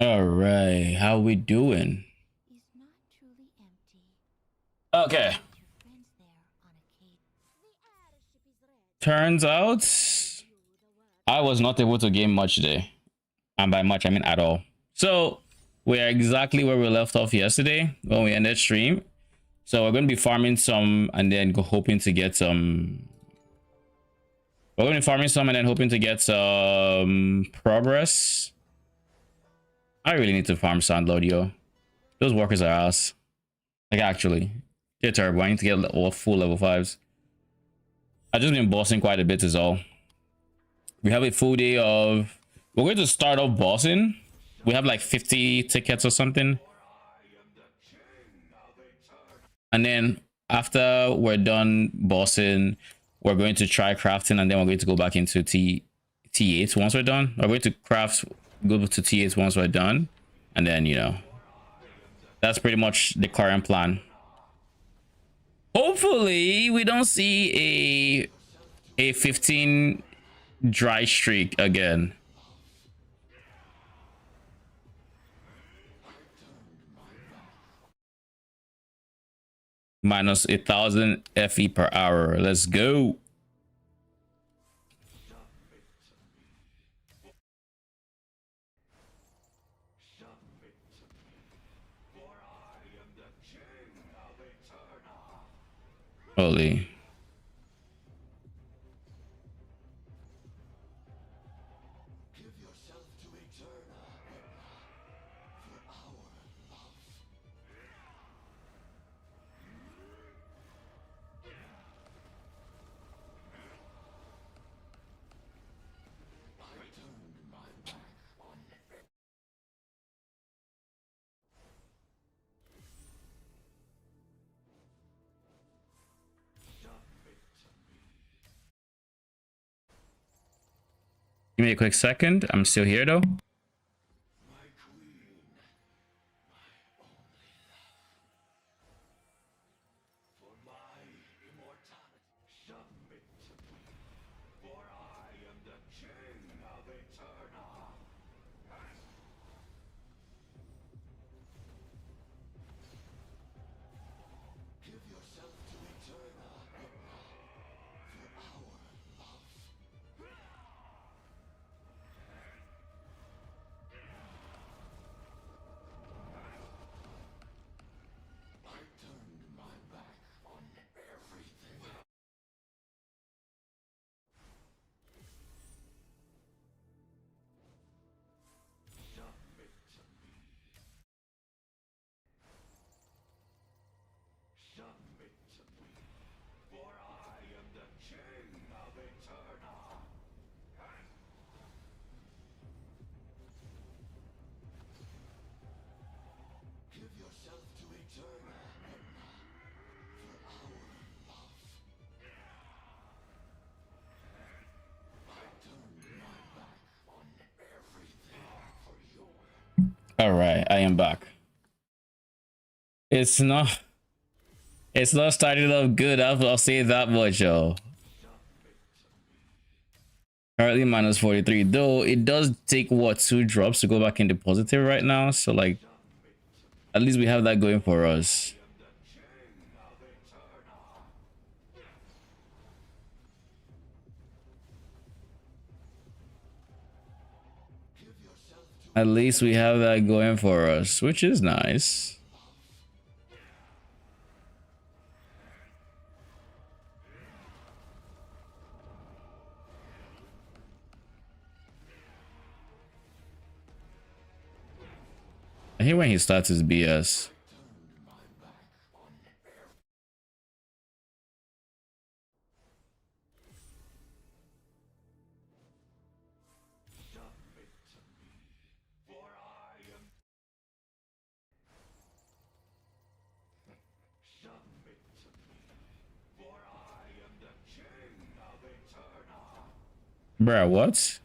All right, how we doing? Okay. Turns out I was not able to game much today. And by much, I mean at all. So we are exactly where we left off yesterday when we ended stream. So we're going to be farming some and then hoping to get some. We're going to be farming some and then hoping to get some progress. I really need to farm Sandlord, yo. Those workers are ass. Like, actually. They're terrible. I need to get all full level 5s. I've just been bossing quite a bit is all. We have a full day of... We're going to start off bossing. We have like 50 tickets or something. And then after we're done bossing, we're going to try crafting and then we're going to go back into T8 once we're done. We're going to craft, go to T8 once we're done. And then, you know, that's pretty much the current plan. Hopefully we don't see a 15 dry streak again. Minus 1,000 FE per hour. Let's go. Holy. Give me a quick second. I'm still here though. All right, I am back. It's not starting off good. I'll say that much, yo. Currently minus 43, though it does take what 2 drops to go back into positive right now. So like, at least we have that going for us. At least we have that going for us, which is nice. I hate when he starts his BS. Bruh, what?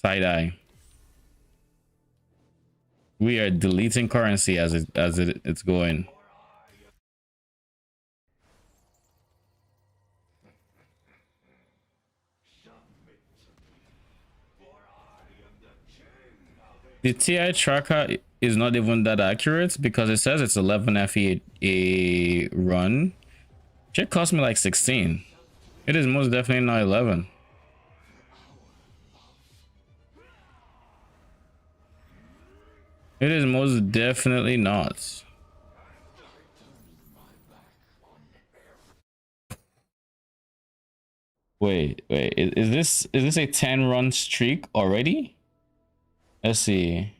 Side eye. We are deleting currency it's going. The TI tracker is not even that accurate because it says it's 11 FE a run. It cost me like 16. It is most definitely not 11. It is most definitely not. Wait, is this a 10 run streak already? Let's see.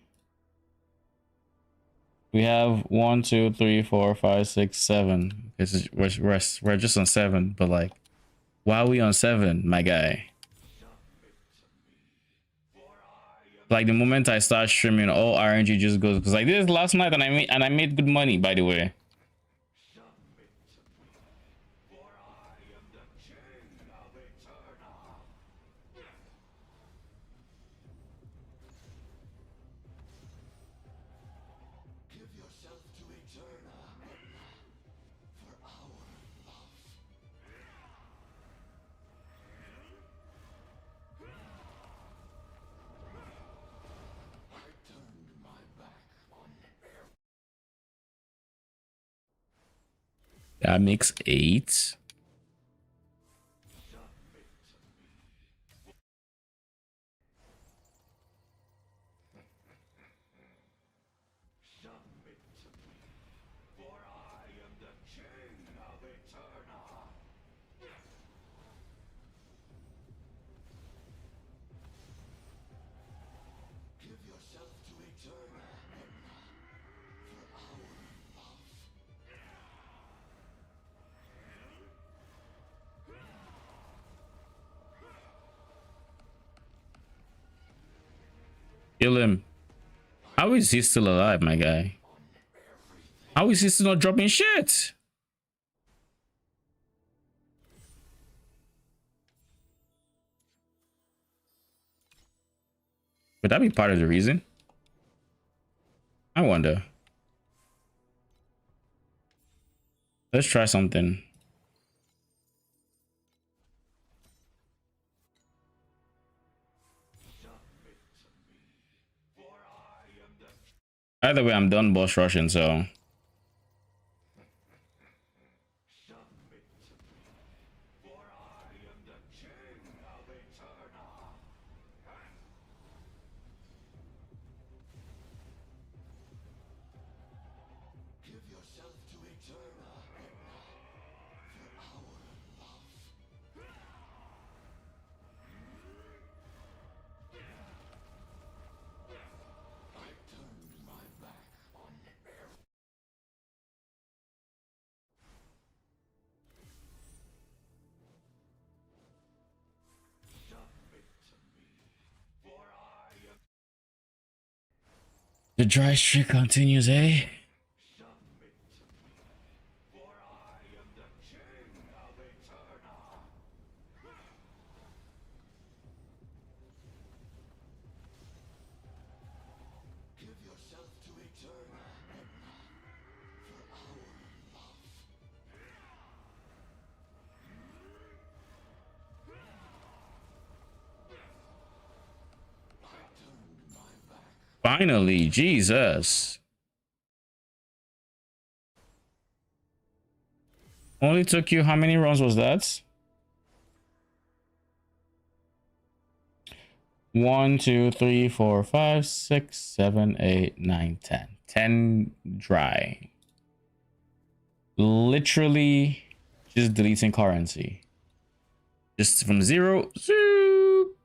We have 1, 2, 3, 4, 5, 6, 7. We're just on 7, but like, why are we on 7, my guy? Like the moment I start streaming, all RNG just goes because like this last night and I made good money, by the way. That makes 8. Kill him. How is he still alive, my guy? How is he still not dropping shit? Would that be part of the reason? I wonder. Let's try something. Either way, I'm done boss rushing, so. The dry streak continues, eh? Finally, Jesus. Only took you how many runs was that? 1, 2, 3, 4, 5, 6, 7, 8, 9, 10. 10 dry. Literally just deleting currency. Just from 0. Zoop.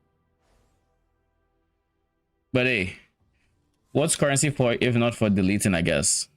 But hey, what's currency for if not for deleting, I guess?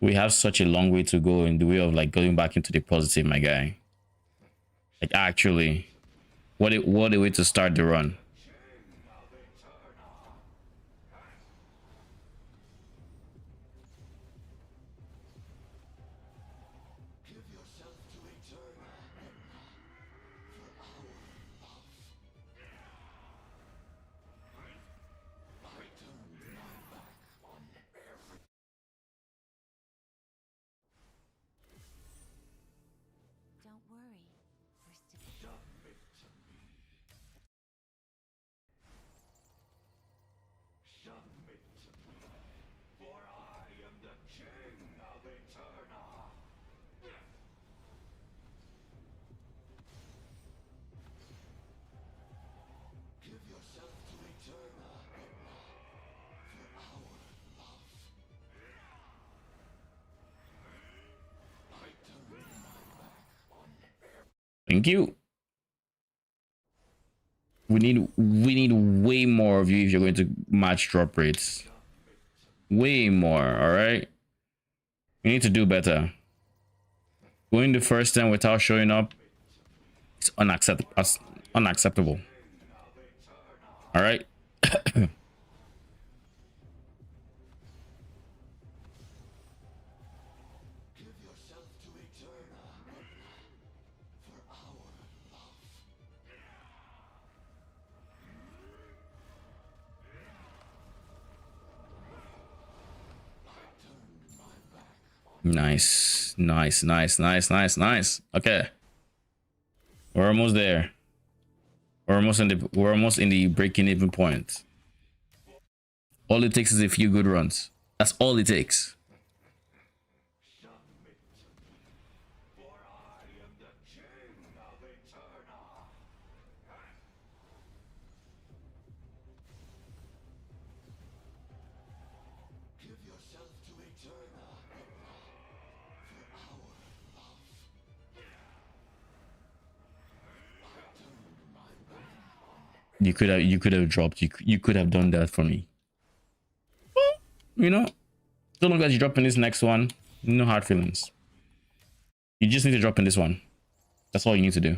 We have such a long way to go in the way of like going back into the positive, my guy. Like actually, what a way to start the run. Thank you. We need way more of you if you're going to match drop rates. Way more, all right? We need to do better. Going the first time without showing up, it's unacceptable. All right? Nice. Okay. We're almost there. We're almost in the breaking even point. All it takes is a few good runs. That's all it takes. You could have dropped. You could have done that for me. Well, you know, so long as you drop in this next one, no hard feelings. You just need to drop in this one. That's all you need to do.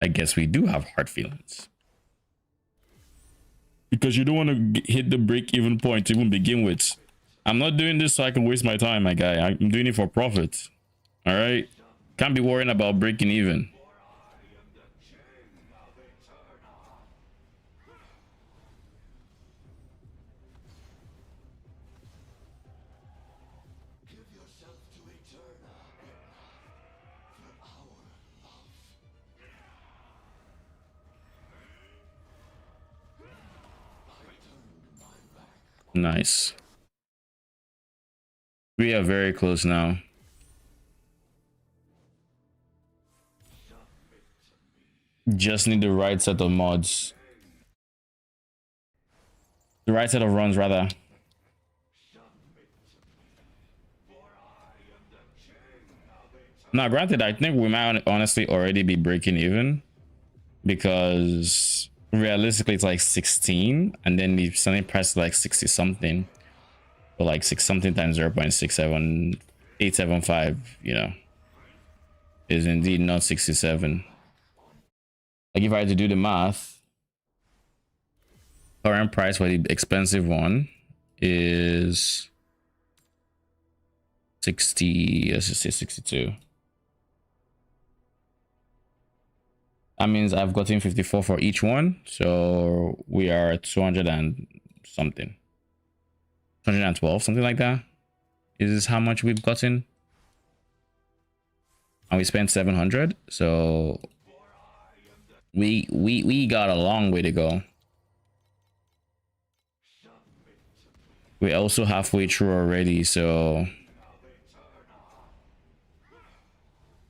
I guess we do have hard feelings. Because you don't want to hit the break-even point to even begin with. I'm not doing this so I can waste my time, my guy. I'm doing it for profit. All right? Can't be worrying about breaking even. Nice. We are very close now. Just need the right set of mods. The right set of runs, rather. Now, granted, I think we might honestly already be breaking even. Because realistically, it's like 16. And then the selling price is like 60 something. But like 6 something times 0.67875, you know, is indeed not 67. Like if I had to do the math, current price for the expensive one is 60, let's just say 62. That means I've gotten 54 for each one. So we are at 200 and something. 112, something like that. Is this how much we've gotten? And we spent 700. So we got a long way to go. We're also halfway through already, so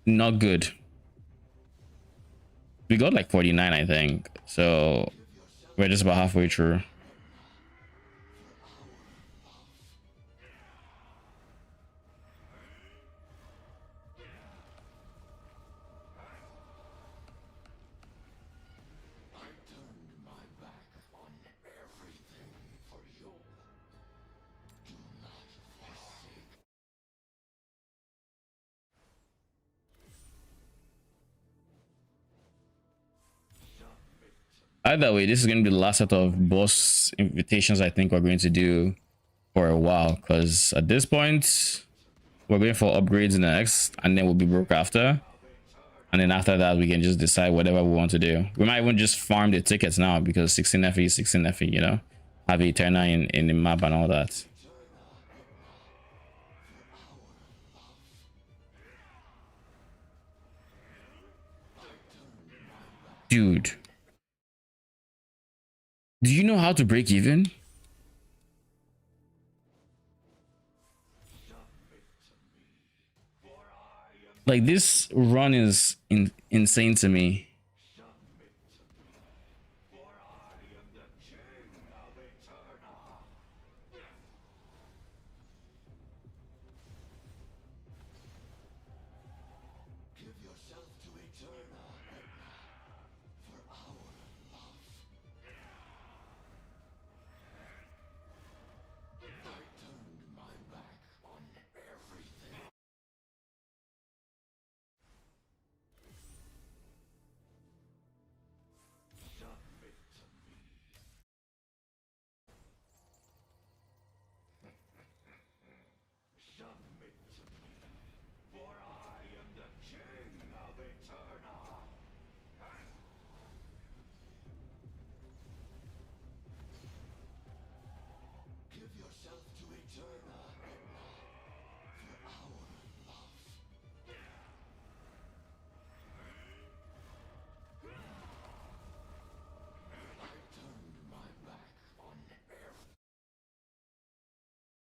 not good. We got like 49, I think. So we're just about halfway through. Either way, this is going to be the last set of boss invitations I think we're going to do for a while, because at this point we're going for upgrades next and then we'll be broke after, and then after that we can just decide whatever we want to do. We might even just farm the tickets now, because 16 FE is 16 FE, you know, have Eterna in the map and all that. Dude, do you know how to break even? Like, this run is insane to me.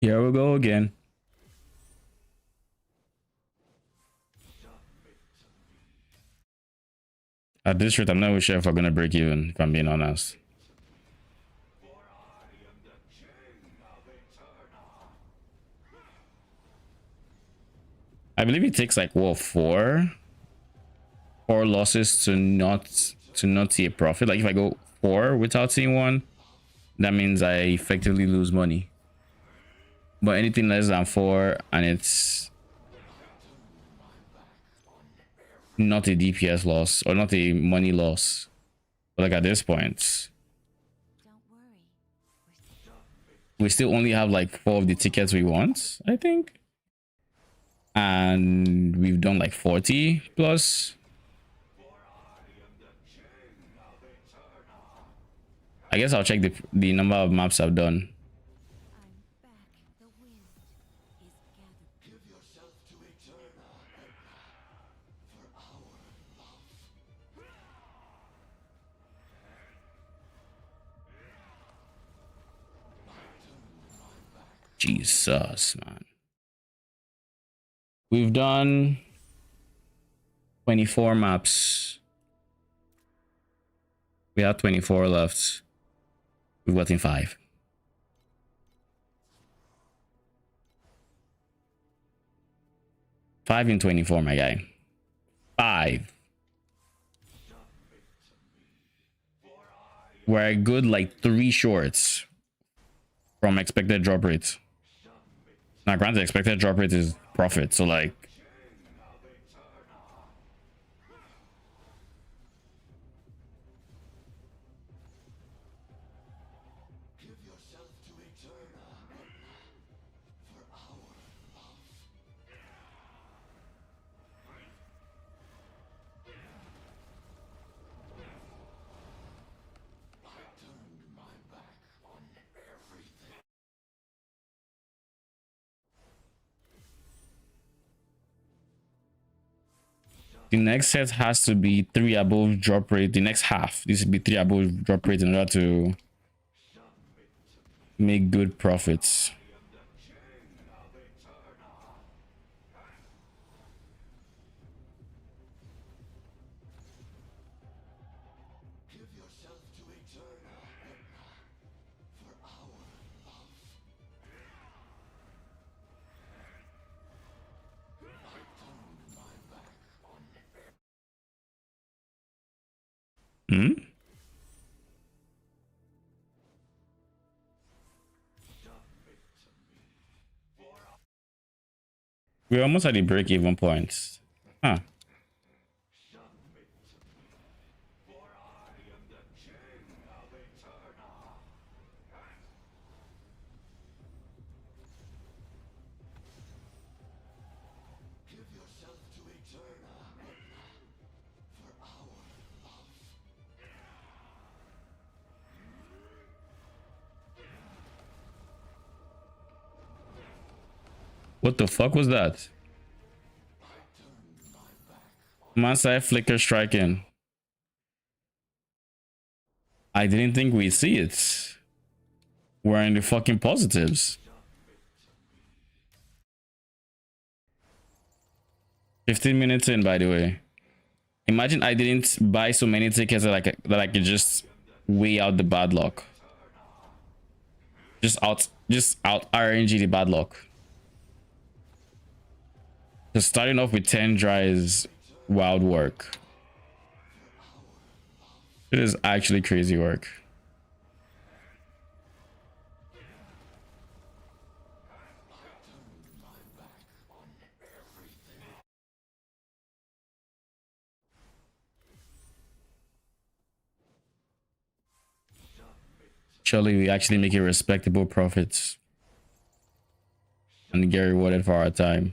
Here we go again. At this rate, I'm not really sure if we're gonna break even, if I'm being honest. I believe it takes like what, four losses to not see a profit. Like if I go 4 without seeing one, that means I effectively lose money. But anything less than 4 and it's not a DPS loss or not a money loss. But like at this point, we still only have like 4 of the tickets we want, I think. And we've done like 40 plus. I guess I'll check the number of maps I've done. Jesus, man. We've done 24 maps. We have 24 left. We've gotten 5. Five in 24, my guy. 5. We're a good like 3 shorts from expected drop rate. Now, granted, expected drop rate is profit, so like the next set has to be 3 above drop rate. The next half, this would be 3 above drop rate in order to make good profits. Hmm? We're almost at the break-even point. Huh. What the fuck was that? Mansai flicker striking. I didn't think we'd see it. We're in the fucking positives. 15 minutes in, by the way. Imagine I didn't buy so many tickets that I could just weigh out the bad luck. Just out RNG the bad luck. Because starting off with 10 dry is wild work. It is actually crazy work. Surely we actually make a respectable profits and get rewarded for our time.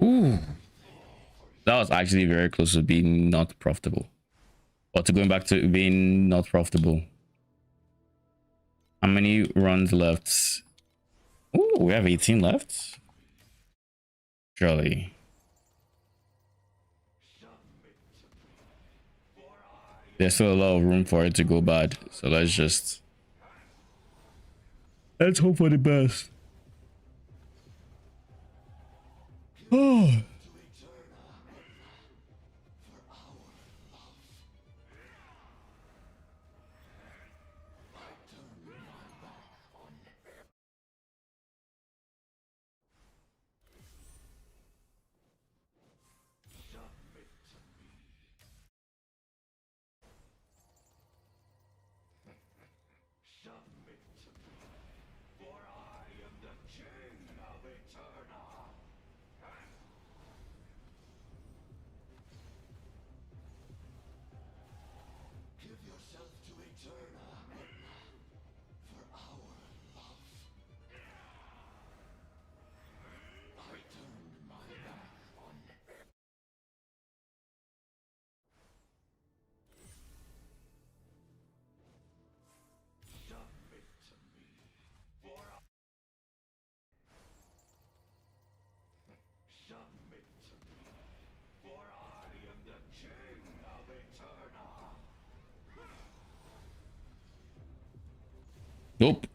Ooh, that was actually very close to being not profitable, or to going back to being not profitable. How many runs left? Ooh, we have 18 left. Surely. There's still a lot of room for it to go bad. So let's hope for the best. Oh. Nope.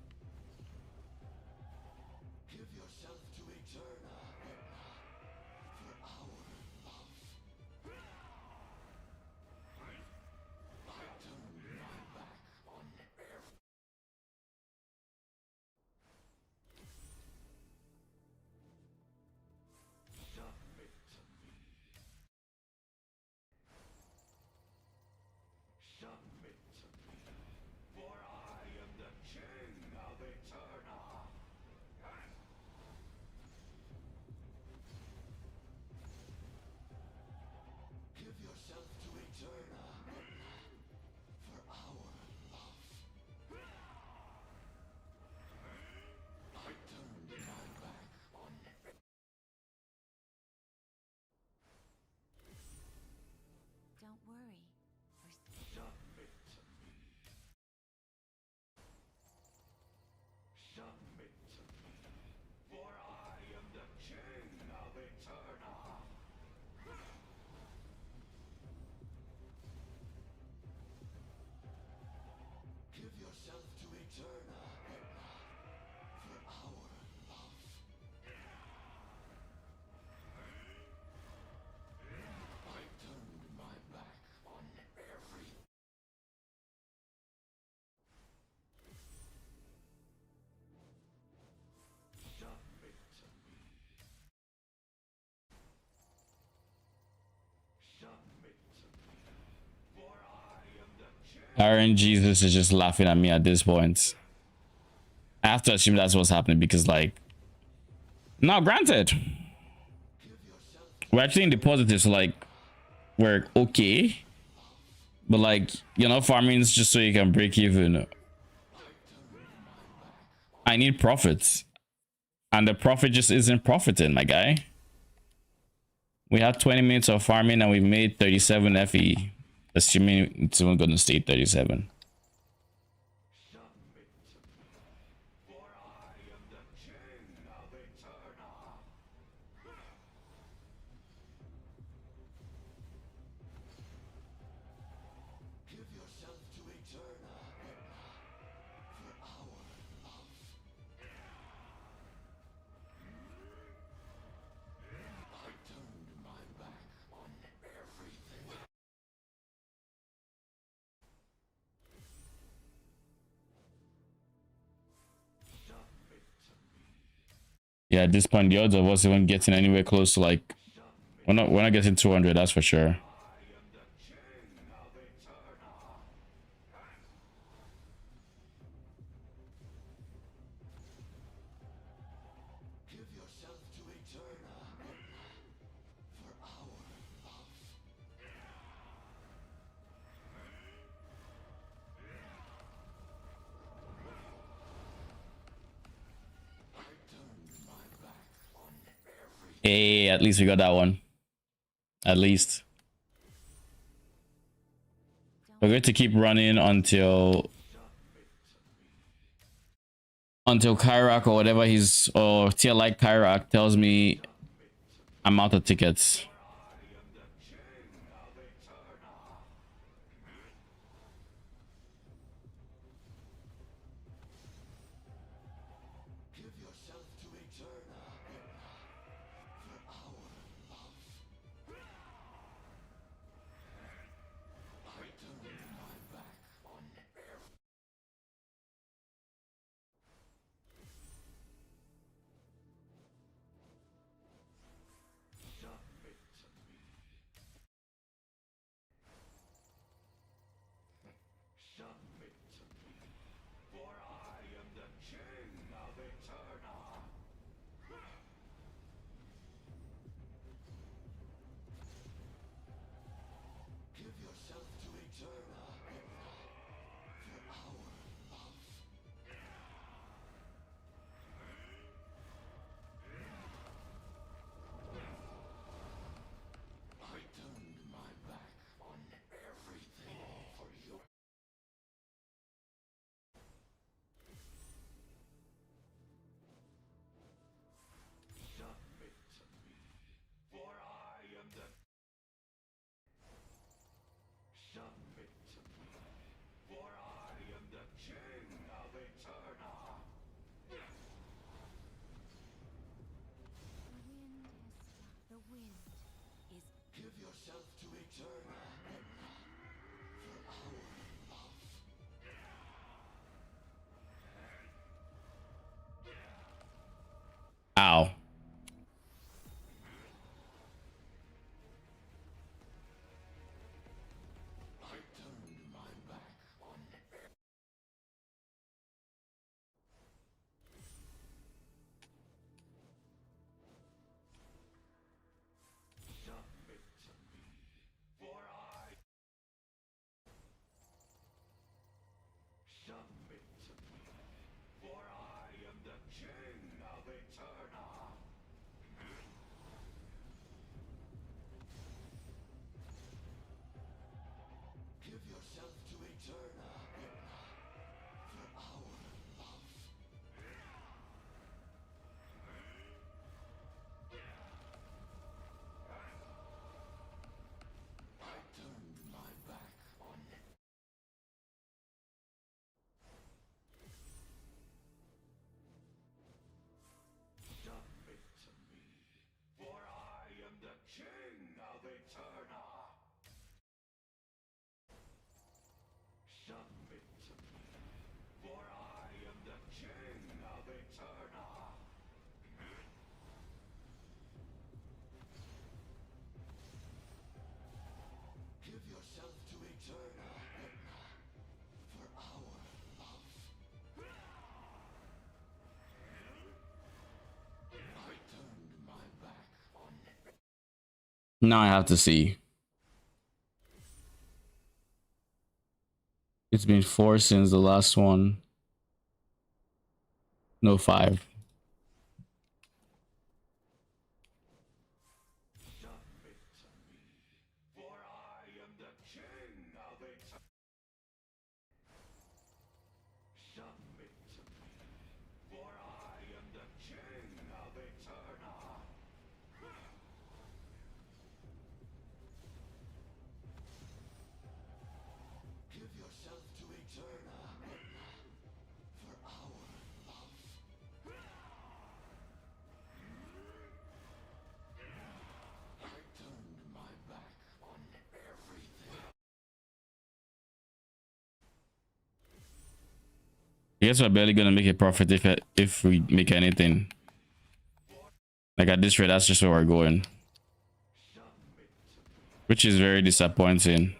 Aaron Jesus is just laughing at me at this point. I have to assume that's what's happening because, like, now granted, we're actually in the positive, so like, we're okay. But like, you know, farming is just so you can break even. I need profits, and the profit just isn't profiting, my guy. We had 20 minutes of farming and we made 37 FE, assuming it's even gonna stay 37. Yeah, at this point, the odds of us even getting anywhere close to, like, we're not getting 200, that's for sure. Hey, at least we got that one. At least. We're going to keep running until Kyrak or whatever or tier like Kyrak tells me I'm out of tickets. Ow. Now I have to see. It's been 4 since the last one. No, 5. I guess we're barely gonna make a profit if we make anything. Like at this rate, that's just where we're going, which is very disappointing.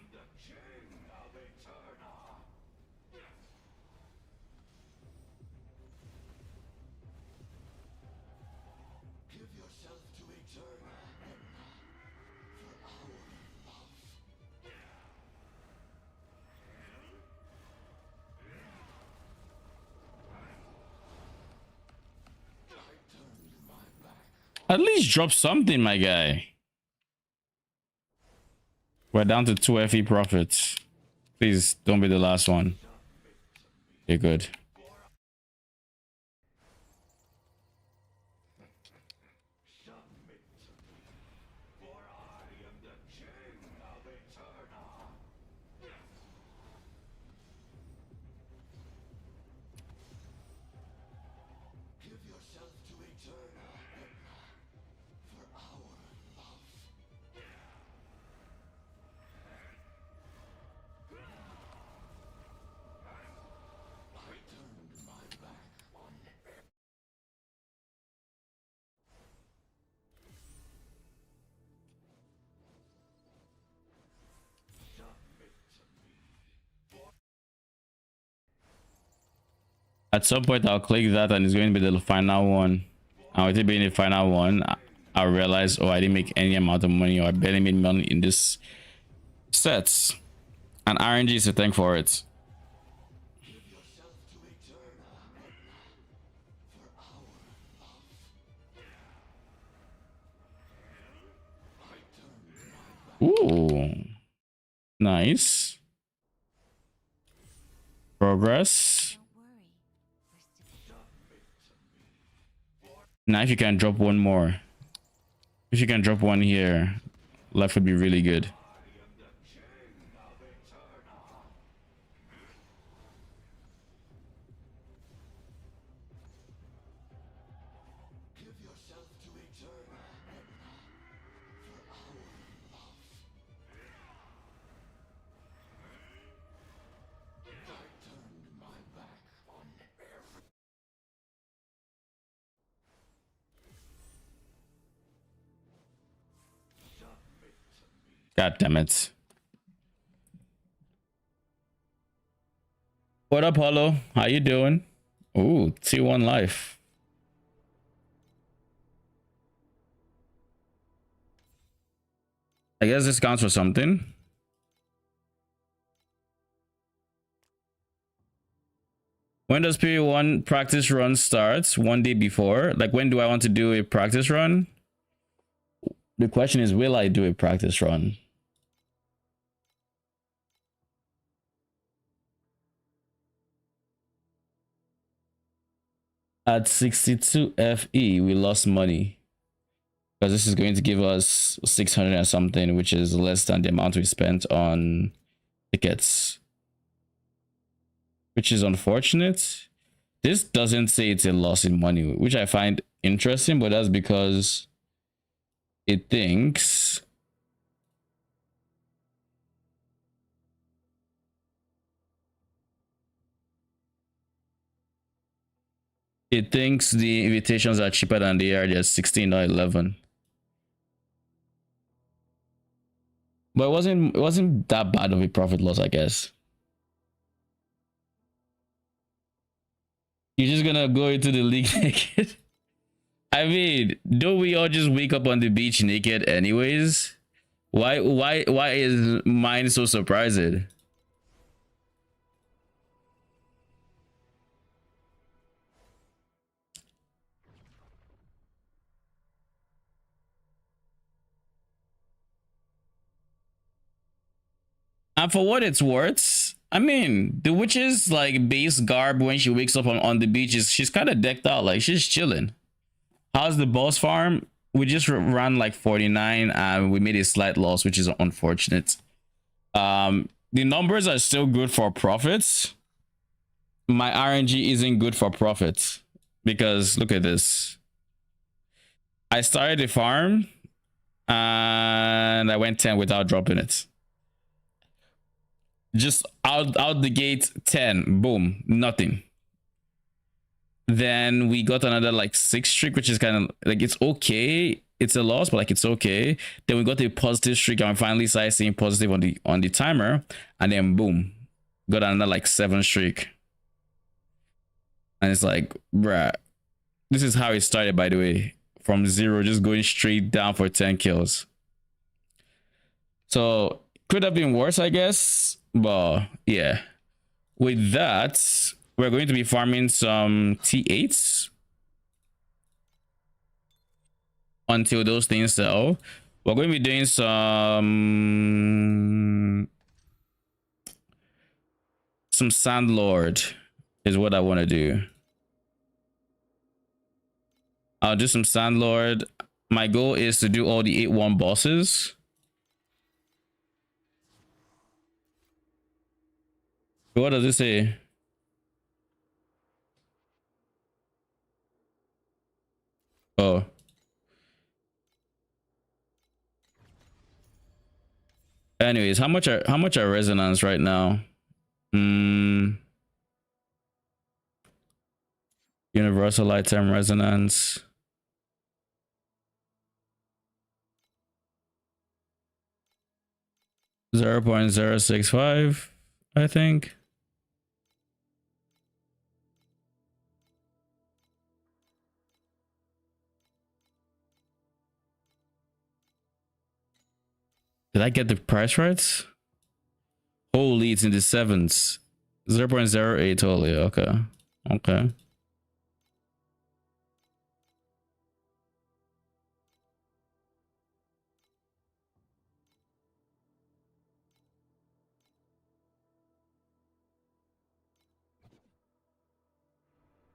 At least drop something, my guy. We're down to 2 FE profits. Please don't be the last one. Okay, good. At some point, I'll click that and it's going to be the final one. And with it being the final one, I'll realize, oh, I didn't make any amount of money, or I barely made money in this sets. And RNG is to thank for it. Ooh, nice progress. Now if you can drop one more, if you can drop one here, life would be really good. God damn it. What up, Hollow? How you doing? Ooh, T1 life. I guess this counts for something. When does period 1 practice run starts? 1 day before? Like, when do I want to do a practice run? The question is, will I do a practice run? At 62 FE, we lost money, because this is going to give us 600 and something, which is less than the amount we spent on tickets, which is unfortunate. This doesn't say it's a loss in money, which I find interesting, but that's because it thinks the invitations are cheaper than they are, just 16 or 11. But it wasn't that bad of a profit loss, I guess. You're just gonna go into the league naked? I mean, don't we all just wake up on the beach naked anyways? Why is mine so surprising? And for what it's worth, I mean, the witch's like base garb when she wakes up on the beach is she's kind of decked out, like she's chilling. How's the boss farm? We just ran like 49 and we made a slight loss, which is unfortunate. The numbers are still good for profits. My RNG isn't good for profits because look at this. I started the farm and I went 10 without dropping it. Just out the gate 10, boom, nothing. Then we got another like 6 streak, which is kind of like it's okay. It's a loss, but like it's okay. Then we got a positive streak and we finally started seeing positive on the timer, and then boom, got another like 7 streak. And it's like, bruh, this is how it started, by the way, from 0 just going straight down for 10 kills. So could have been worse, I guess, but yeah. With that, we're going to be farming some T8s until those things sell. We're going to be doing some Sandlord is what I want to do. I'll do some Sandlord. My goal is to do all the 8-1 bosses. What does it say? Oh. Anyways, how much are resonance right now? Universal lifetime resonance. .0.065, I think. Did I get the price right? Holy, it's in the 7s. 0.08 totally. Okay. Okay.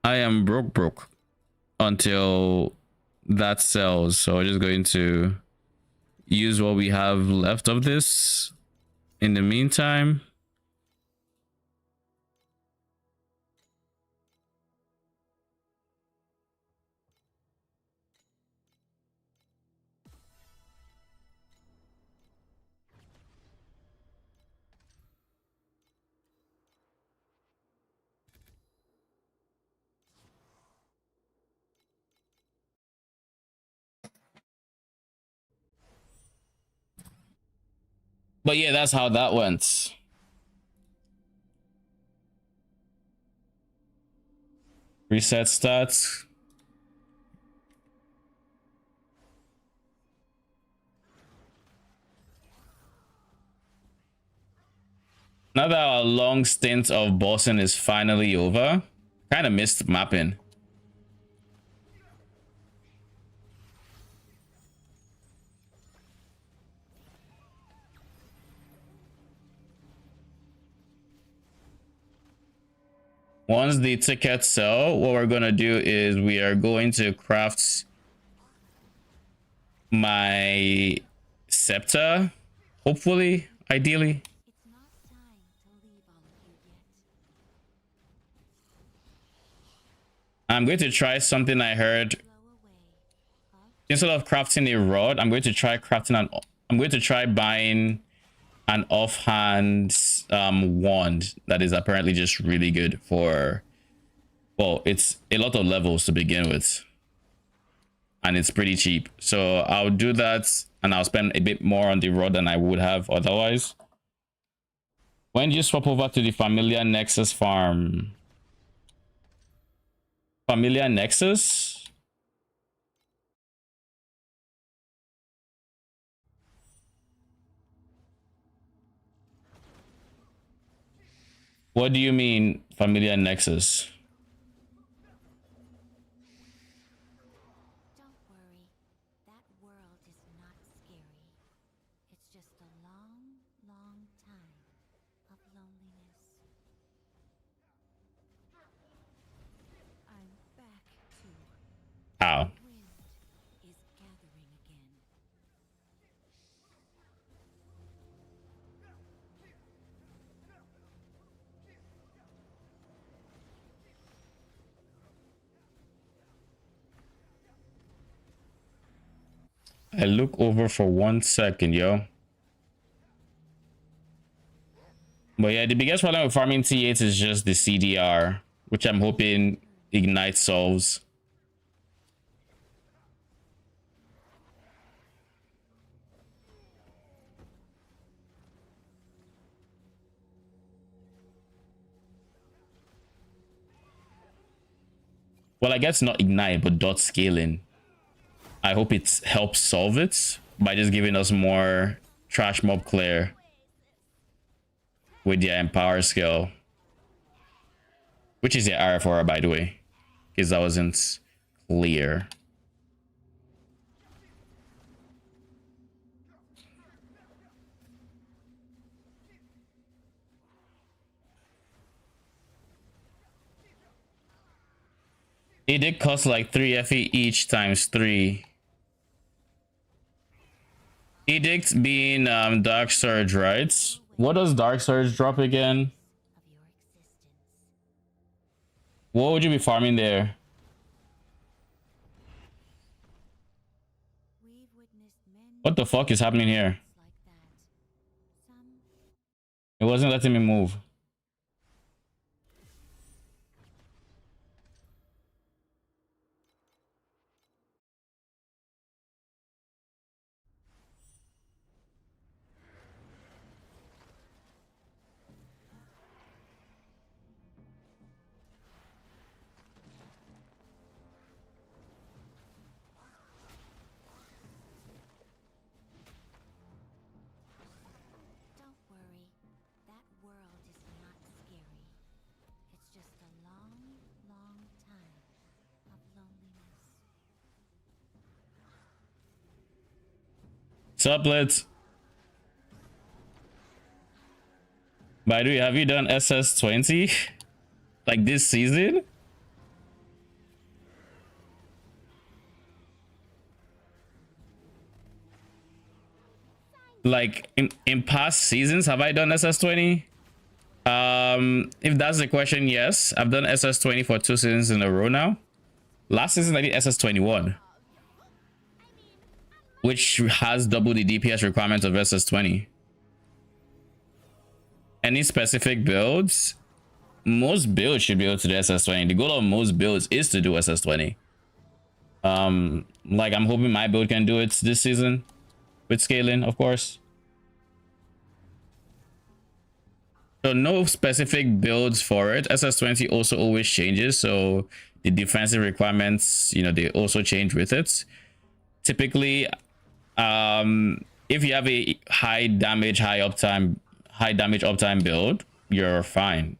I am broke until that sells. So we're just going to use what we have left of this in the meantime. But yeah, that's how that went. Reset stats. Now that our long stint of bossing is finally over, kind of missed mapping. Once the tickets sell, what we're going to do is we are going to craft my scepter, hopefully, ideally. I'm going to try something I heard. Instead of crafting a rod, I'm going to try buying an offhand wand that is apparently just really good for, well, it's a lot of levels to begin with and it's pretty cheap, so I'll do that and I'll spend a bit more on the rod than I would have otherwise. When do you swap over to the Familiar Nexus farm? Familiar Nexus? What do you mean, familiar nexus? Don't worry. That world is not scary. It's just a long, long time of loneliness. I'm back too. How? Wind is gathering again. I look over for 1 second, yo. But yeah, the biggest problem with farming T8 is just the CDR, which I'm hoping Ignite solves. Well, I guess not Ignite, but dot scaling. I hope it helps solve it by just giving us more trash mob clear with their empower skill. Which is the RF4, by the way, because that wasn't clear. It did cost like 3 FE each times 3. Edict being Dark Surge, right? What does Dark Surge drop again? Of your existence. What would you be farming there? We've witnessed many What the fuck is happening here? like that. Some It wasn't letting me move. Don't worry. That world is not scary. It's just a long, long time of loneliness. Sublets. By the way, have you done SS20? Like this season? Like in past seasons, have I done SS20? If that's the question, yes. I've done SS20 for 2 seasons in a row now. Last season I did SS21, which has double the DPS requirement of SS20. Any specific builds? Most builds should be able to do SS20. The goal of most builds is to do SS20. Like I'm hoping my build can do it this season with scaling, of course. So no specific builds for it. SS20 also always changes, so the defensive requirements, you know, they also change with it. Typically, if you have a high damage uptime build, you're fine.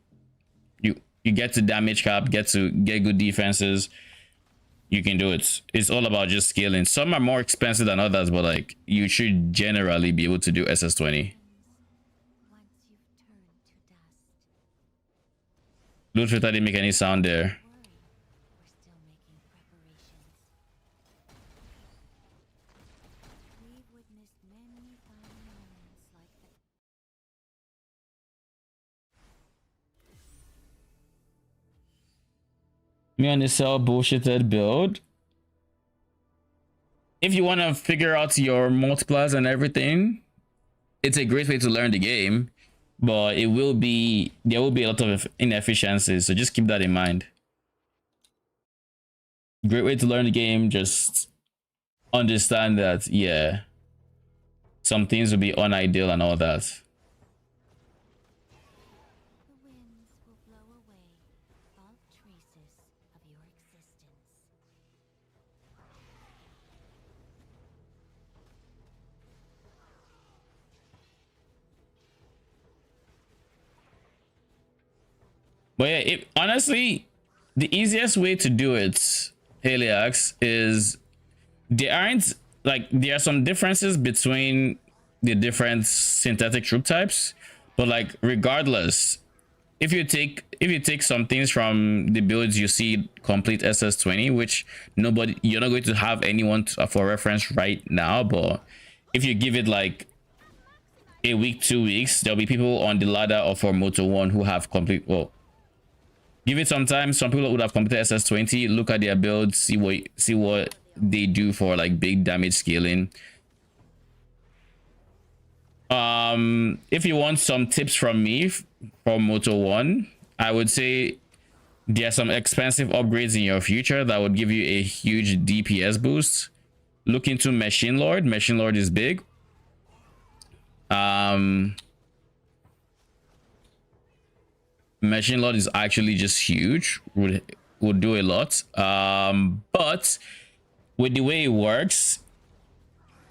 You get to damage cap, get good defenses, you can do it. It's all about just scaling. Some are more expensive than others, but like you should generally be able to do SS20. Once you've turned to dust. Loot filter didn't make any sound there. Worry. We're still making preparations. We've witnessed many fine moments like that. Me on the sell bullshitted build. If you want to figure out your multipliers and everything, it's a great way to learn the game, but there will be a lot of inefficiencies, so just keep that in mind. Great way to learn the game, just understand that, yeah, some things will be unideal and all that. The winds will blow away all traces of your existence. But yeah, honestly, the easiest way to do it, Heliax, is there aren't like there are some differences between the different synthetic troop types, but like regardless, if you take some things from the builds you see complete SS20, which you're not going to have anyone for reference right now, but if you give it like a week, 2 weeks, there'll be people on the ladder or for Moto 1 who have complete, well, give it some time. Some people would have completed SS20, look at their builds, see what they do for like big damage scaling. If you want some tips from me from Moto 1, I would say there are some expensive upgrades in your future that would give you a huge DPS boost. Look into Machine Lord. Machine Lord is big. Machine Lord is actually just huge. Would do a lot. But with the way it works,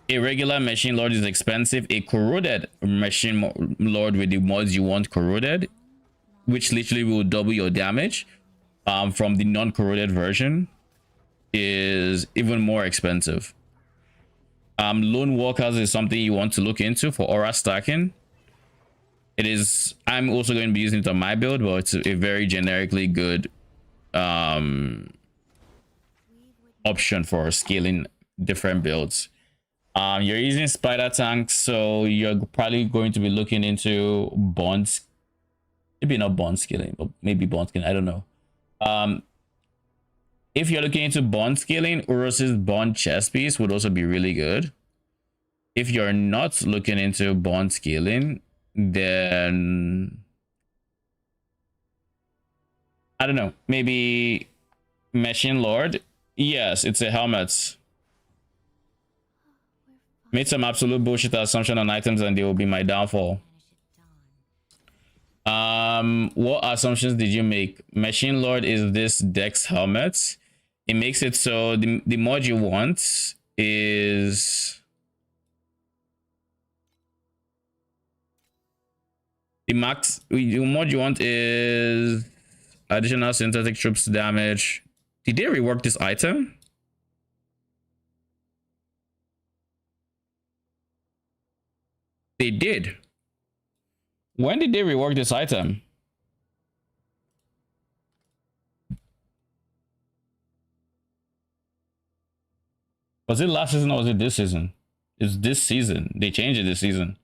a regular Machine Lord is expensive. A corroded Machine Lord with the mods you want corroded, which literally will double your damage from the non-corroded version, is even more expensive. Lone Walkers is something you want to look into for aura stacking. It is, I'm also going to be using it on my build, but it's a very generically good option for scaling different builds. You're using spider tanks, so you're probably going to be looking into bonds, maybe not bond scaling, but maybe bond scaling, I don't know. If you're looking into bond scaling, Urus's bond chest piece would also be really good. If you're not looking into bond scaling, then I don't know, maybe Machine Lord. Yes, it's a helmet. Made some absolute bullshit assumption on items and they will be my downfall. What assumptions did you make? Machine Lord is this Dex helmet. It makes it so the mod you want is the mod you want is additional synthetic troops damage. Did they rework this item? They did. When did they rework this item? Was it last season or was it this season? It's this season. They changed it this season.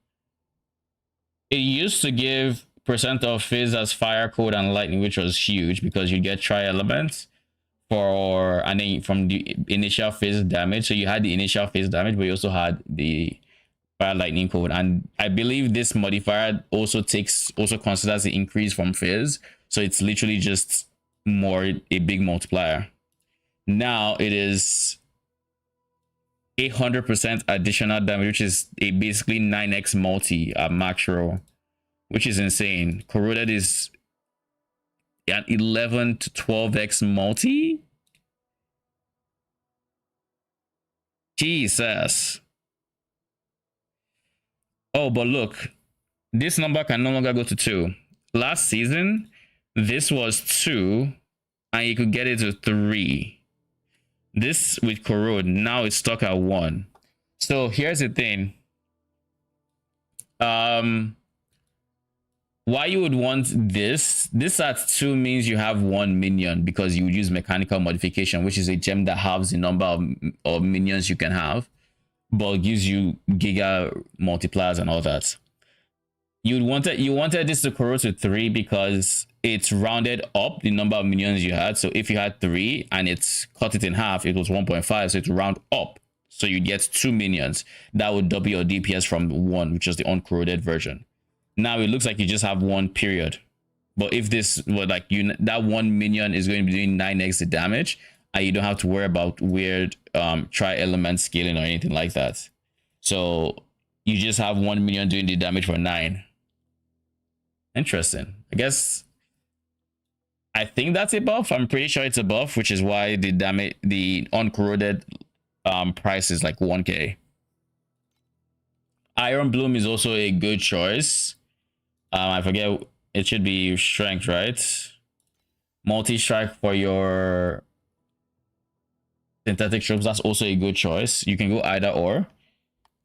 It used to give percent of fizz as fire, cold, and lightning, which was huge because you get tri-elements for, and then from the initial fizz damage. So you had the initial fizz damage, but you also had the fire, lightning, cold, and I believe this modifier also considers the increase from fizz. So it's literally just more a big multiplier. Now it is 800% additional damage, which is a basically 9x multi at max roll, which is insane. Corroded is an 11 to 12x multi. Jesus. Oh, but look, this number can no longer go to 2. Last season, this was 2, and you could get it to 3. This with corrode, now it's stuck at 1. So here's the thing. Why you would want this at 2 means you have 1 minion because you would use mechanical modification, which is a gem that halves the number of minions you can have, but gives you giga multipliers and all that. You wanted this to corrode to 3 because it's rounded up the number of minions you had. So if you had 3 and it's cut it in half, it was 1.5, so it's round up, so you get 2 minions. That would double your DPS from 1, which is the uncorroded version. Now it looks like you just have 1 period, but if this were like that 1 minion is going to be doing 9x the damage, and you don't have to worry about weird tri-element scaling or anything like that. So you just have 1 minion doing the damage for 9. Interesting. I think that's a buff. I'm pretty sure it's a buff, which is why the uncorroded price is like 1k. Iron Bloom is also a good choice. I forget, it should be strength, right? multi-strike for your synthetic troops. That's also a good choice. You can go either or.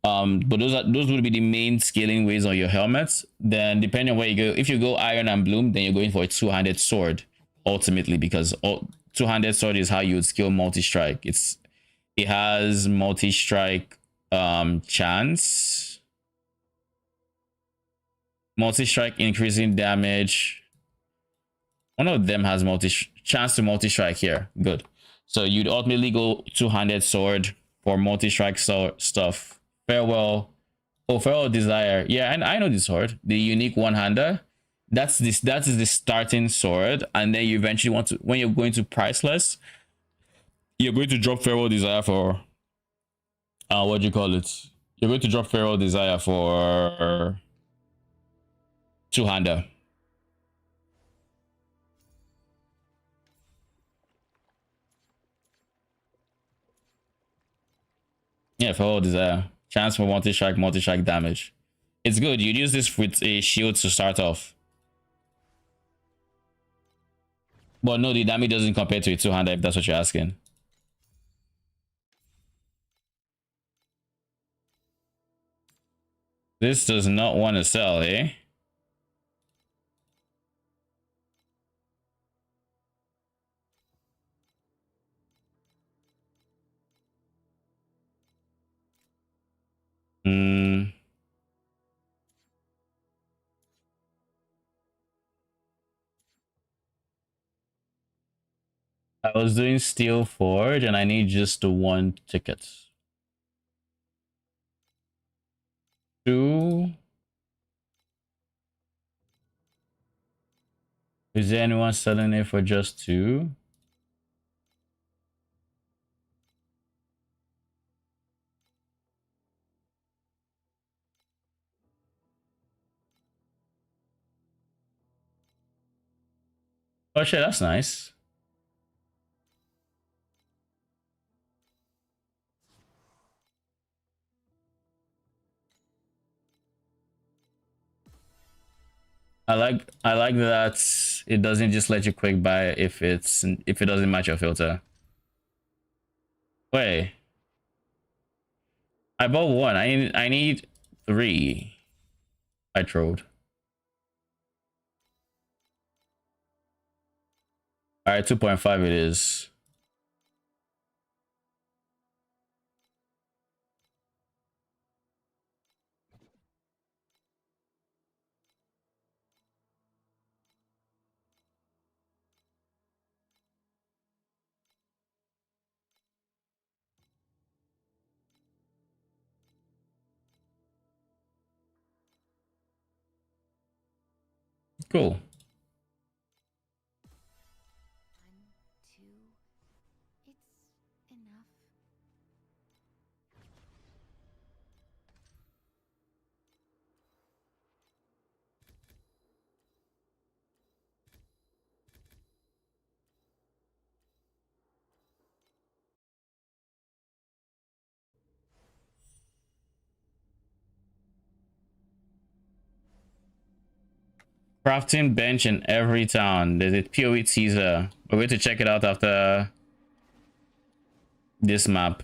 But those would be the main scaling ways on your helmets. Then depending on where you go, if you go iron and bloom, then you're going for a two-handed sword ultimately, because two-handed sword is how you would scale multi-strike. It has multi-strike chance, multi-strike increasing damage. One of them has chance to multi-strike here. Good. So you'd ultimately go two-handed sword for multi-strike stuff. Farewell. Oh, Farewell Desire. Yeah, and I know this sword. The unique one-hander. That is the starting sword. And then you eventually want to, when you're going to priceless, you're going to drop Farewell Desire for what do you call it? You're going to drop Farewell Desire for two-hander. Yeah, Farewell Desire. Chance for multi-strike damage. It's good. You use this with a shield to start off. But no, the damage doesn't compare to a two-hander if that's what you're asking. This does not want to sell, eh? I was doing Steel Forge and I need just the one ticket. 2. Is there anyone selling it for just 2? Oh shit, that's nice. I like that it doesn't just let you quick buy if it doesn't match your filter. Wait. I bought 1. I need 3. I trolled. Alright, 2.5 it is. Cool. 1, 2. It's enough. Crafting bench in every town. There's a PoE teaser. We're going to check it out after this map.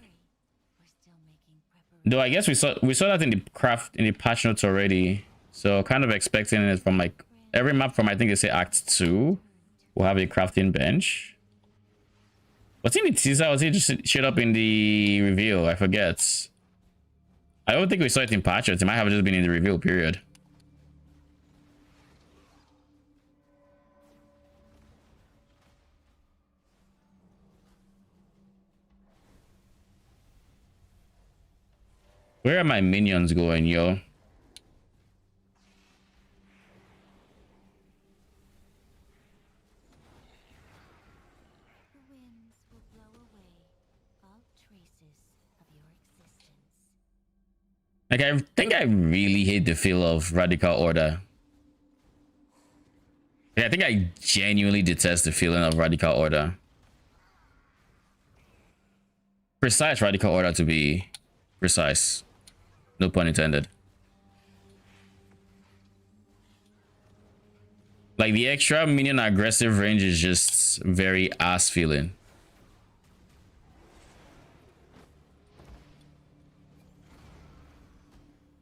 Though I guess we saw that in the patch notes already. So kind of expecting it from like every map from I think they say Act 2 will have a crafting bench. What's in the teaser? Was it just showed up in the reveal? I forget. I don't think we saw it in patch notes. It might have just been in the reveal period. Where are my minions going, yo? The winds will blow away all traces of your existence. Like, I think I really hate the feel of Radical Order. I think I genuinely detest the feeling of Radical Order. Precise Radical Order, to be precise. No pun intended. Like the extra minion aggressive range is just very ass feeling.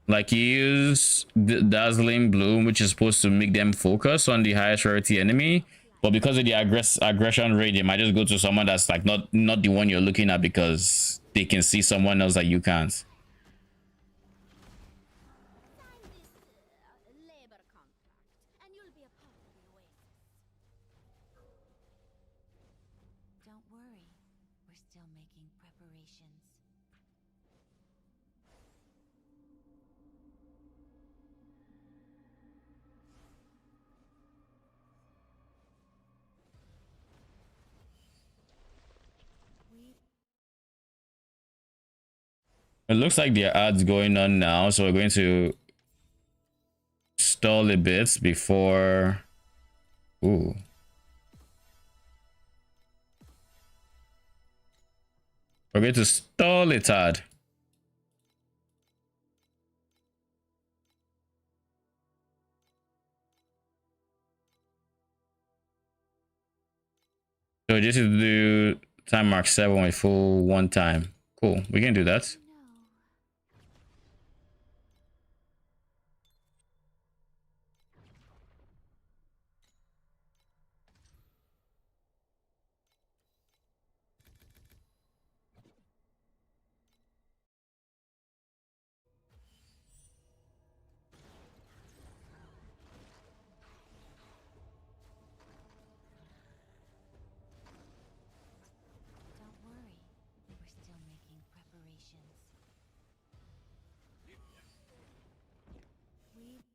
Like you use the Dazzling Bloom, which is supposed to make them focus on the highest rarity enemy, but because of the aggression range, it might just go to someone that's like not the one you're looking at because they can see someone else that you can't. Sign this labor contract, and you'll be a part of the Oasis. Don't worry, we're still making preparations. It looks like there are ads going on now, so we're going to stall a bit before. Ooh. We're going to stall a tad. So just to do time mark 7 with full one time. Cool, we can do that.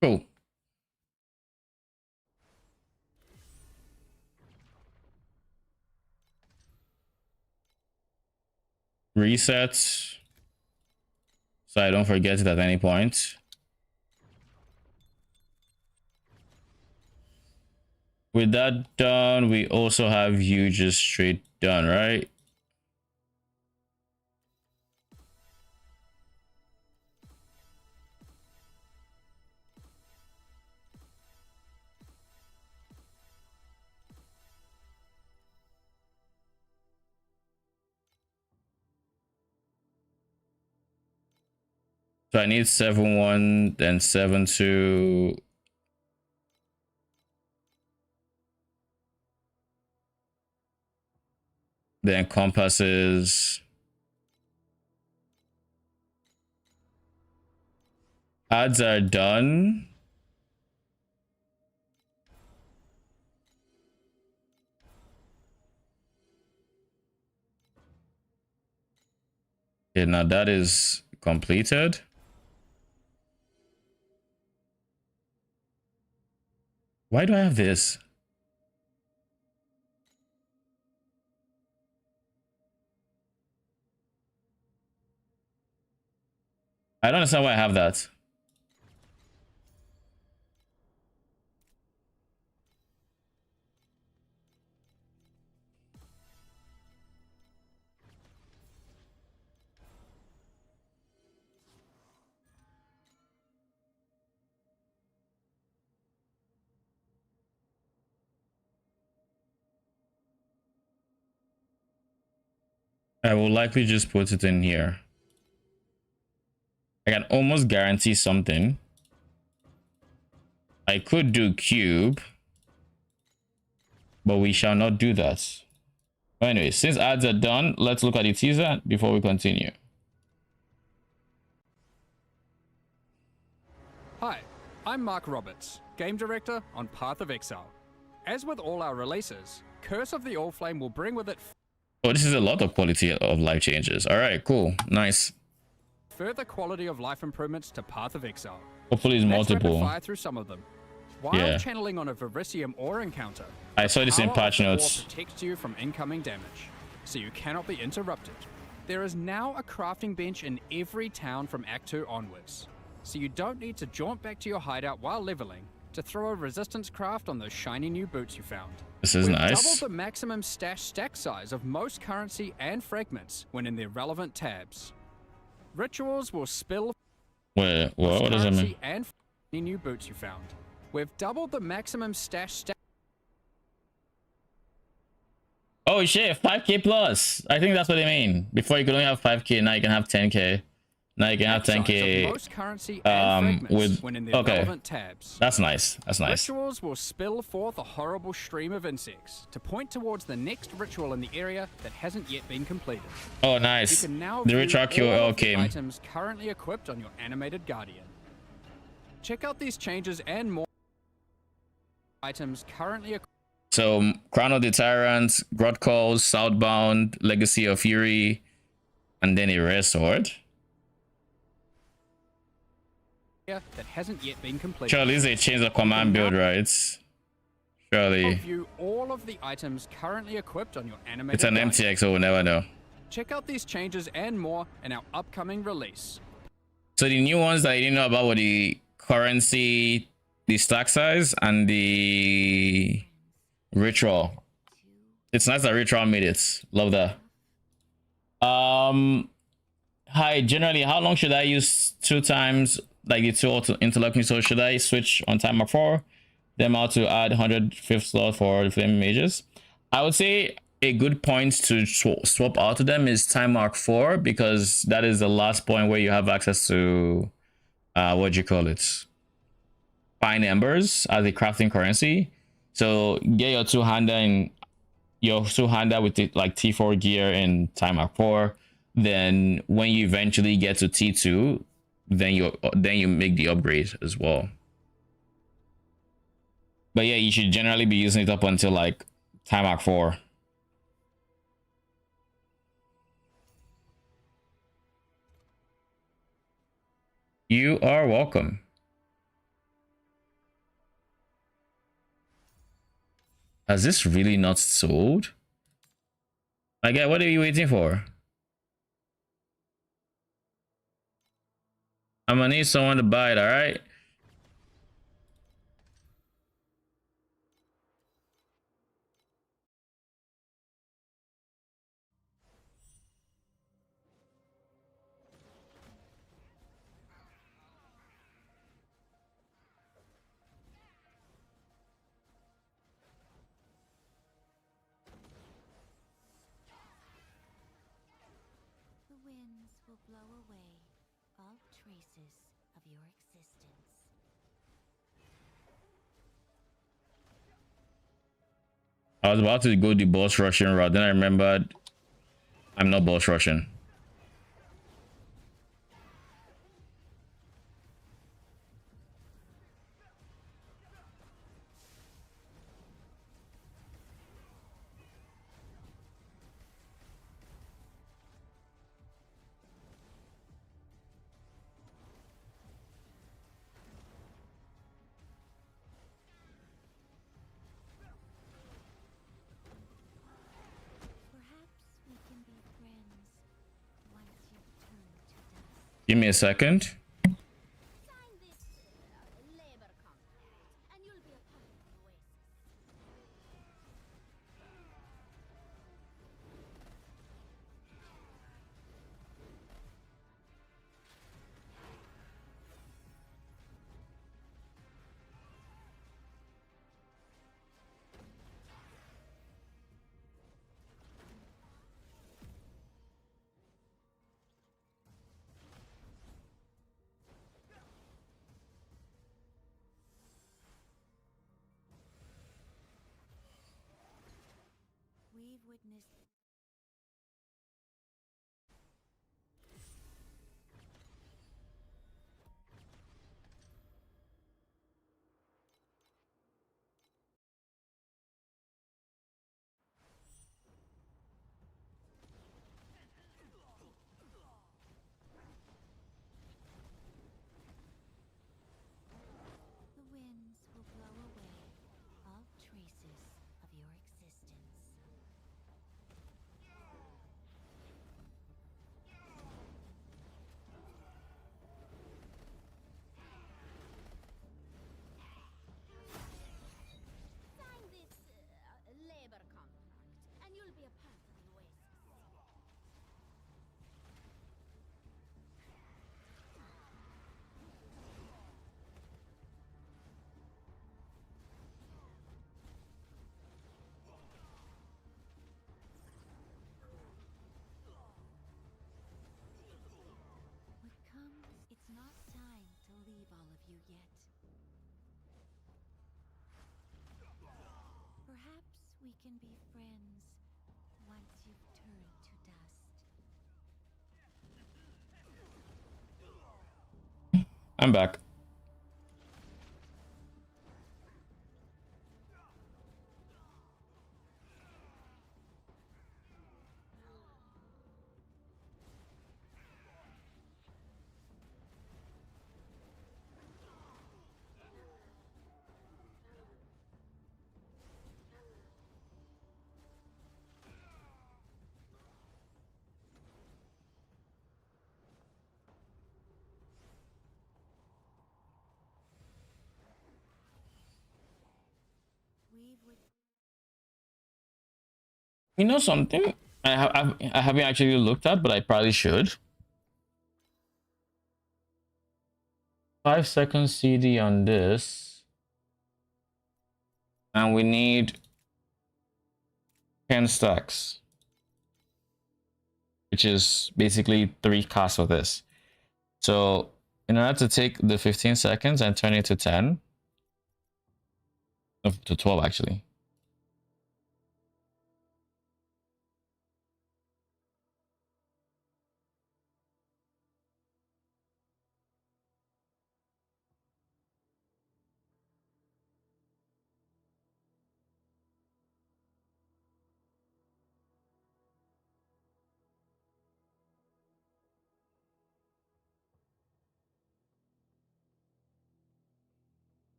Cool. Reset. So I don't forget it at any point. With that done, we also have you just straight done, right? So I need 7-1, then 7-2. Then compasses. Ads are done. Okay, now that is completed. Why do I have this? I don't understand why I have that. I will likely just put it in here. I can almost guarantee something. I could do cube, but we shall not do that. Anyway, since ads are done, let's look at the teaser before we continue. Hi, I'm Mark Roberts, Game Director on Path of Exile. As with all our releases, Curse of the Allflame will bring with it Oh, this is a lot of quality of life changes. All right, cool, nice. further quality of life improvements to Path of Exile. Hopefully it's Let's rapid multiple. fire through some of them. While channeling on a Verisium ore encounter, I saw this in power patch of the ore notes. protects you from incoming damage, so you cannot be interrupted. There is now a crafting bench in every town from Act 2 onwards, so you don't need to jaunt back to your hideout while leveling to throw a resistance craft on those shiny new boots you found. This is We've nice. doubled the maximum stack size of most currency and fragments when in their relevant tabs. Rituals will spill Wait, what does that mean? and new boots you found. We've doubled the maximum stash. Oh shit, 5k plus. I think that's what they mean. Before you could only have 5k, now you can have 10k. Now you can have Size of 10k. most currency and fragments With when in their okay, relevant tabs. that's nice. That's nice. Rituals will spill forth a horrible stream of insects to point towards the next ritual in the area that hasn't yet been completed. Oh You nice. can now The view ritual all QL of the came. items currently equipped on your animated guardian. Check out these changes and more items currently equipped. So Crown of the Tyrant, Grot Calls, Southbound, Legacy of Fury, and then a rare sword. That hasn't yet been completed. Surely this is a change of command build, right? Surely. View all of the items currently equipped on your animated It's an guardian. MTX, so we'll never know. Check out these changes and more in our upcoming release. So the new ones that I didn't know about were the currency, the stack size, and the ritual. It's nice that ritual made it. Love that. Hi, generally, how long should I use 2 times like the 2 auto interlocking? So should I switch on timer 4? Them out to add 105th slot for the flame mages? I would say a good point to swap out to them is time mark 4, because that is the last point where you have access to what do you call it, fine embers as a crafting currency. So get your two-hander with it like T4 gear in time mark 4. Then when you eventually get to T2, then you make the upgrade as well. But yeah, you should generally be using it up until like time mark 4. You are welcome. Has this really not sold? My guy, what are you waiting for? I'm gonna need someone to buy it, alright? The winds will blow away all traces of your existence. I was about to go the boss rushing route, then I remembered I'm not boss rushing. Perhaps we can be friends once you've turned to dust. Give me a second. Sign this labor contract, and you'll be a part of the Oasis. We've witnessed the winds will blow away all traces of your existence. can be friends once you've turned to dust. I'm back. You know something? I haven't actually looked at, but I probably should. 5 second CD on this, and we need 10 stacks, which is basically 3 casts of this. So in order to take the 15 seconds and turn it to 10, to 12 actually.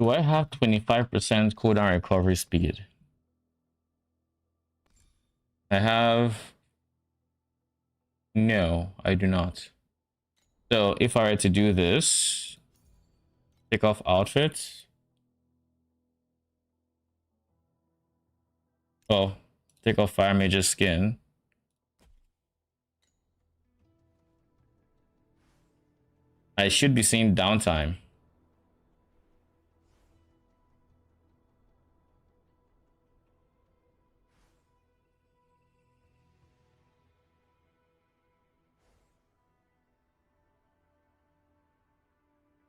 Do I have 25% cooldown recovery speed? I have... No, I do not. So if I were to do this, take off outfits. Oh, take off Fire Mage's skin. I should be seeing downtime.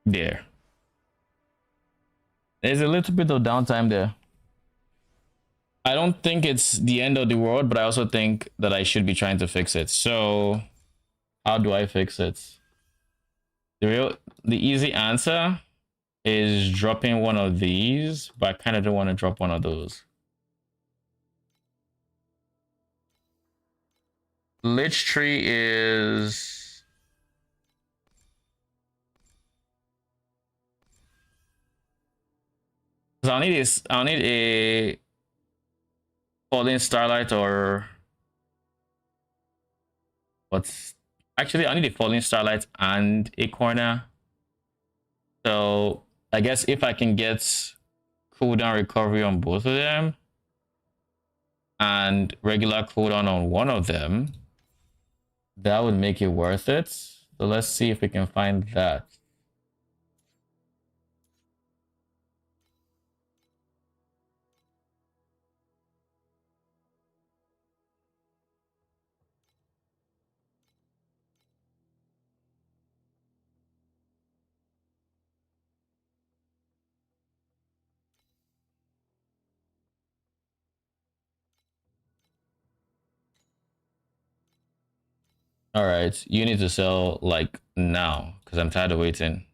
There. There's a little bit of downtime there. I don't think it's the end of the world, but I also think that I should be trying to fix it. So how do I fix it? The easy answer is dropping one of these, but I kind of don't want to drop one of those. Lich Tree is... So I'll need a Falling Starlight or what's actually I need a Falling Starlight and a corner. So I guess if I can get cooldown recovery on both of them and regular cooldown on one of them, that would make it worth it. So let's see if we can find that. All right, you need to sell like now because I'm tired of waiting.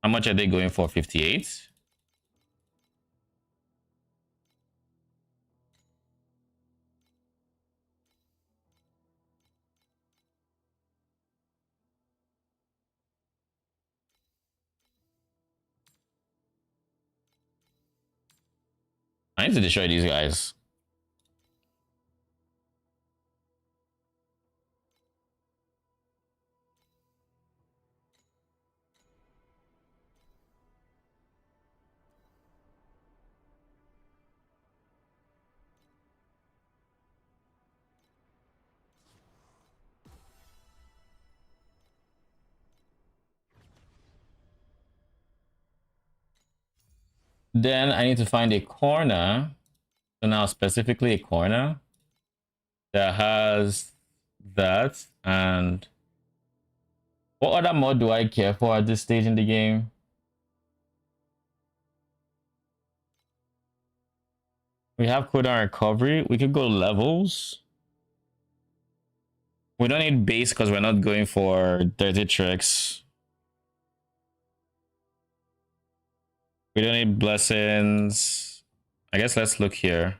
How much are they going for? 58? I need to destroy these guys. Then I need to find a corner. So now specifically a corner that has that. And what other mod do I care for at this stage in the game? We have cooldown recovery. We could go levels. We don't need base because we're not going for dirty tricks. We don't need blessings. I guess let's look here.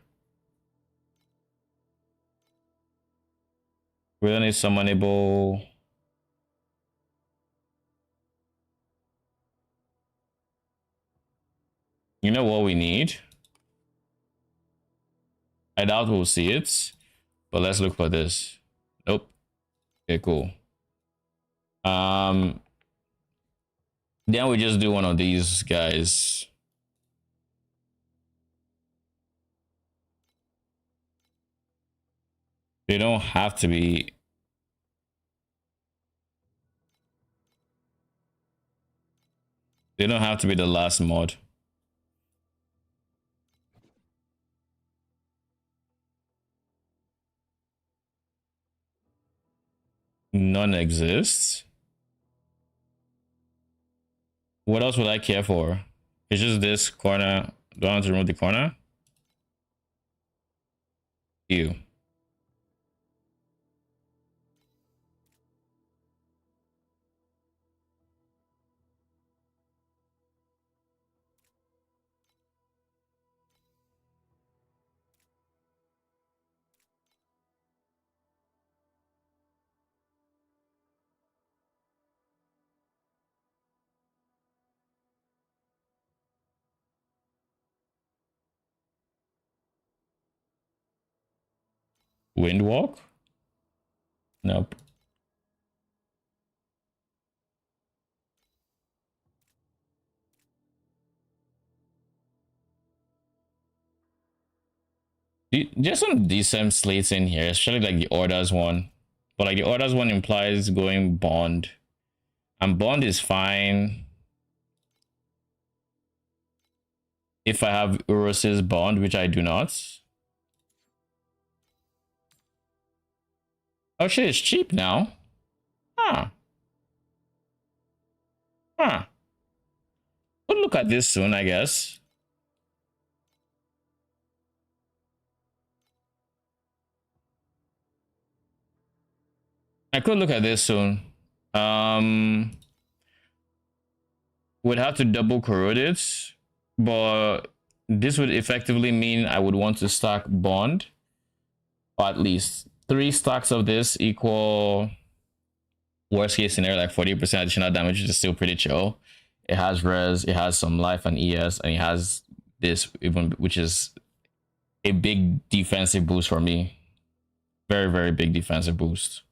We don't need summonable. You know what we need? I doubt we'll see it, but let's look for this. Nope. Okay, cool. Then we just do one of these guys. They don't have to be. They don't have to be the last mod. None exists. What else would I care for? It's just this corner. Do I want to remove the corner? Ew. Windwalk? Nope. There's some decent slates in here, especially like the orders one. But like the orders one implies going bond. And bond is fine if I have Uros's bond, which I do not. Oh shit, it's cheap now. Huh. Huh. We'll look at this soon, I guess. I could look at this soon. Would have to double corrode it, but this would effectively mean I would want to stack bond, or at least 3 stacks of this equal worst case scenario like 40% additional damage, which is still pretty chill. It has res, it has some life and ES, and it has this even, which is a big defensive boost for me. Very, very big defensive boost.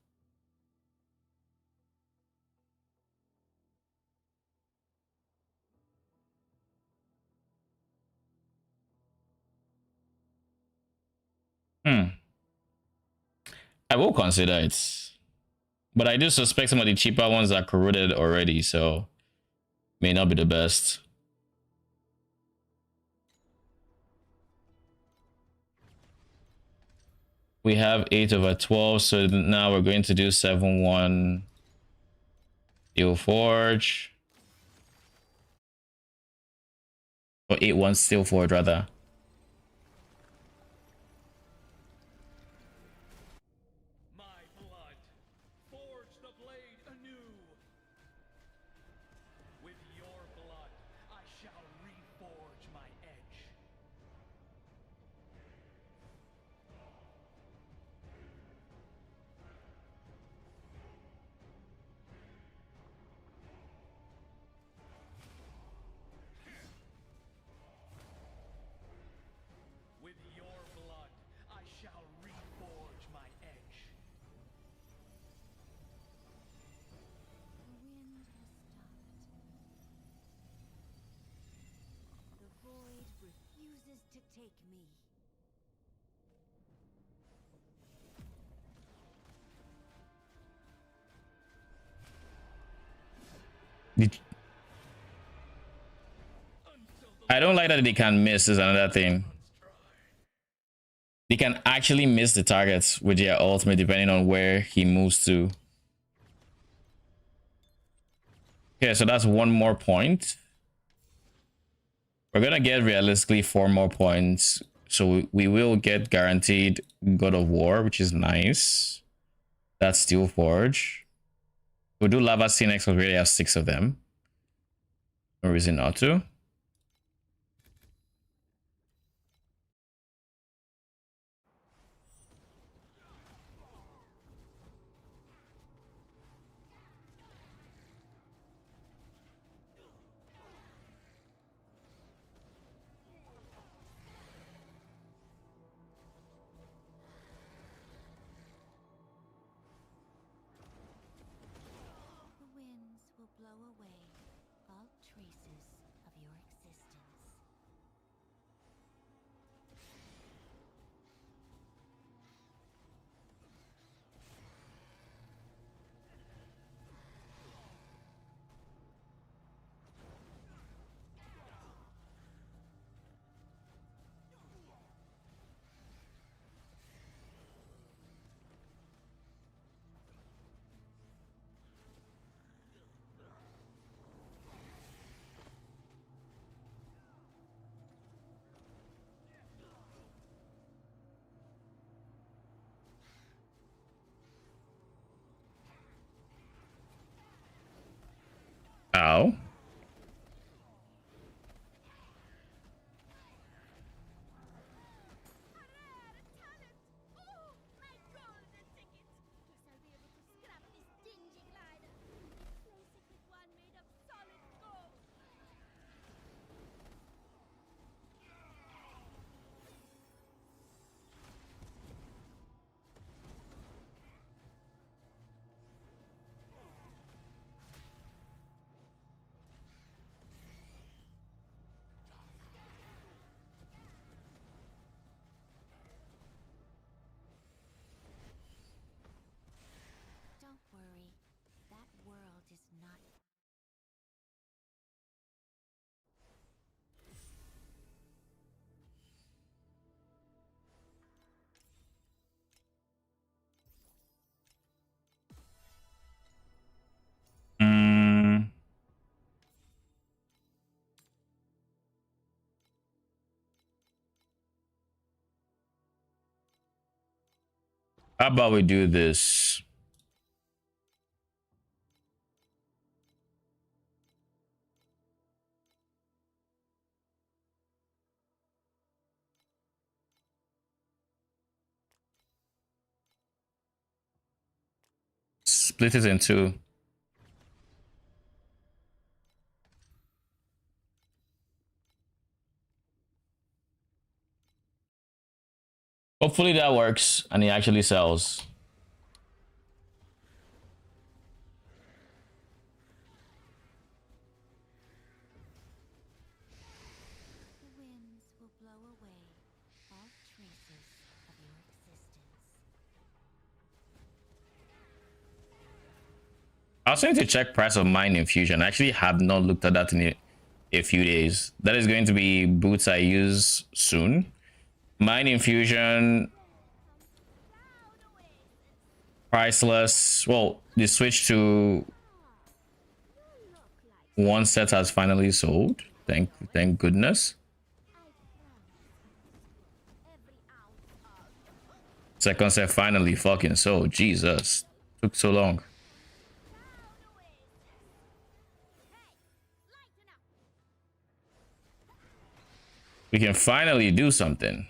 I will consider it. But I do suspect some of the cheaper ones are corroded already, so may not be the best. We have 8/12, so now we're going to do 7/1 Steel Forge. Or 8/1 Steel Forge, rather. I don't like that they can miss is another thing. He can actually miss the targets with their ultimate depending on where he moves to. Okay, so that's 1 more point. We're gonna get realistically 4 more points. So we will get guaranteed God of War, which is nice. That's Steel Forge. We'll do Lava Sea next because we already have 6 of them. No reason not to. The winds will blow away all traces of your existence. Ow. Don't worry, that world is not. Mm. How about we do this? Split it in 2. Hopefully that works and he actually sells. The winds will blow away all traces of your existence. I was trying to check price of Mind Infusion. I actually have not looked at that in a few days. That is going to be boots I use soon. Mind Infusion, priceless. Well, the switch to 1 set has finally sold. Thank goodness. Second set finally fucking sold. Jesus, took so long. We can finally do something.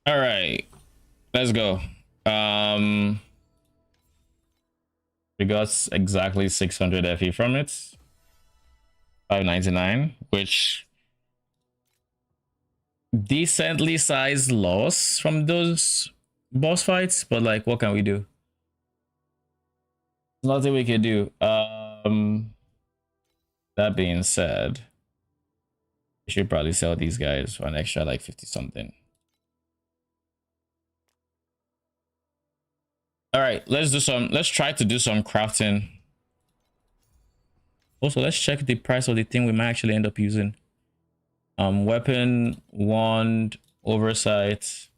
All right, let's go. We got exactly 600 FE from it. 599, which decently sized loss from those boss fights, but like, what can we do? There's nothing we can do. That being said, we should probably sell these guys for an extra like 50 something. All right, let's try to do some crafting. Also, let's check the price of the thing we might actually end up using. Weapon, wand, oversight.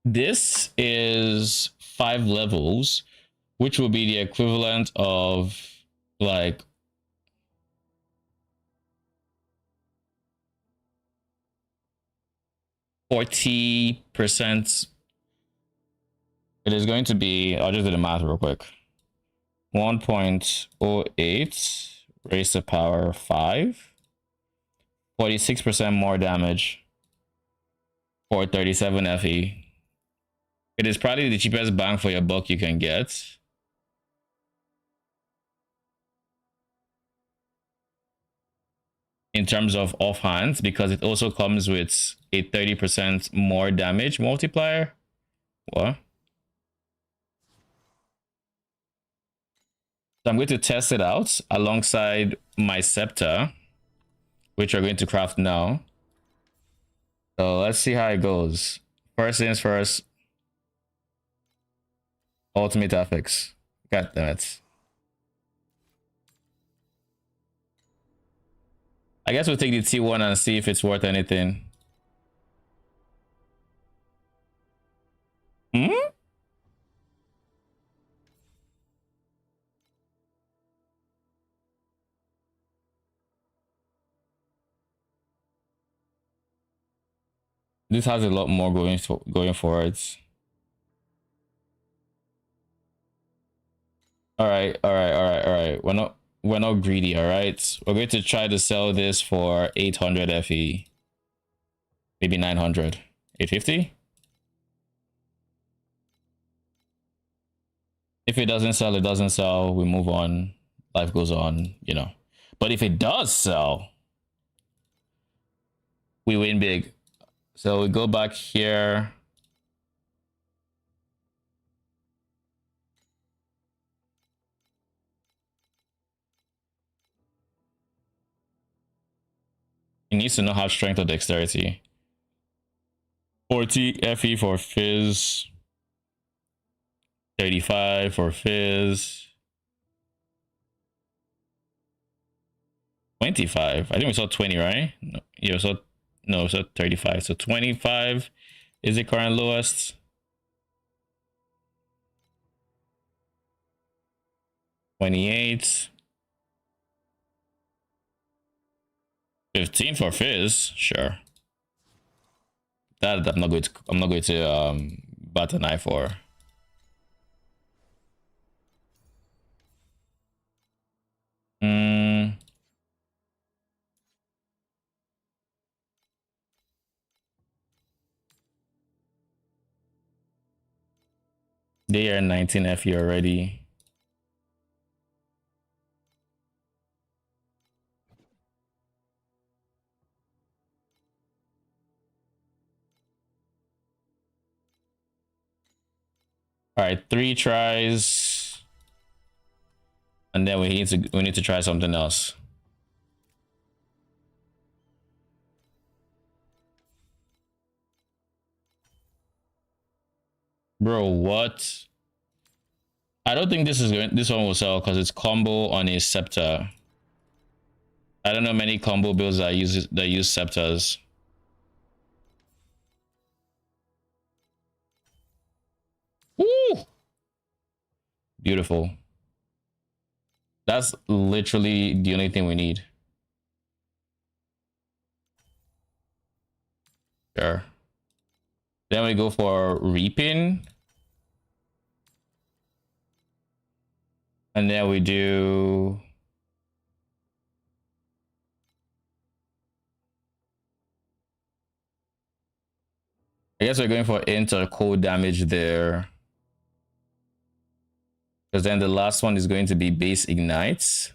This is 5 levels, which will be the equivalent of like 40%. It is going to be, I'll just do the math real quick. 1.08 raised to power 5. 46% more damage for 37 FE. It is probably the cheapest bang for your buck you can get. In terms of offhand, because it also comes with a 30% more damage multiplier. What? So I'm going to test it out alongside my scepter, which we're going to craft now. So let's see how it goes. First things first. Ultimate affix. God damn it. I guess we'll take the T1 and see if it's worth anything. Hmm? This has a lot more going forwards. All right. We're not greedy, all right? We're going to try to sell this for 800 FE. Maybe 900. 850? If it doesn't sell, it doesn't sell. We move on. Life goes on, you know. But if it does sell, we win big. So we go back here. He needs to know how strength or dexterity. 40 FE for Fizz. 35 for Fizz. 25. I think we saw 20, right? No, yeah, we saw 35. So 25 is the current lowest. 28. 15 for Fizz, sure. That I'm not going to bat an eye for. They are 19 FE already. All right, 3 tries, and then we need to try something else. Bro, what? I don't think this one will sell because it's combo on a scepter. I don't know many combo builds that use scepters. Woo! Beautiful. That's literally the only thing we need. Sure. Then we go for reaping. And then we do I guess we're going for int or cold damage there. Because then the last one is going to be base ignites.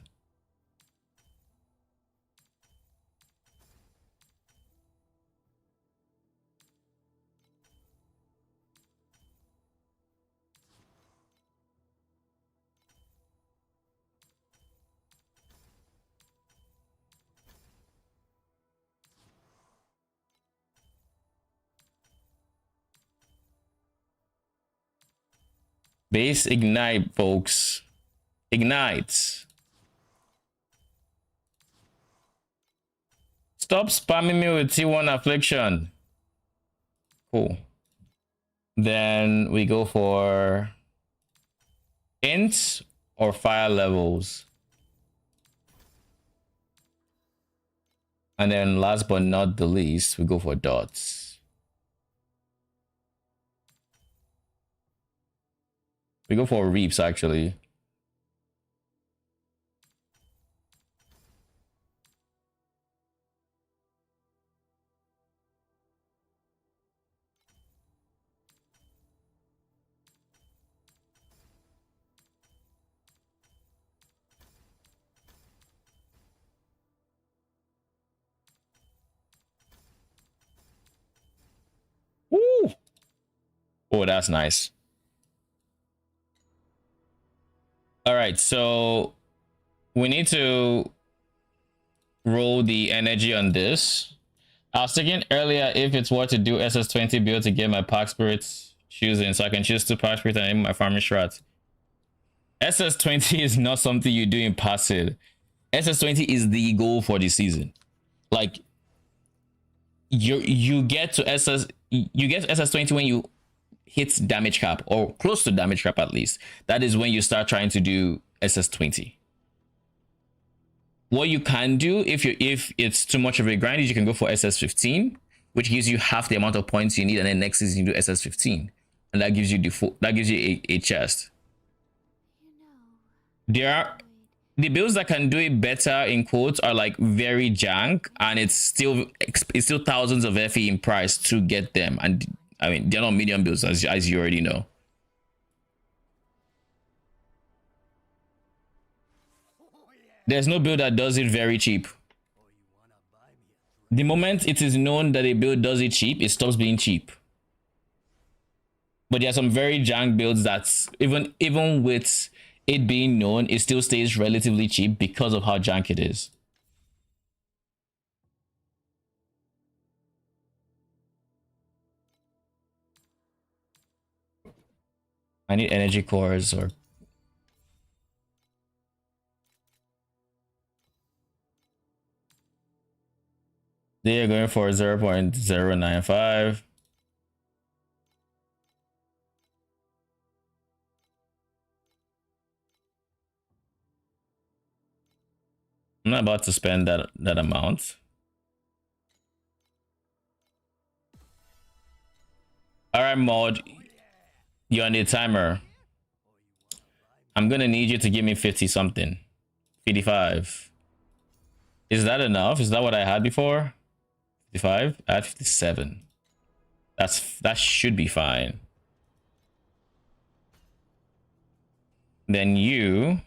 Base ignite, folks. Ignite. Stop spamming me with T1 affliction. Cool. Then we go for int or fire levels. And then last but not the least, we go for dots. We go for reaps actually. Woo! Oh, that's nice. All right, so we need to roll the energy on this. I was thinking earlier if it's worth to do SS20 build to get my Pack Spirits choosing, so I can choose 2 Pack Spirits and aim my farming strat. SS20 is not something you do in passive. SS20 is the goal for the season. Like you get to SS20 when you hit damage cap or close to damage cap at least. That is when you start trying to do SS20. What you can do if it's too much of a grind is you can go for SS15, which gives you half the amount of points you need, and then next season you do SS15, and that gives you a chest. There are the builds that can do it better in quotes are like very jank, and it's still thousands of FE in price to get them, and I mean they're not medium builds as you already know. There's no build that does it very cheap. The moment it is known that a build does it cheap, it stops being cheap. But there are some very jank builds that's even with it being known, it still stays relatively cheap because of how jank it is. I need energy cores or they are going for 0.095. I'm not about to spend that amount. All right, mod, you're on the timer. I'm gonna need you to give me 50 something. 55. Is that enough? Is that what I had before? 55? I had 57. That should be fine. Then you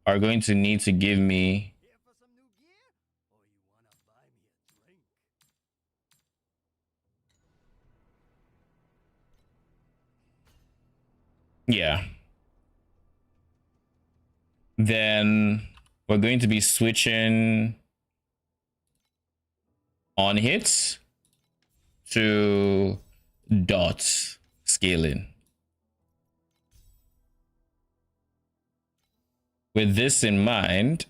are going to need to give me yeah. Then we're going to be switching on hits to dots scaling. With this in mind,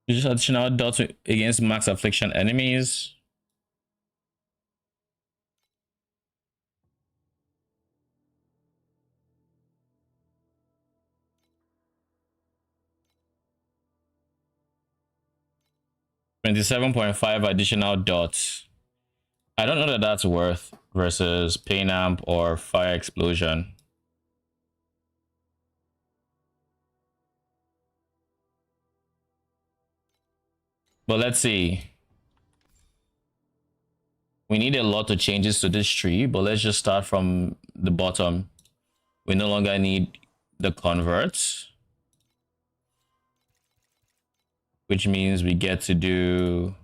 Just additional dots against max affliction enemies. $27.5 additional dots. I don't know that that's worth versus pain amp or fire explosion. But let's see. We need a lot of changes to this tree, but let's just start from the bottom. We no longer need the converts, which means we get to do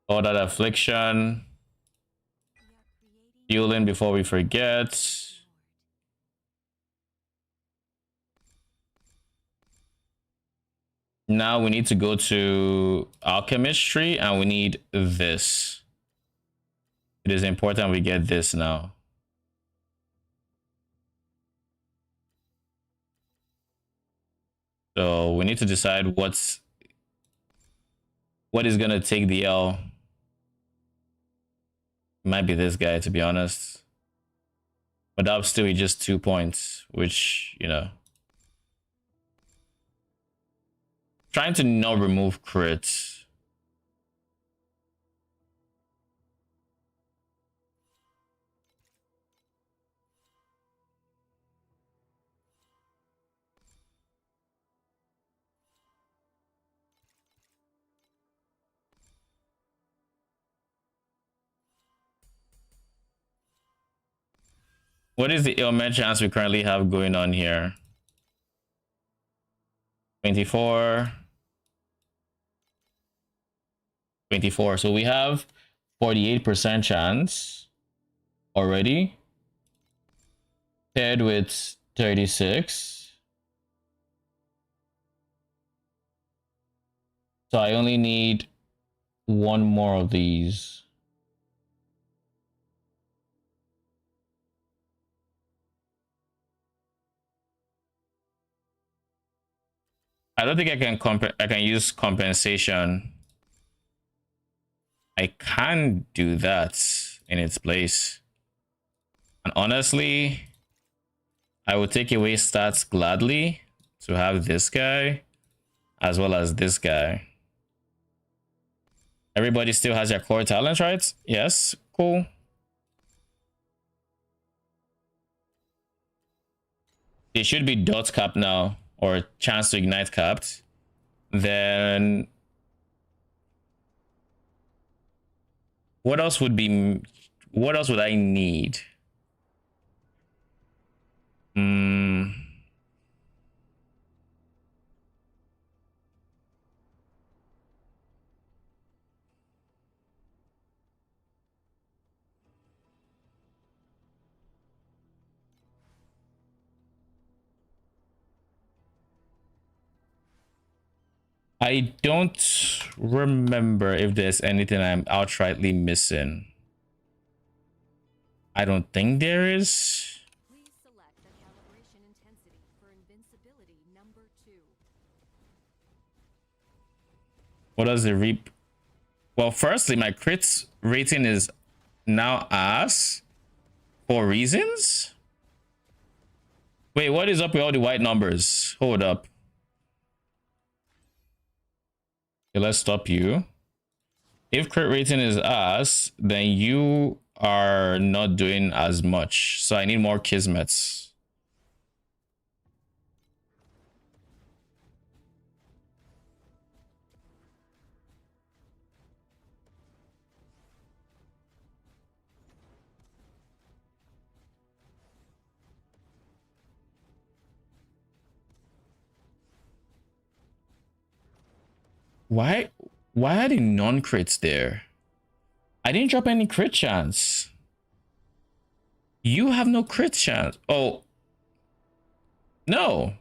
all that affliction, healing before we forget. Now we need to go to alchemistry and we need this. It is important we get this now. So we need to decide what is gonna take the L. Might be this guy, to be honest. But that'll still be just 2 points, which, you know. Trying to not remove crits. What is the ailment chance we currently have going on here? 24. 24. So we have 48% chance already, paired with 36. So I only need one more of these. I don't think I can use compensation. I can do that in its place. And honestly, I would take away stats gladly to have this guy as well as this guy. Everybody still has their core talents, right? Yes, cool. It should be dot cap now, or chance to ignite capped. Then what else would I need? I don't remember if there's anything I'm outrightly missing. I don't think there is. Please select the calibration intensity for invincibility number 2. What does the reap? Well, firstly, my crits rating is now ass for reasons. Wait, what is up with all the white numbers? Hold up. Okay, let's stop you. If crit rating is ass, then you are not doing as much. So I need more kismets. Why are the non-crits there? I didn't drop any crit chance. You have no crit chance. Oh. No.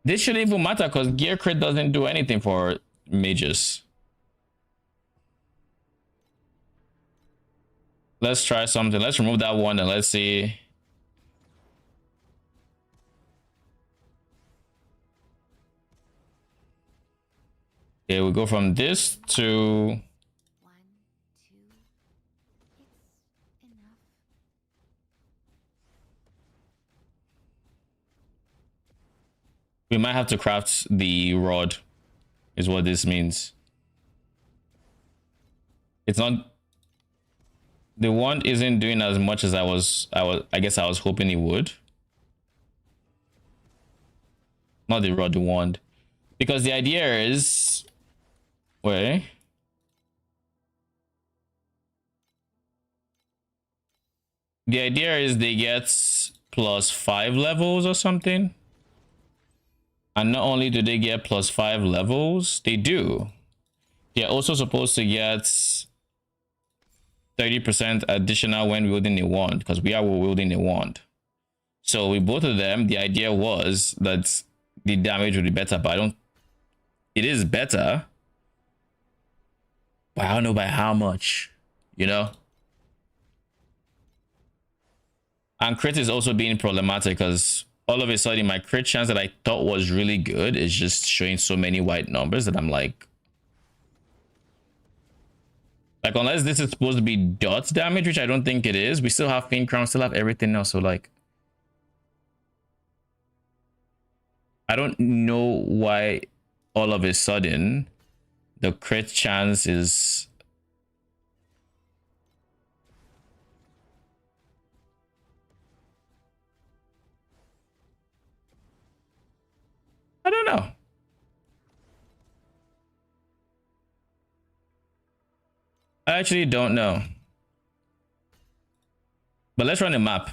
This shouldn't even matter because gear crit doesn't do anything for mages. Let's try something. Let's remove that one and let's see. Okay, we go from this to 1, 2. It's enough. we might have to craft the rod, is what this means. It's not, the wand isn't doing as much as I guess I was hoping it would. Not the rod, the wand. Because the idea is, wait. The idea is they get +5 levels or something. And not only do they get +5 levels, they do. They're also supposed to get 30% additional when wielding a wand, because we are wielding a wand. So with both of them, the idea was that the damage would be better, but I don't, it is better, but I don't know by how much, you know? And crit is also being problematic because all of a sudden my crit chance that I thought was really good is just showing so many white numbers that I'm like unless this is supposed to be dot damage, which I don't think it is, we still have Faint Crown, still have everything else, so like I don't know why all of a sudden the crit chance is I don't know. I actually don't know. But let's run a map.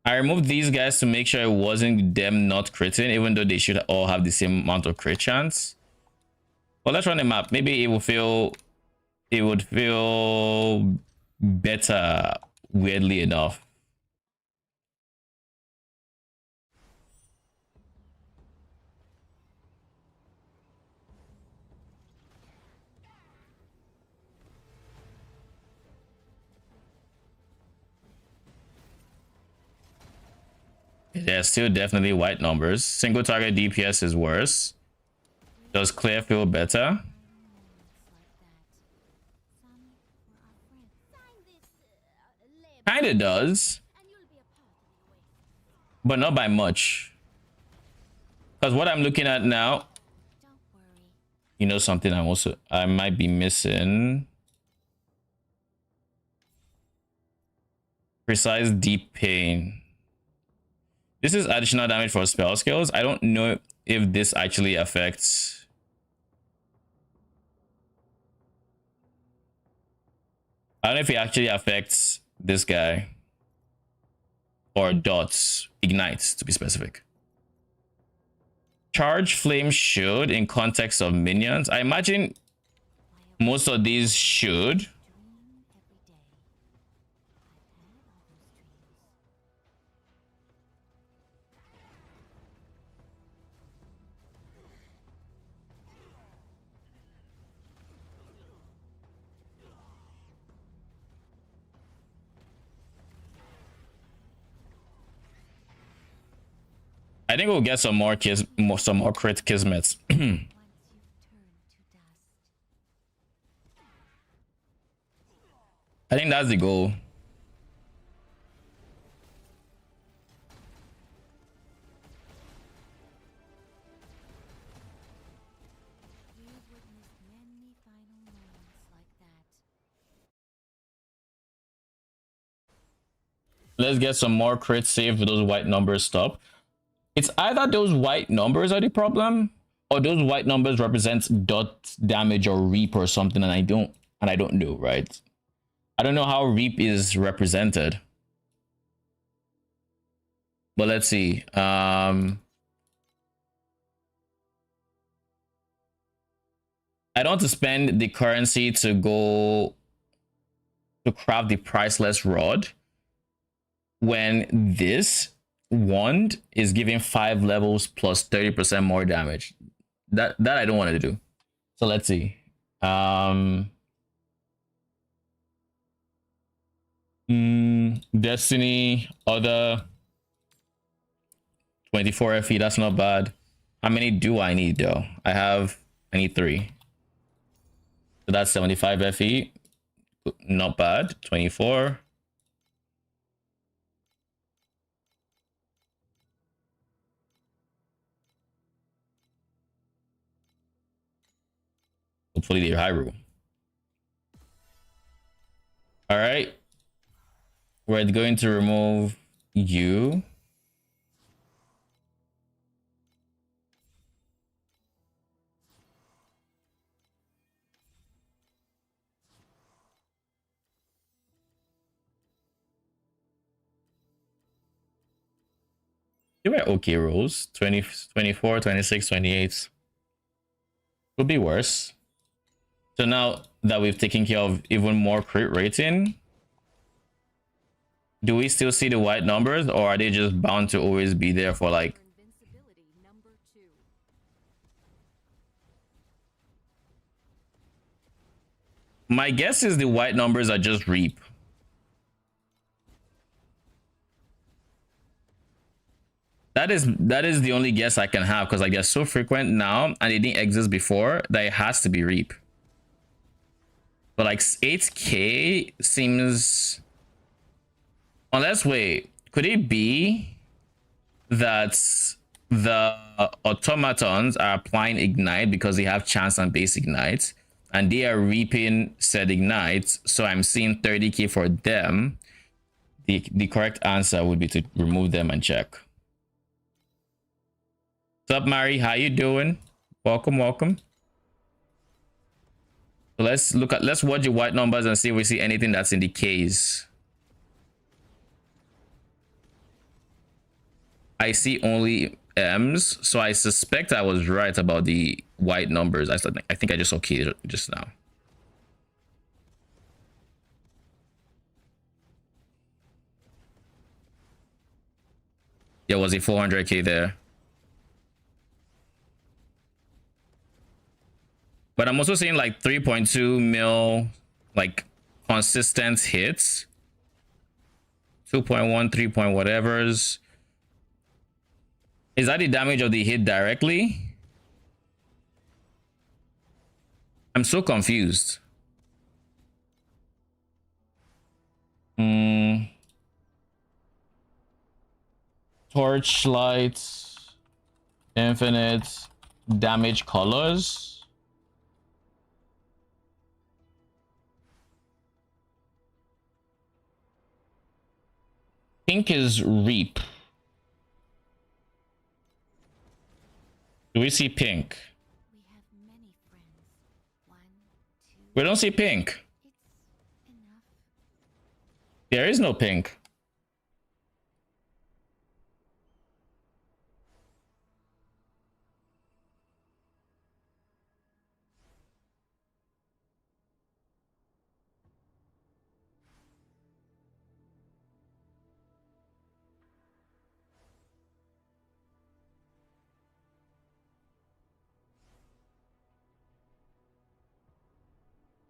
I removed these guys to make sure it wasn't them not critting, even though they should all have the same amount of crit chance. Well, let's run a map. Maybe it would feel better, weirdly enough. There's still definitely white numbers. Single target DPS is worse. Does Claire feel better? Kinda does. But not by much. Because what I'm looking at now, you know something I might be missing. Precise deep pain. This is additional damage for spell skills. I don't know if this actually affects. I don't know if it actually affects this guy. Or dots. Ignites, to be specific. Charge flame should in context of minions. I imagine most of these should. I think we'll get some more crit kismets. I think that's the goal. Let's get some more crit save with those white numbers stop. It's either those white numbers are the problem, or those white numbers represent dot damage or reap or something, and I don't know, right? I don't know how reap is represented. But let's see. I don't want to spend the currency to go to craft the priceless rod when this wand is giving 5 levels plus 30% more damage. That I don't want to do. So let's see. Destiny, other 24 FE. That's not bad. How many do I need though? I need 3. So that's 75 FE. Not bad. 24. Hopefully they're Hyrule. All right. We're going to remove you. They were okay rolls. 20, 24, 26, 28. Could be worse. So now that we've taken care of even more crit rating, do we still see the white numbers, or are they just bound to always be there for like... For invincibility number 2. My guess is the white numbers are just reap. That is the only guess I can have, because like they're so frequent now and they didn't exist before that it has to be reap. But like 8k seems... Unless, wait, could it be that the automatons are applying ignite because they have chance on base ignite and they are reaping said ignite, so I'm seeing 30k for them? The correct answer would be to remove them and check. What's up, Mari? How you doing? Welcome, welcome. So let's watch the white numbers and see if we see anything that's in the K's. I see only M's, so I suspect I was right about the white numbers. I think I just saw K just now. There was a 400k there. But I'm also seeing like 3.2 mil, like consistent hits. 2.1, 3 point whatever's. Is that the damage of the hit directly? I'm so confused. Torchlight, infinite damage colors. Pink is reap. Do we see pink? We have many friends. 1, 2. We don't see pink. It's enough. There is no pink.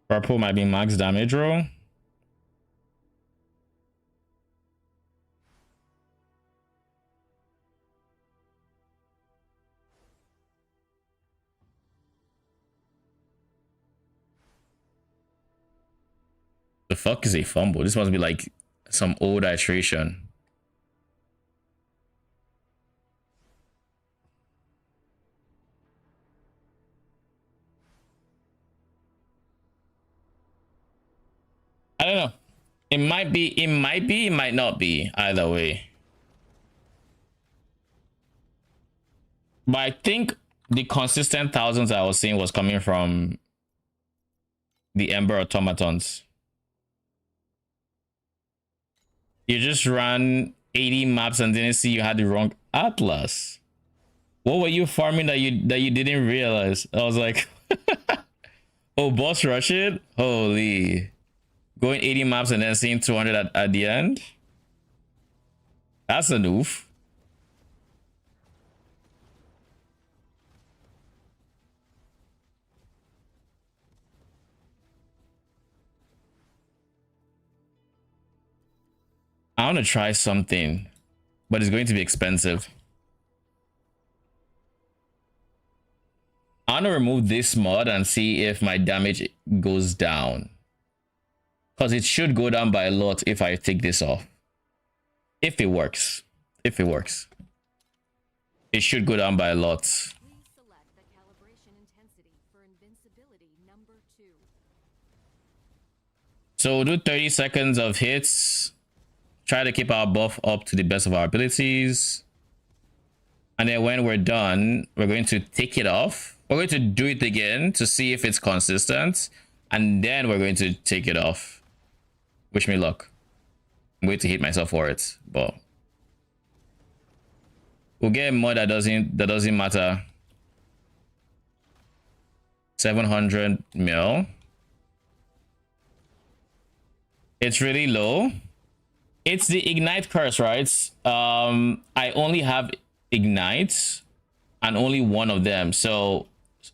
Purple might be max damage roll. The fuck is a fumble? This must be like some old iteration. I don't know. It might be, it might not be. Either way. But I think the consistent thousands I was seeing was coming from the Ember automatons. You just ran 80 maps and didn't see you had the wrong atlas. What were you farming that you didn't realize? I was like, oh, boss rush it? Holy. Going 80 maps and then seeing 200 at the end? That's a noof. I want to try something, but it's going to be expensive. I want to remove this mod and see if my damage goes down. Because it should go down by a lot if I take this off. If it works. If it works. It should go down by a lot. Please select the calibration intensity for invincibility number 2. So we'll do 30 seconds of hits. Try to keep our buff up to the best of our abilities. And then when we're done, we're going to take it off. We're going to do it again to see if it's consistent. And then we're going to take it off. Wish me luck. I'm going to hit myself for it, but we'll get more that doesn't matter. 700 mil. It's really low. It's the ignite curse, right? I only have ignite and only one of them. So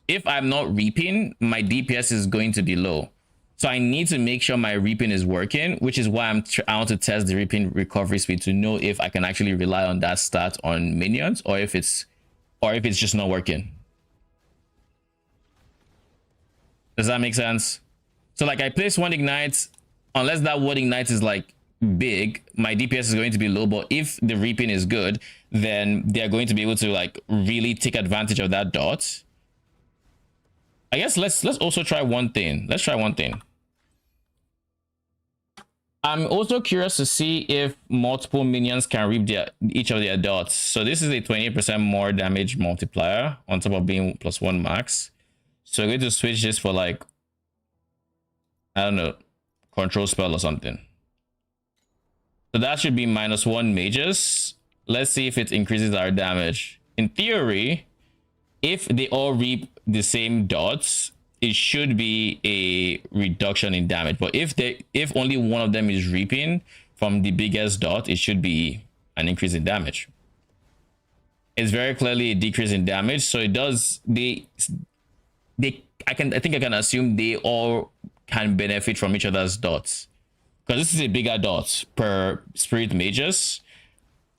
if I'm not reaping, my DPS is going to be low. So I need to make sure my reaping is working, which is why I want to test the reaping recovery speed to know if I can actually rely on that stat on minions or if it's just not working. Does that make sense? So like I place one ignite, unless that one ignite is like big, my DPS is going to be low, but if the reaping is good, then they're going to be able to like really take advantage of that dot. I guess let's also try one thing. Let's try one thing. I'm also curious to see if multiple minions can reap each of their dots. So this is a 28% more damage multiplier on top of being +1 max. So we're going to switch this for like, I don't know, control spell or something. So that should be -1 mages. Let's see if it increases our damage. In theory, if they all reap the same dots, it should be a reduction in damage. But if only one of them is reaping from the biggest dot, it should be an increase in damage. It's very clearly a decrease in damage. So it does I think I can assume they all can benefit from each other's dots. Because this is a bigger dot per spirit mages.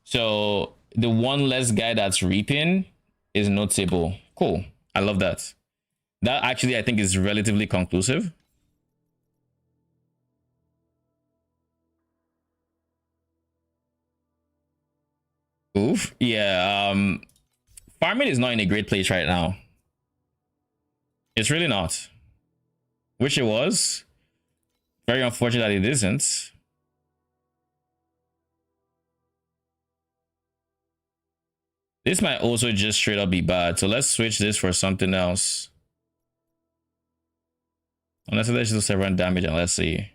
So the one less guy that's reaping is notable. Cool. I love that. That actually, I think, is relatively conclusive. Oof. Yeah. Farming is not in a great place right now. It's really not. Wish it was. Very unfortunate that it isn't. This might also just straight up be bad. So let's switch this for something else. Let's just do 7 damage and let's see.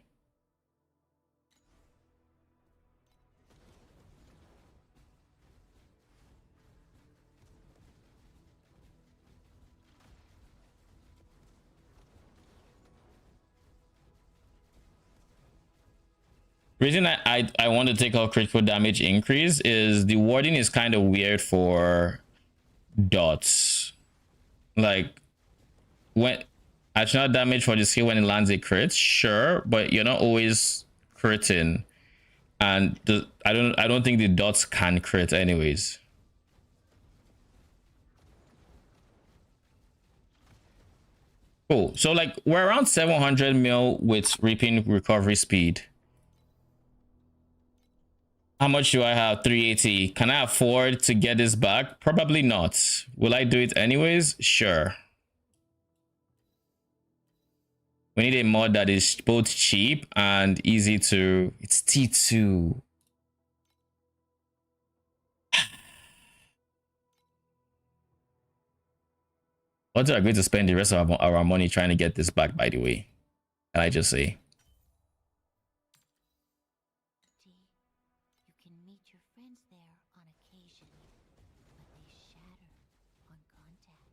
Reason I want to take out critical damage increase is the wording is kind of weird for dots. Like when additional damage for the skill when it lands a crit, sure, but you're not always critting, and I don't think the dots can crit anyways. Cool. So like we're around 700 mil with reaping recovery speed. How much do I have? 380. Can I afford to get this back? Probably not. Will I do it anyways? Sure. We need a mod that is both cheap and easy to... It's T2. What are we going to spend the rest of our money trying to get this back, by the way? Can I just say? You can meet your friends there on occasion, but they shatter on contact.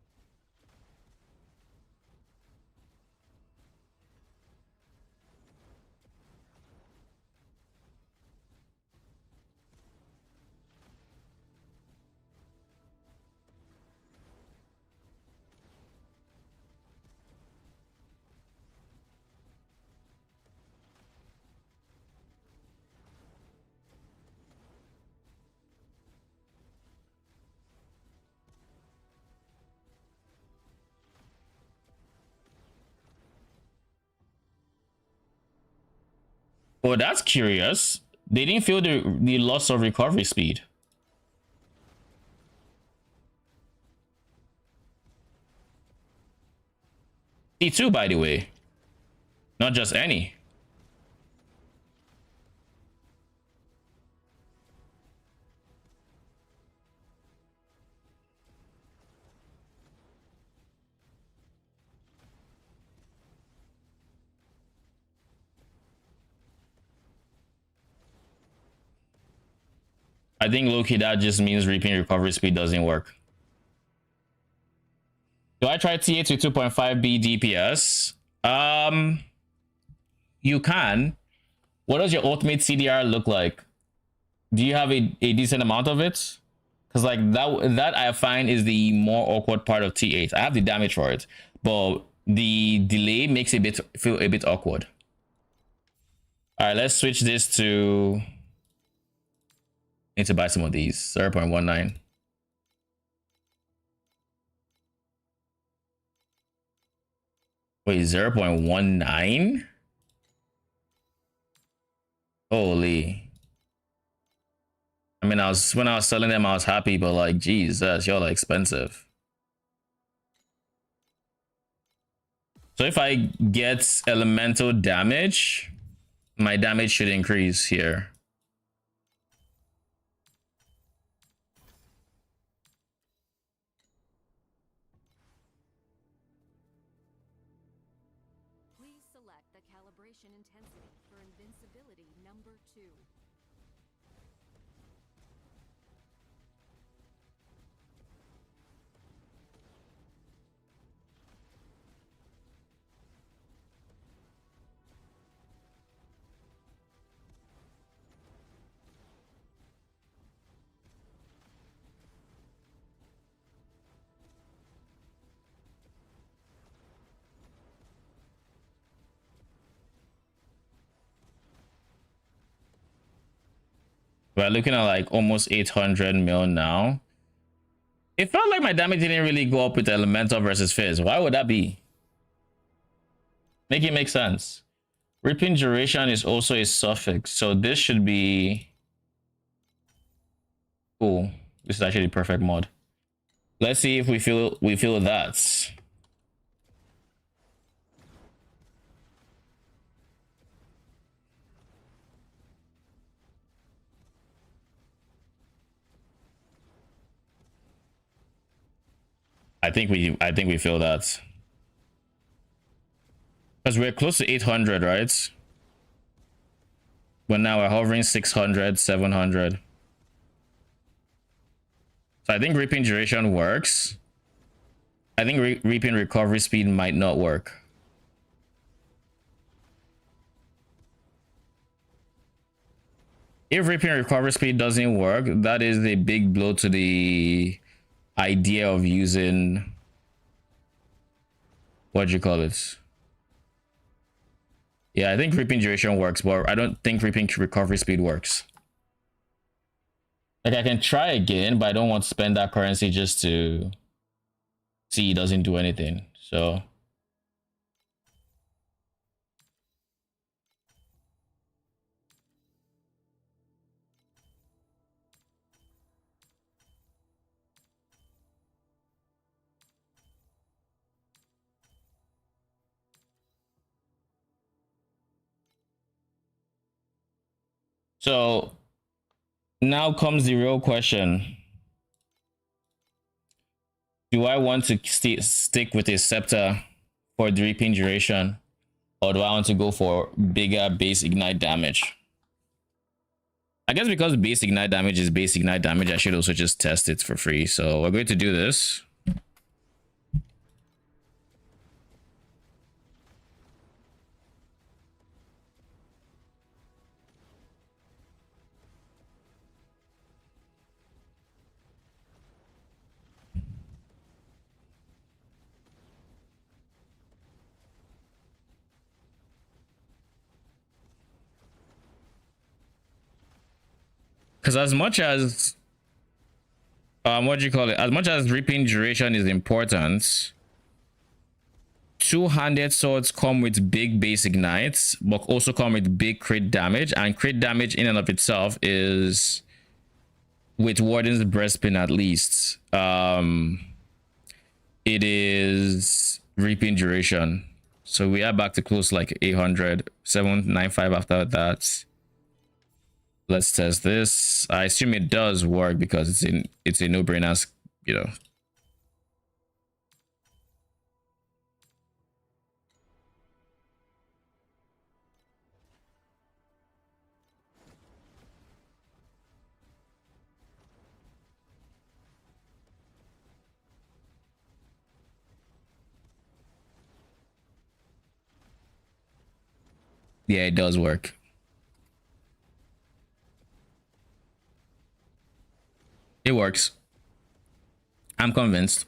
Oh, that's curious. They didn't feel the loss of recovery speed. T2, by the way. Not just any. I think low-key that just means reaping recovery speed doesn't work. Do I try T8 to 2.5B DPS? You can. What does your ultimate CDR look like? Do you have a decent amount of it? Because like that I find is the more awkward part of T8. I have the damage for it, but the delay makes it feel a bit awkward. All right, let's switch this to. Need to buy some of these. 0.19. Wait, 0.19? Holy. I mean, when I was selling them, I was happy, but like, Jesus, y'all are expensive. So if I get elemental damage, my damage should increase here. Select the calibration intensity for invincibility number 2. We're looking at like almost 800 mil now. It felt like my damage didn't really go up with elemental versus fizz. Why would that be? Make it make sense. Ripping duration is also a suffix, so this should be cool. This is actually the perfect mod. Let's see if we feel that. I think we feel that. Because we're close to 800, right? But now we're hovering 600, 700. So I think reaping duration works. I think reaping recovery speed might not work. If reaping recovery speed doesn't work, that is a big blow to the idea of using, what do you call it? Yeah, I think reaping duration works, but I don't think reaping recovery speed works. Like I can try again, but I don't want to spend that currency just to see it doesn't do anything. So now comes the real question. Do I want to stick with a scepter for the reaping duration, or do I want to go for bigger base ignite damage? I guess because base ignite damage is base ignite damage, I should also just test it for free. So we're going to do this. Because as much as what do you call it? As much as reaping duration is important, two-handed swords come with big base ignites, but also come with big crit damage, and crit damage in and of itself is with Warden's Breastpin at least. It is reaping duration. So we are back to close like 800, 795 after that. Let's test this. I assume it does work because it's a no-brainer, you know. Yeah, it does work. It works. I'm convinced.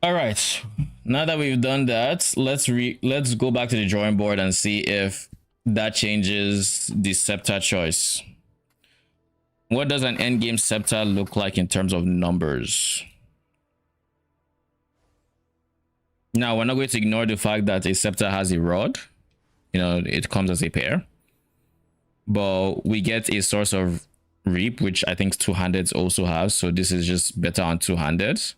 All right. Now that we've done that, let's go back to the drawing board and see if that changes the scepter choice. What does an endgame scepter look like in terms of numbers? Now, we're not going to ignore the fact that a scepter has a rod. You know, it comes as a pair. But we get a source of reap, which I think two-handeds also have. So this is just better on two-handeds.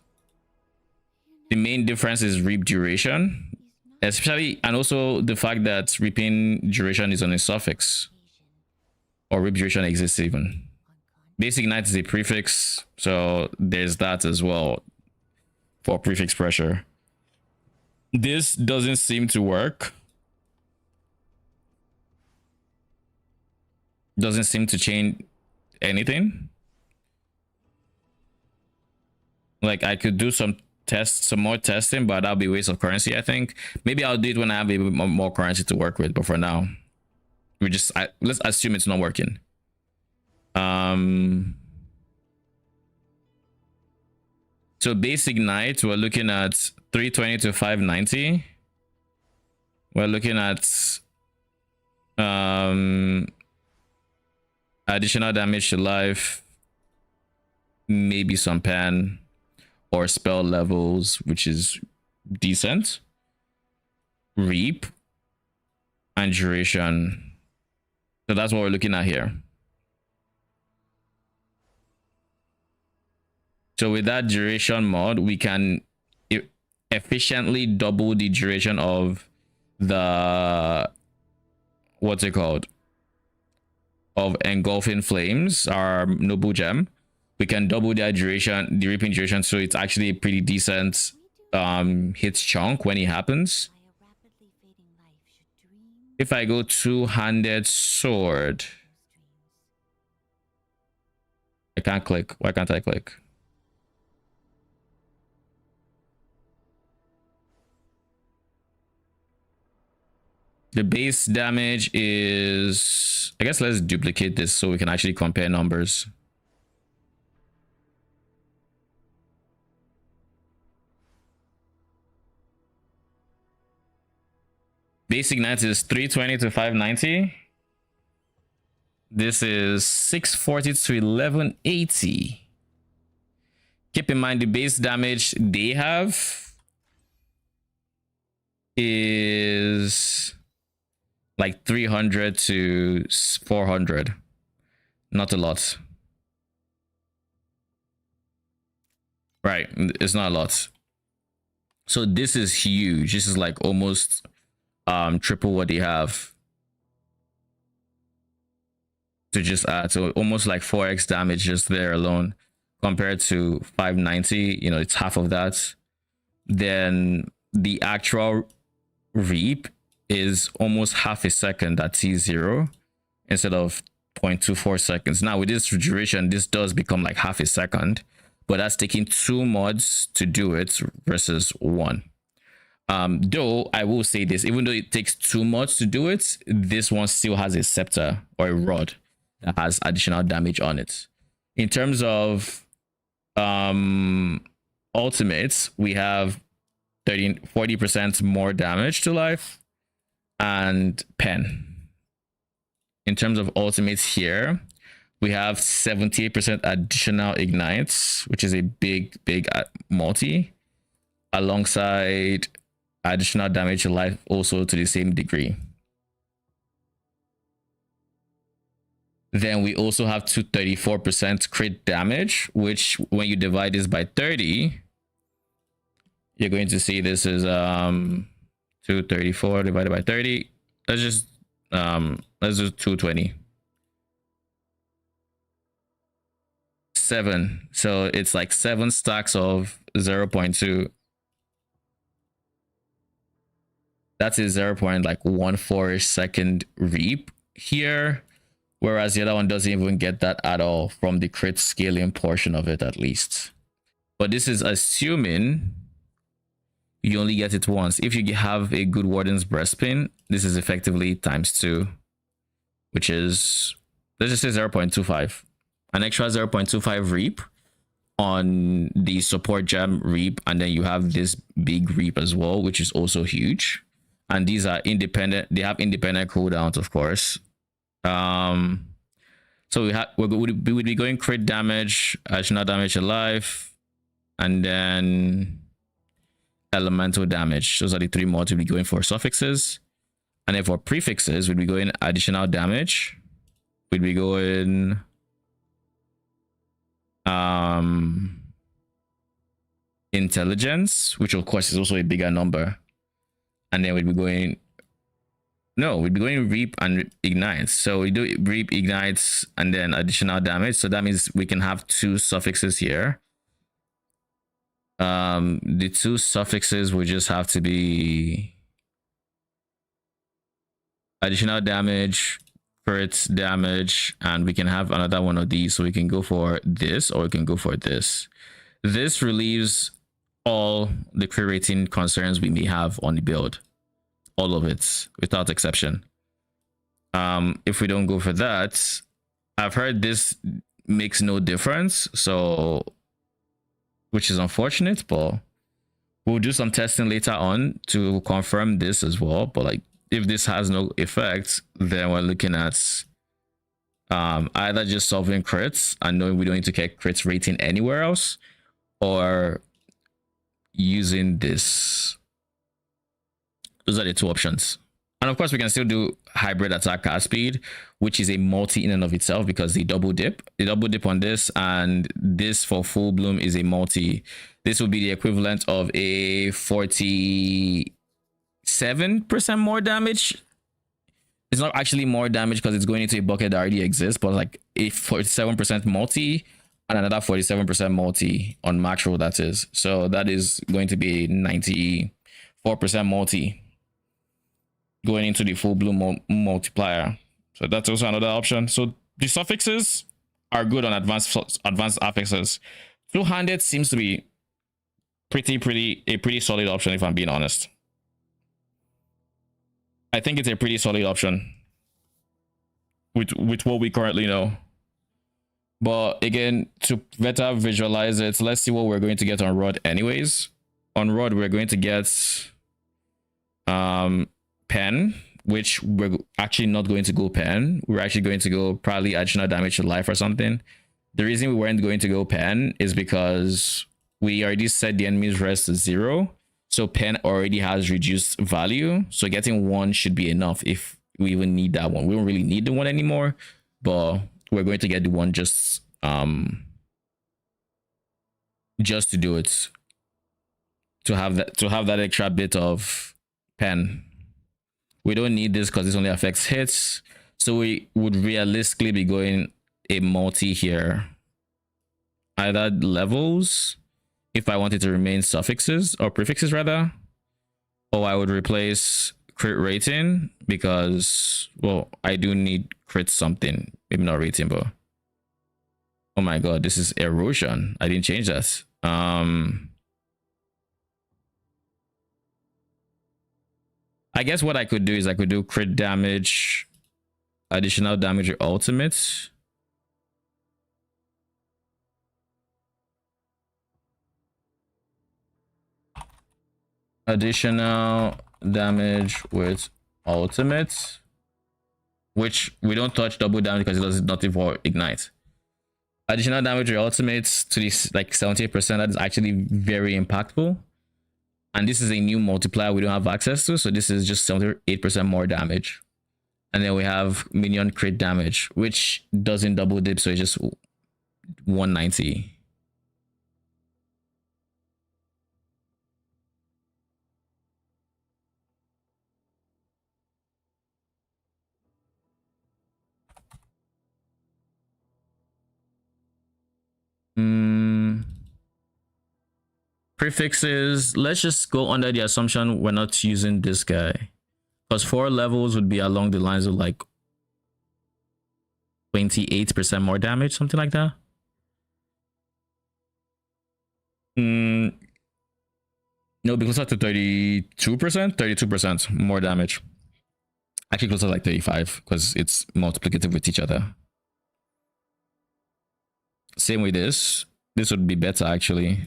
The main difference is reap duration, especially, and also the fact that reaping duration is on a suffix, or reap duration exists even. Basic ignite is a prefix, so there's that as well for prefix pressure. This doesn't seem to work. Doesn't seem to change anything. Like, I could do some more testing, but that'll be a waste of currency, I think. Maybe I'll do it when I have a bit more currency to work with, but for now, let's assume it's not working. So base ignite, we're looking at 320 to 590. We're looking at additional damage to life, maybe some pen or spell levels, which is decent. Reap and duration. So that's what we're looking at here. So with that duration mod, we can efficiently double the duration of the, what's it called, of engulfing flames, our noble gem. We can double that duration, the reaping duration, so it's actually a pretty decent hit chunk when it happens. If I go two-handed sword, I can't click. Why can't I click? The base damage is, I guess let's duplicate this so we can actually compare numbers. Base ignite is 320 to 590. This is 640 to 1180. Keep in mind the base damage they have is like 300 to 400. Not a lot. Right, it's not a lot. So this is huge. This is like almost triple what they have to just add. So almost like 4x damage just there alone compared to 590. You know, it's half of that. Then the actual reap is almost half a second at T0 instead of 0.24 seconds. Now with this duration, this does become like half a second, but that's taking 2 mods to do it versus 1. Though I will say this, even though it takes 2 mods to do it, this one still has a scepter or a rod that has additional damage on it. In terms of ultimates, we have 40% more damage to life, and pen. In terms of ultimates here, we have 78% additional ignites, which is a big multi, alongside additional damage to life also to the same degree. Then we also have 234% crit damage, which when you divide this by 30, you're going to see this is 234 divided by 30. Let's do 220. 7. So it's like 7 stacks of 0.2. That's a 0.14 second reap here, whereas the other one doesn't even get that at all from the crit scaling portion of it, at least. But this is assuming you only get it once. If you have a good Warden's Breastpin, this is effectively ×2, which is, let's just say 0.25. An extra 0.25 reap on the support gem reap, and then you have this big reap as well, which is also huge. And these are independent, they have independent cooldowns, of course. So we would be going crit damage, additional damage to life, and then elemental damage. Those are the 3 mods we'll be going for suffixes. And then for prefixes, we'd be going additional damage. We'd be going intelligence, which of course is also a bigger number. And then we'd be going, no, we'd be going reap and ignites. So we do reap, ignites, and then additional damage. So that means we can have 2 suffixes here. The 2 suffixes would just have to be additional damage, crit damage, and we can have another one of these. So we can go for this, or we can go for this. This relieves all the crit rating concerns we may have on the build, all of it without exception. If we don't go for that, I've heard this makes no difference, so, which is unfortunate, but we'll do some testing later on to confirm this as well. But like, if this has no effect, then we're looking at either just solving crits and knowing we don't need to get crits rating anywhere else, or using this. Those are the 2 options. And of course, we can still do hybrid attack cast speed, which is a multi in and of itself, because they double dip on this, and this for full bloom is a multi. This will be the equivalent of a 47% more damage. It's not actually more damage because it's going into a bucket that already exists, but like a 47% multi and another 47% multi on max roll, that is. So that is going to be 94% multi going into the full bloom multiplier. So that's also another option. So the suffixes are good on advanced affixes. Two-handed seems to be a pretty solid option, if I'm being honest. I think it's a pretty solid option with what we currently know. But again, to better visualize it, let's see what we're going to get on Rod anyways. On Rod, we're going to get pen, which we're actually not going to go pen. We're actually going to go probably additional damage to life or something. The reason we weren't going to go pen is because we already set the enemy's rest to 0. So pen already has reduced value. So getting 1 should be enough if we even need that one. We don't really need the 1 anymore, but we're going to get the 1 just to do it. To have that extra bit of pen. We don't need this because this only affects hits. So we would realistically be going a multi here. Either levels, if I wanted to remain suffixes or prefixes rather, or I would replace crit rating because, well, I do need crit something, maybe not rating, but oh my god, this is erosion. I didn't change that. I guess what I could do is I could do crit damage, additional damage or ultimate. Additional damage with ultimate, which we don't touch double damage because it does nothing for ignite. Additional damage with ultimates to this like 78%. That is actually very impactful. And this is a new multiplier we don't have access to, so this is just 78% more damage. And then we have minion crit damage, which doesn't double dip, so it's just 190. Prefixes, let's just go under the assumption we're not using this guy, because 4 levels would be along the lines of like 28% more damage, something like that. No, because closer to 32% more damage. Actually closer to like 35 because it's multiplicative with each other. Same with this. This would be better actually.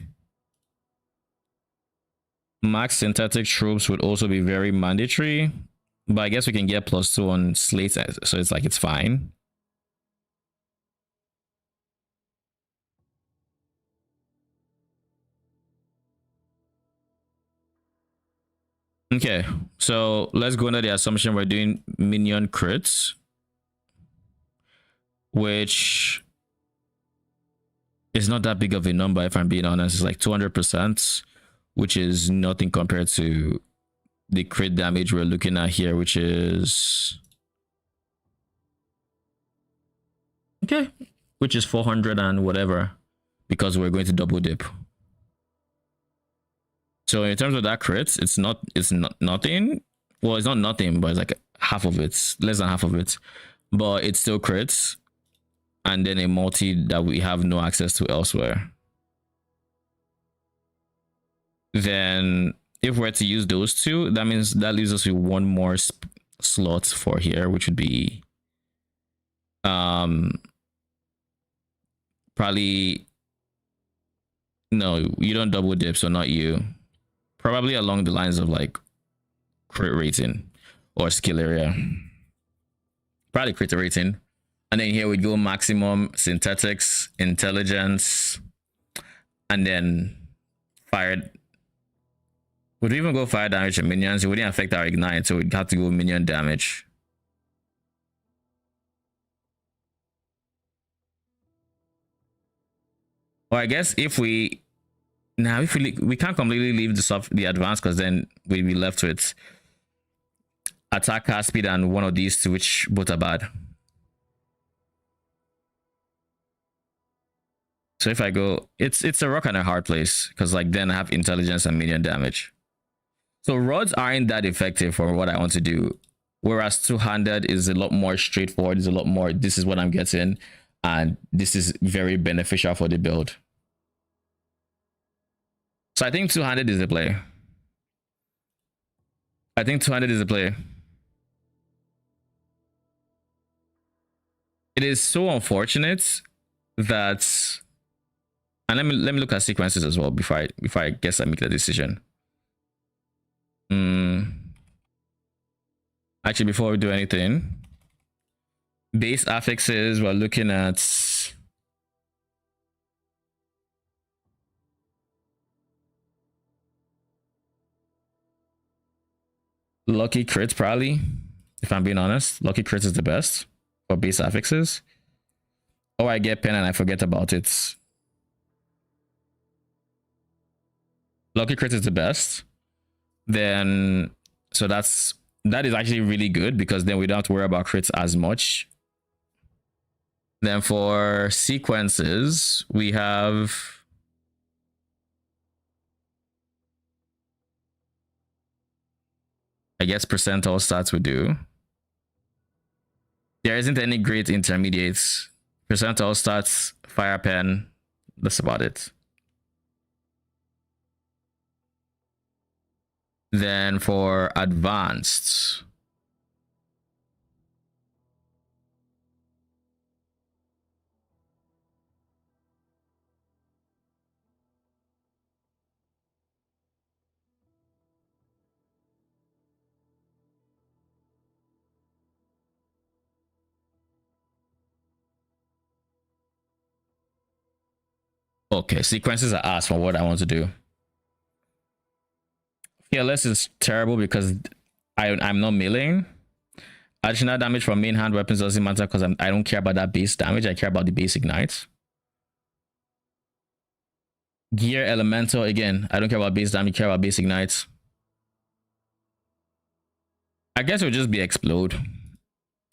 Max synthetic troops would also be very mandatory, but I guess we can get +2 on slate, so it's like it's fine. Okay, so let's go under the assumption we're doing minion crits, which is not that big of a number if I'm being honest. It's like 200%, which is nothing compared to the crit damage we're looking at here, which is okay, which is 400 and whatever, because we're going to double dip. So in terms of that crit, it's not nothing. Well, it's not nothing, but it's like half of it, less than half of it, but it's still crits, and then a multi that we have no access to elsewhere. Then if we're to use those two, that means that leaves us with one more slot for here, which would be probably, no, you don't double dip, so not you. Probably along the lines of like crit rating or skill area. Probably crit rating. And then here we go maximum synthetics, intelligence, and then fire. Would we even go fire damage to minions? It wouldn't affect our ignite, so we'd have to go minion damage. Or I guess if we we can't completely leave the advance, because then we'd be left with attack, cast speed, and one of these two, which both are bad. So if I go, it's a rock and a hard place, because like then I have intelligence and minion damage. So rods aren't that effective for what I want to do, whereas two-handed is a lot more straightforward. Is a lot more, this is what I'm getting, and this is very beneficial for the build. So I think two-handed is a play. I think two-handed is a play. It is so unfortunate that, and let me look at sequences as well before I guess I make the decision. Actually, before we do anything, base affixes, we're looking at lucky crits probably, if I'm being honest. Lucky crits is the best for base affixes. Or I get pen and I forget about it. Lucky crit is the best. Then so that is actually really good, because then we don't have to worry about crits as much. Then for sequences, we have I guess percentile stats we do. There isn't any great intermediates. Percentile stats, fire pen, that's about it. Then for advanced, Okay, sequences are asked for what I want to do. Fearless is terrible because I'm not milling. Additional damage from main hand weapons doesn't matter because I don't care about that base damage. I care about the base ignite. Gear elemental, again, I don't care about base damage, I care about base ignites. I guess it would just be explode.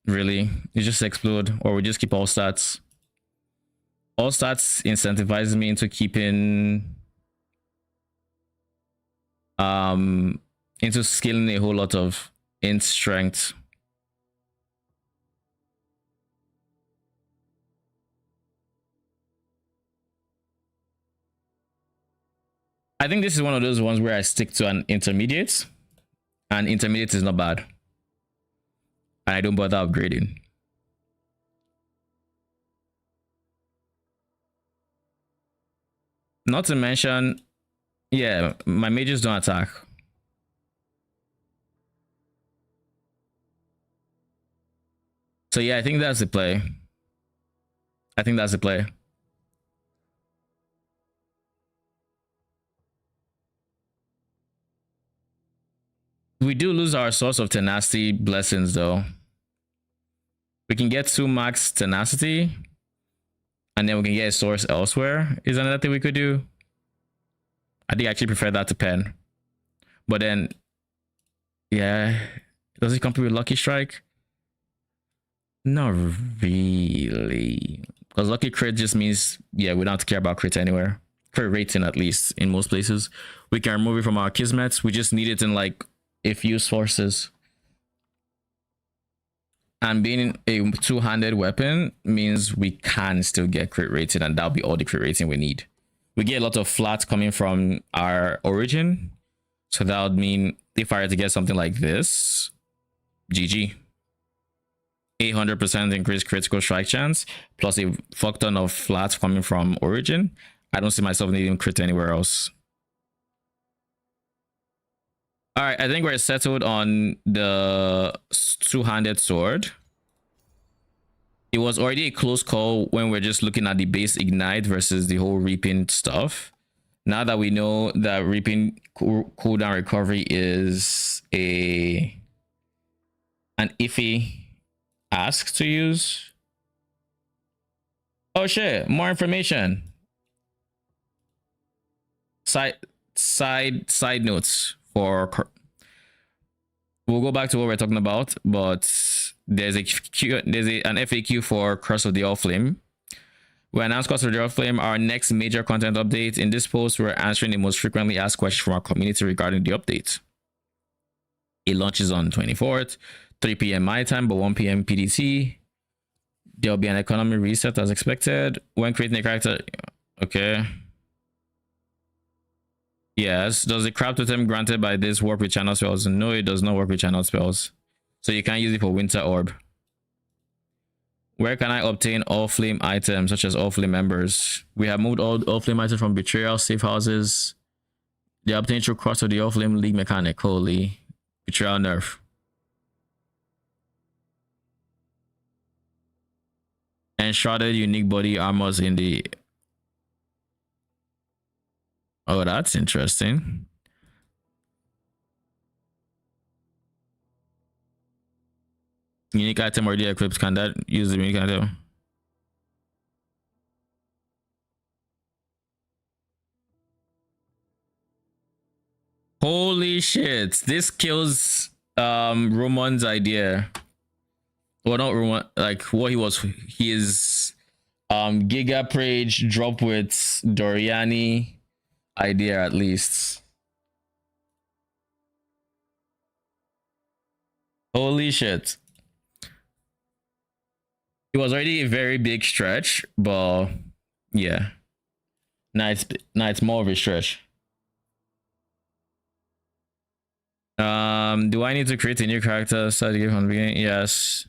Really, you just explode, or we just keep all stats. All stats incentivizes me into keeping into scaling a whole lot of int strength. I think this is one of those ones where I stick to an intermediate, and intermediate is not bad, and I don't bother upgrading. Not to mention, yeah, my mages don't attack. So yeah, I think that's the play. I think that's the play. We do lose our source of tenacity blessings though. We can get 2 max tenacity, and then we can get a source elsewhere. Is another thing we could do. I think I actually prefer that to pen. But then, yeah, does it compete with Lucky Strike? Not really. Because Lucky Crit just means, yeah, we don't have to care about crit anywhere. Crit rating, at least, in most places. We can remove it from our Kismets. We just need it in, like, a few sources. And being a two-handed weapon means we can still get crit rating, and that'll be all the crit rating we need. We get a lot of flats coming from our origin, so that would mean if I were to get something like this, GG. 800% increased critical strike chance, plus a fuck ton of flats coming from origin. I don't see myself needing crit anywhere else. All right, I think we're settled on the two-handed sword. It was already a close call when we're just looking at the base ignite versus the whole reaping stuff. Now that we know that reaping cooldown recovery is an iffy ask to use. Oh shit, more information. Side notes for, we'll go back to what we're talking about, but there's an FAQ for Curse of the All Flame. We announced Curse of the All Flame, our next major content update. In this post, we're answering the most frequently asked questions from our community regarding the update. It launches on 24th, 3 p.m. my time, but 1 p.m. PDT. There'll be an economy reset as expected. When creating a character, okay. Yes, does the crab totem granted by this work with channel spells? No, it does not work with channel spells. So you can't use it for Winter Orb. Where can I obtain All Flame items, such as All Flame members? We have moved all Flame items from Betrayal, Safe Houses. They are obtained through Cross of the All Flame League mechanic. Holy. Betrayal nerf. Enshrouded unique body armors in the... Oh, that's interesting. Unique item already equipped. Can that use the unique item? Holy shit. This kills Roman's idea. Well, not Roman, like what he was. He is Giga Prage drop with Doriani idea, at least. Holy shit. It was already a very big stretch, but yeah. Now it's more of a stretch. Do I need to create a new character? Start to give from the beginning? Yes.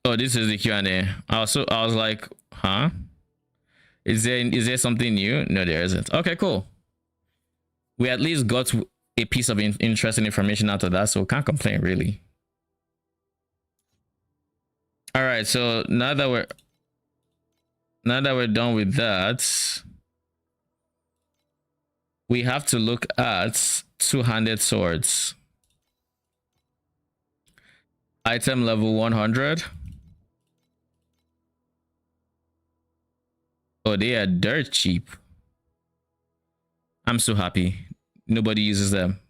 Oh, this is the Q&A. I was like, huh? Is there something new? No, there isn't. Okay, cool. We at least got a piece of interesting information out of that, so can't complain really. All right, so now that we're done with that, we have to look at two-handed swords. Item level 100. Oh, they are dirt cheap. I'm so happy. Nobody uses them.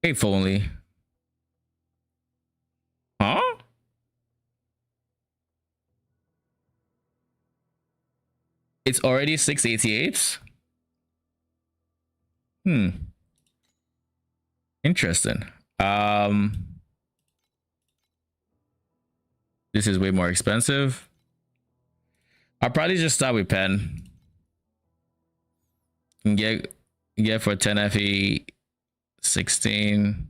If only. Huh? It's already 688. Interesting. This is way more expensive. I'll probably just start with pen and get for 10 FE 16.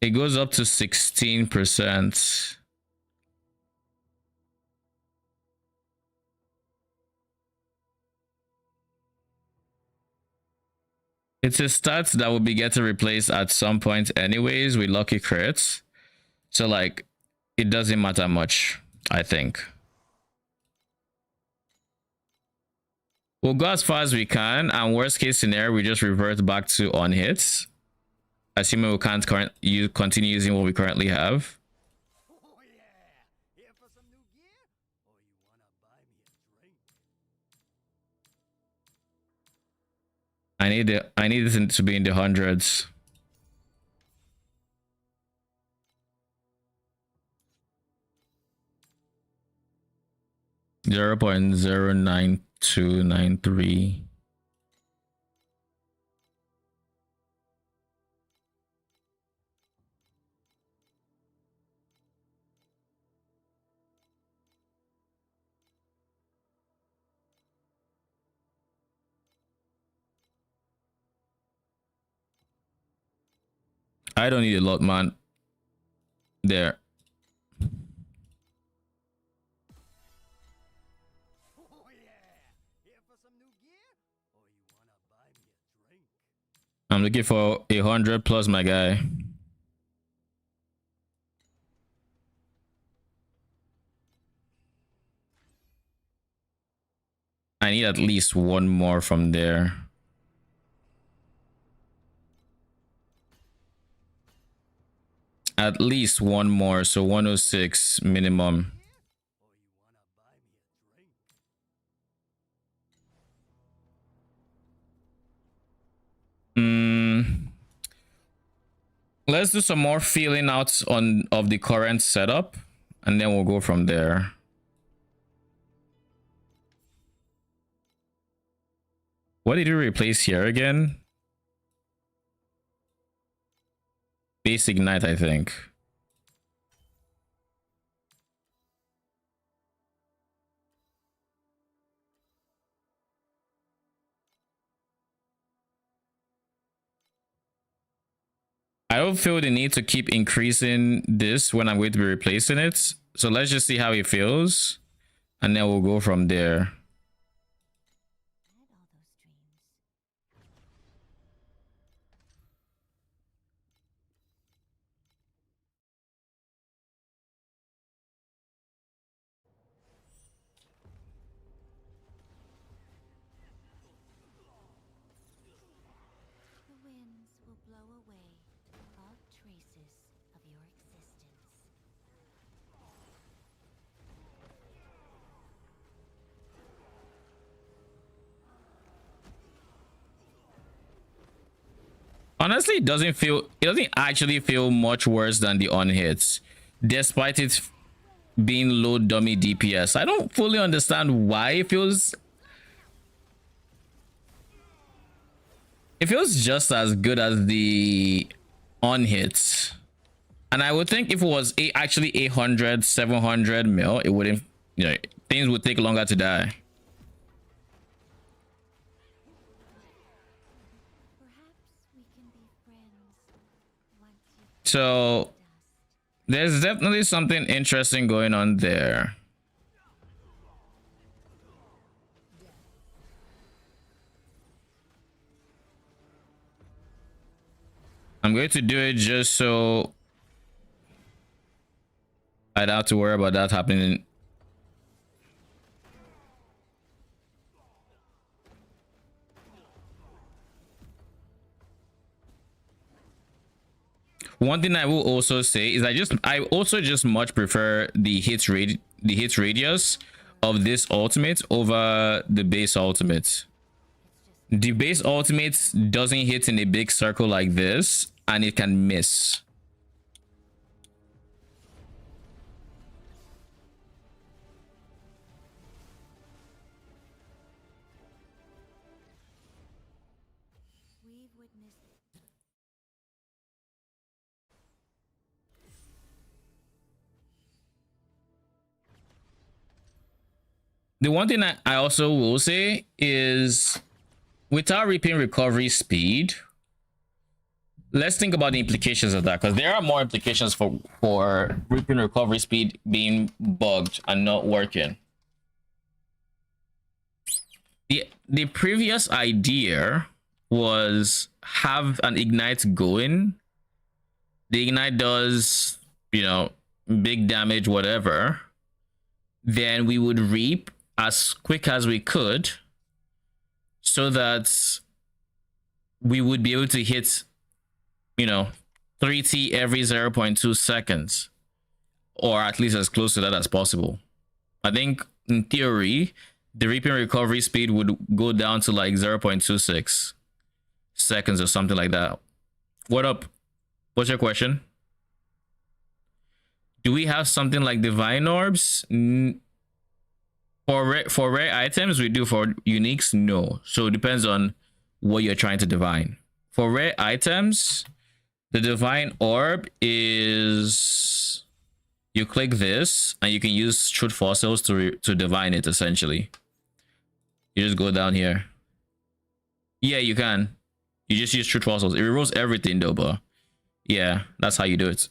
It goes up to 16%. It's a stat that will be getting replaced at some point anyways with lucky crits. So like it doesn't matter much, I think. We'll go as far as we can, and worst case scenario, we just revert back to on hits. Assuming we can't continue using what we currently have. Oh yeah, here for some new gear? Or you wanna buy me a drink? I need it to be in the hundreds. $0.09293. I don't need a lot, man. There. Oh yeah, here for some new gear? Or you wanna buy me a drink? I'm looking for 100 plus, my guy. I need at least one more from there. At least one more, so 106 minimum. Let's do some more feeling out of the current setup, and then we'll go from there. What did you replace here again? Base Ignite, I think. I don't feel the need to keep increasing this when I'm going to be replacing it. So let's just see how it feels, and then we'll go from there. The winds will blow away all traces of your existence. Honestly, it doesn't actually feel much worse than the on hits, despite it being low dummy DPS. I don't fully understand why it feels just as good as the on hits. And I would think if it was actually 800 700 mil, it wouldn't, you know, things would take longer to die. So There's definitely something interesting going on there. I'm going to do it just so I don't have to worry about that happening. One thing I will also say is I also just much prefer the hit radius of this ultimate over the base ultimate. The base ultimate doesn't hit in a big circle like this, and it can miss. We've witnessed The one thing I also will say is with our reaping recovery speed, let's think about the implications of that, because there are more implications for reaping recovery speed being bugged and not working. The previous idea was have an ignite going. The ignite does, you know, big damage, whatever. Then we would reap as quick as we could so that we would be able to hit, you know, 3T every 0.2 seconds, or at least as close to that as possible. I think in theory, the reaping recovery speed would go down to like 0.26 seconds or something like that. What up? What's your question? Do we have something like divine orbs? For rare items, we do. For uniques, no. So it depends on what you're trying to divine. For rare items, the divine orb is you click this and you can use truth fossils to divine it. Essentially, you just go down here. Yeah, you can. You just use truth fossils. It rerolls everything though, but yeah, that's how you do it.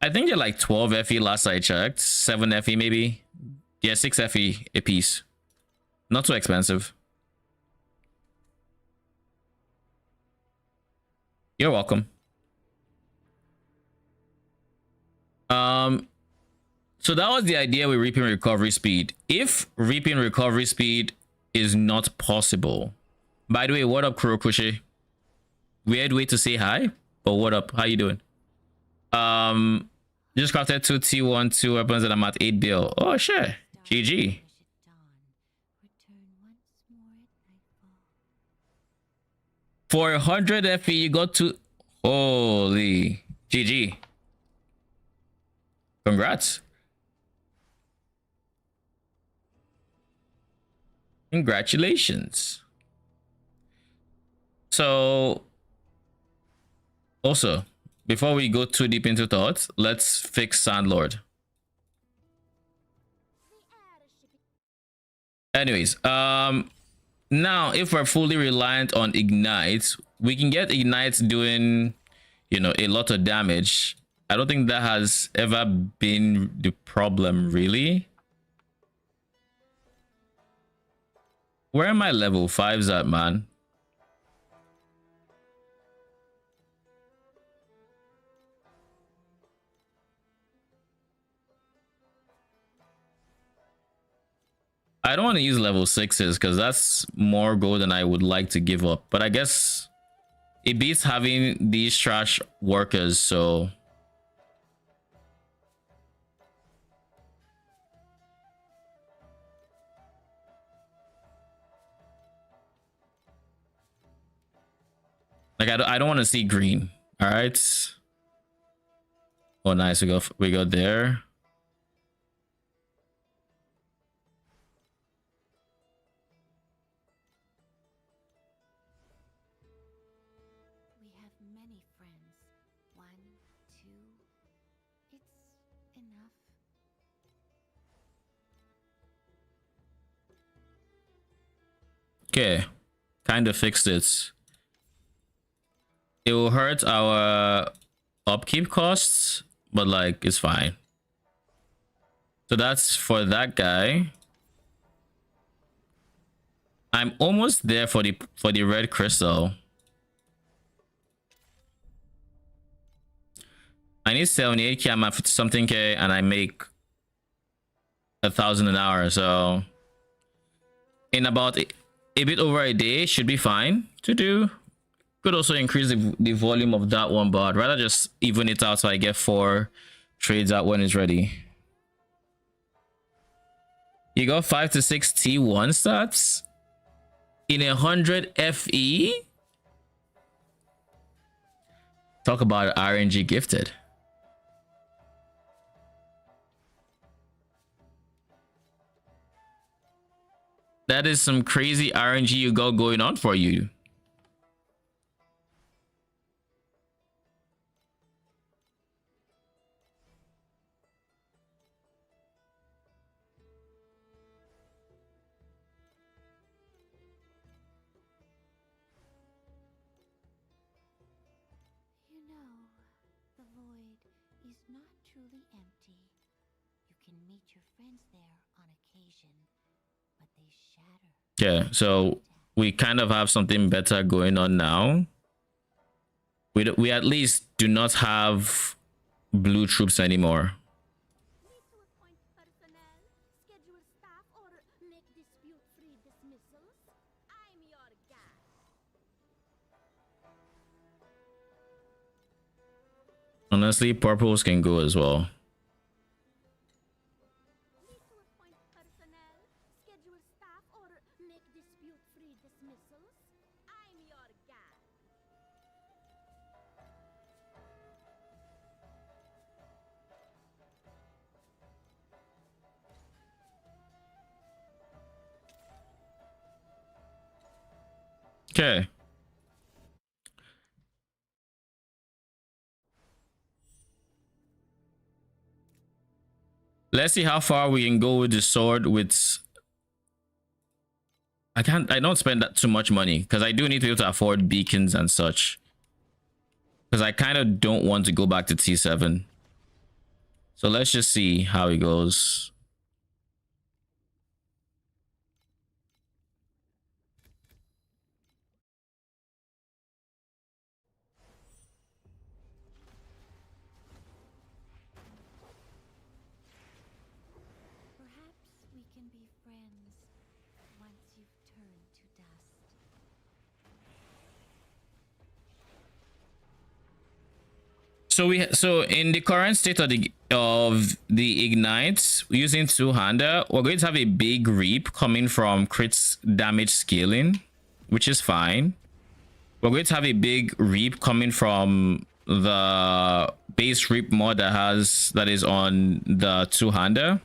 I think they're like 12 FE last I checked. 7 FE maybe. Yeah, 6 FE a piece. Not too expensive. You're welcome. So that was the idea with reaping recovery speed. If reaping recovery speed is not possible. By the way, what up, Kurokushi? Weird way to say hi, but what up? How you doing? Just crafted 2 T12 weapons and I'm at 8 bill. Oh shit. GG. For 100 FE, you got to holy GG. Congrats. Congratulations. So also, before we go too deep into thoughts, let's fix Sandlord. Anyways, now if we're fully reliant on Ignite, we can get Ignite doing, you know, a lot of damage. I don't think that has ever been the problem, really. Where are my level 5s at, man? I don't want to use level 6s because that's more gold than I would like to give up. But I guess it beats having these trash workers, so... Like, I don't want to see green. All right. Oh, nice. We go there. we have many friends. 1, 2. It's enough. Okay. Kind of fixed it. It will hurt our upkeep costs, but like it's fine. So that's for that guy. I'm almost there for the red crystal. I need 78k. I'm at 50 something k, and I make 1,000 an hour. So in about a bit over a day should be fine to do. Could also increase the volume of that one, but I'd rather just even it out so I get 4 trades out when it's ready. You got 5 to 6 T1 stats in 100 FE. Talk about RNG gifted. That is some crazy RNG you got going on for you. You know, the void is not truly empty. You can meet your friends there on occasion, but they shatter. Yeah, so we kind of have something better going on now. We at least do not have blue troops anymore. Need to appoint personnel, schedule staff, or make dispute-free dismissals? I'm your guy. Honestly, purples can go as well. Need to appoint personnel, schedule staff, or make dispute-free dismissals? I'm your guy. Okay. Let's see how far we can go with the sword with... I don't spend that too much money because I do need to be able to afford beacons and such. Because I kind of don't want to go back to T7. So let's just see how it goes. Perhaps we can be friends once you've turned to dust. So in the current state of the ignites using two-hander, we're going to have a big reap coming from crits damage scaling, which is fine. We're going to have a big reap coming from the base reap mod that is on the two-hander.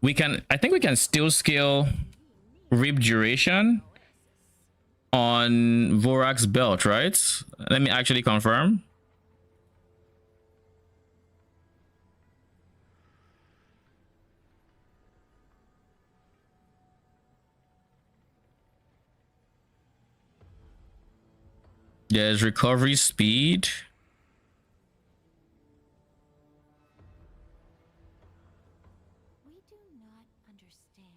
I think we can still scale reap duration on Vorak's belt, right? Let me actually confirm. There's recovery speed. We do not understand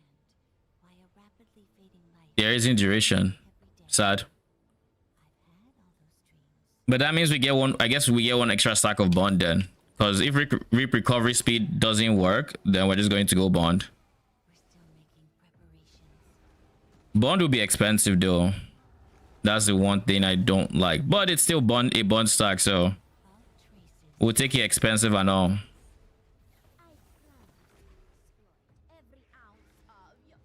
why a rapidly fading light There isn't duration. every day. Sad. I've had all those dreams. But that means we get one. I guess we get one extra stack of bond then. Because if reap recovery speed doesn't work, then we're just going to go bond. We're still making preparations. Bond will be expensive though. That's the one thing I don't like. But it's still a bond stack, so All traces. we'll take it expensive and all. I plan to exploit every ounce of your.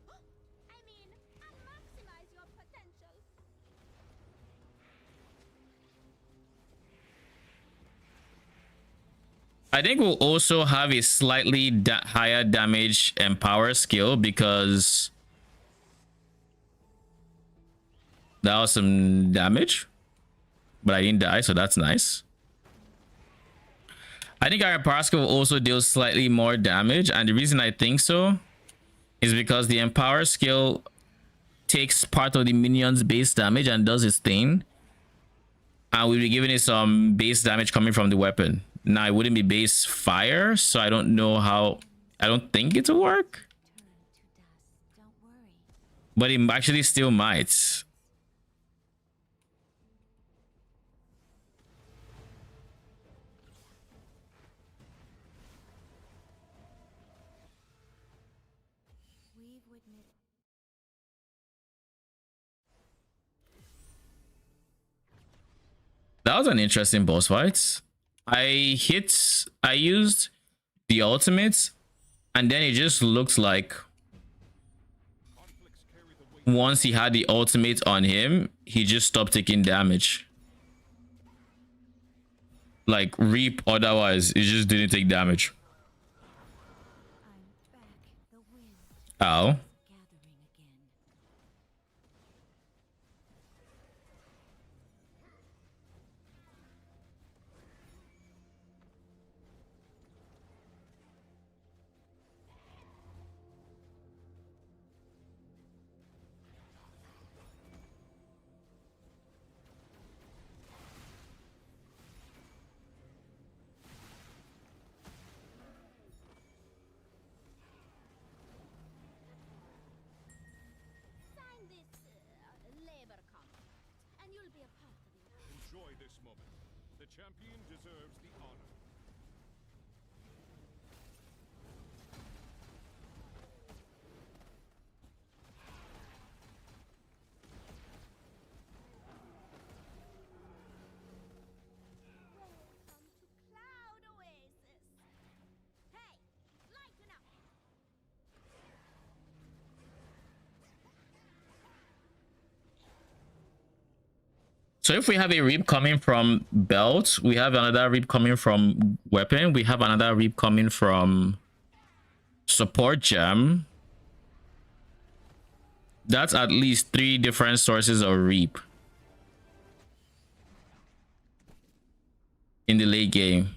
I mean, and maximize your potential. I think we'll also have a slightly higher damage and power skill because that was some damage, but I didn't die, so that's nice. I think our power skill will also deal slightly more damage, and the reason I think so is because the empower skill takes part of the minion's base damage and does its thing, and we'll be giving it some base damage coming from the weapon. Now it wouldn't be base fire, so I don't know how. I don't think it'll work, Turn to dust. Don't worry. but it actually still might. We've witnessed. That was an interesting boss fight. I used the ultimate, and then it just looked like once he had the ultimate on him, he just stopped taking damage. Like Reap, otherwise, it just didn't take damage. I'm back. The wind Ow. gathering again. Sign this labor contract, and you'll be a part of it. Enjoy this moment. The champion deserves the honor. Welcome to Cloud Oasis. Hey, lighten up. So if we have a Reap coming from belt, we have another Reap coming from weapon, we have another Reap coming from support gem. That's at least 3 different sources of Reap in the late game.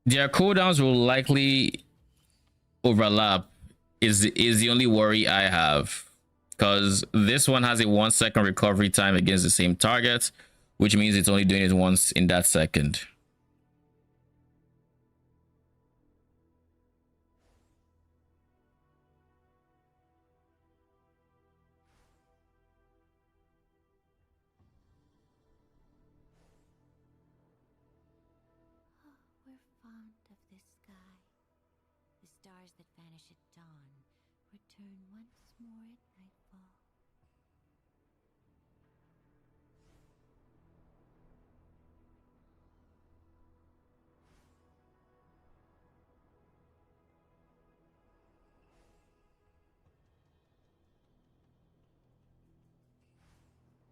Their cooldowns will likely overlap is the only worry I have, because this one has a 1-second recovery time against the same target, which means it's only doing it once in that second. Oh, we're fond of this sky. The stars that vanish at dawn return once more at nightfall.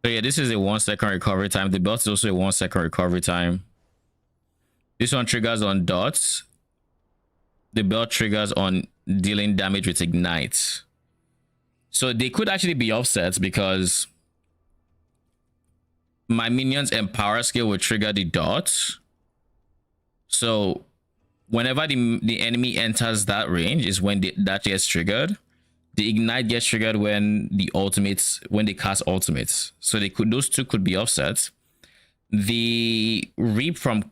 So yeah, this is a 1-second recovery time. The belt is also a 1-second recovery time. This one triggers on dots. The belt triggers on dealing damage with ignite. So they could actually be offsets, because my minion's empower skill will trigger the dots. So whenever the enemy enters that range is when that gets triggered. The ignite gets triggered when they cast ultimates. So those two could be offsets. The Reap from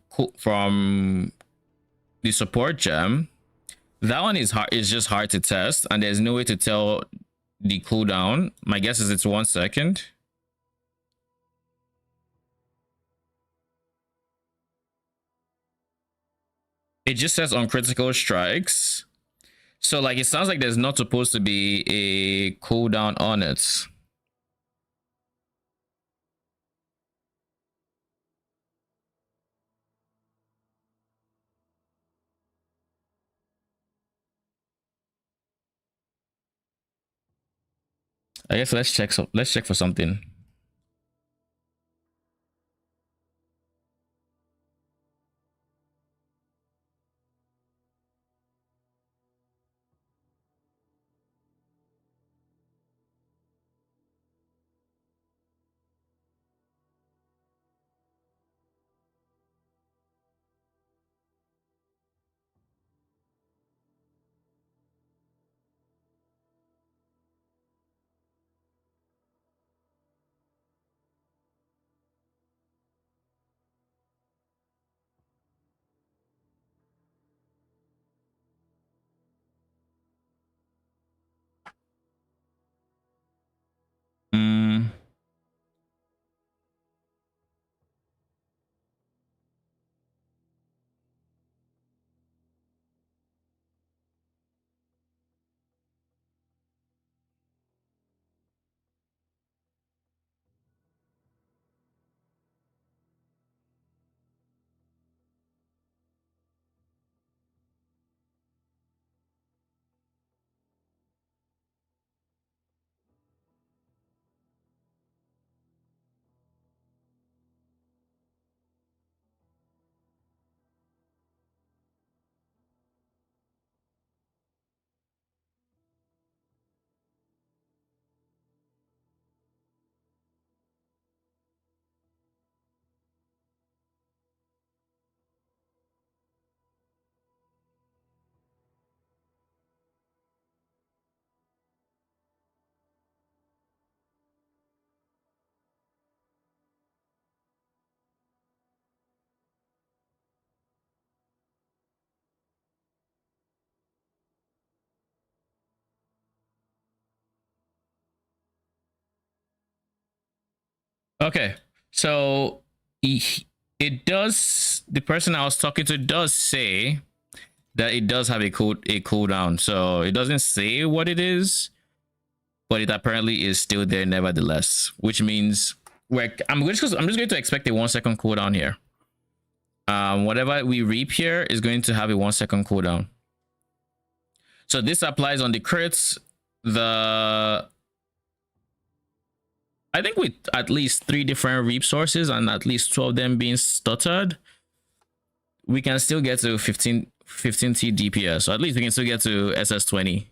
the support gem, that one is just hard to test, and there's no way to tell the cooldown. My guess is it's 1 second. It just says on critical strikes. So like it sounds like there's not supposed to be a cooldown on it. I guess let's check for something. Okay, so it does. The person I was talking to does say that it does have a cooldown. So it doesn't say what it is, but it apparently is still there nevertheless. Which means I'm just going to expect a 1 second cooldown here. Whatever we reap here is going to have a 1 second cooldown. So this applies on the crits. I think with at least 3 different reap sources and at least 2 of them being stuttered, we can still get to 15T DPS. So at least we can still get to SS20.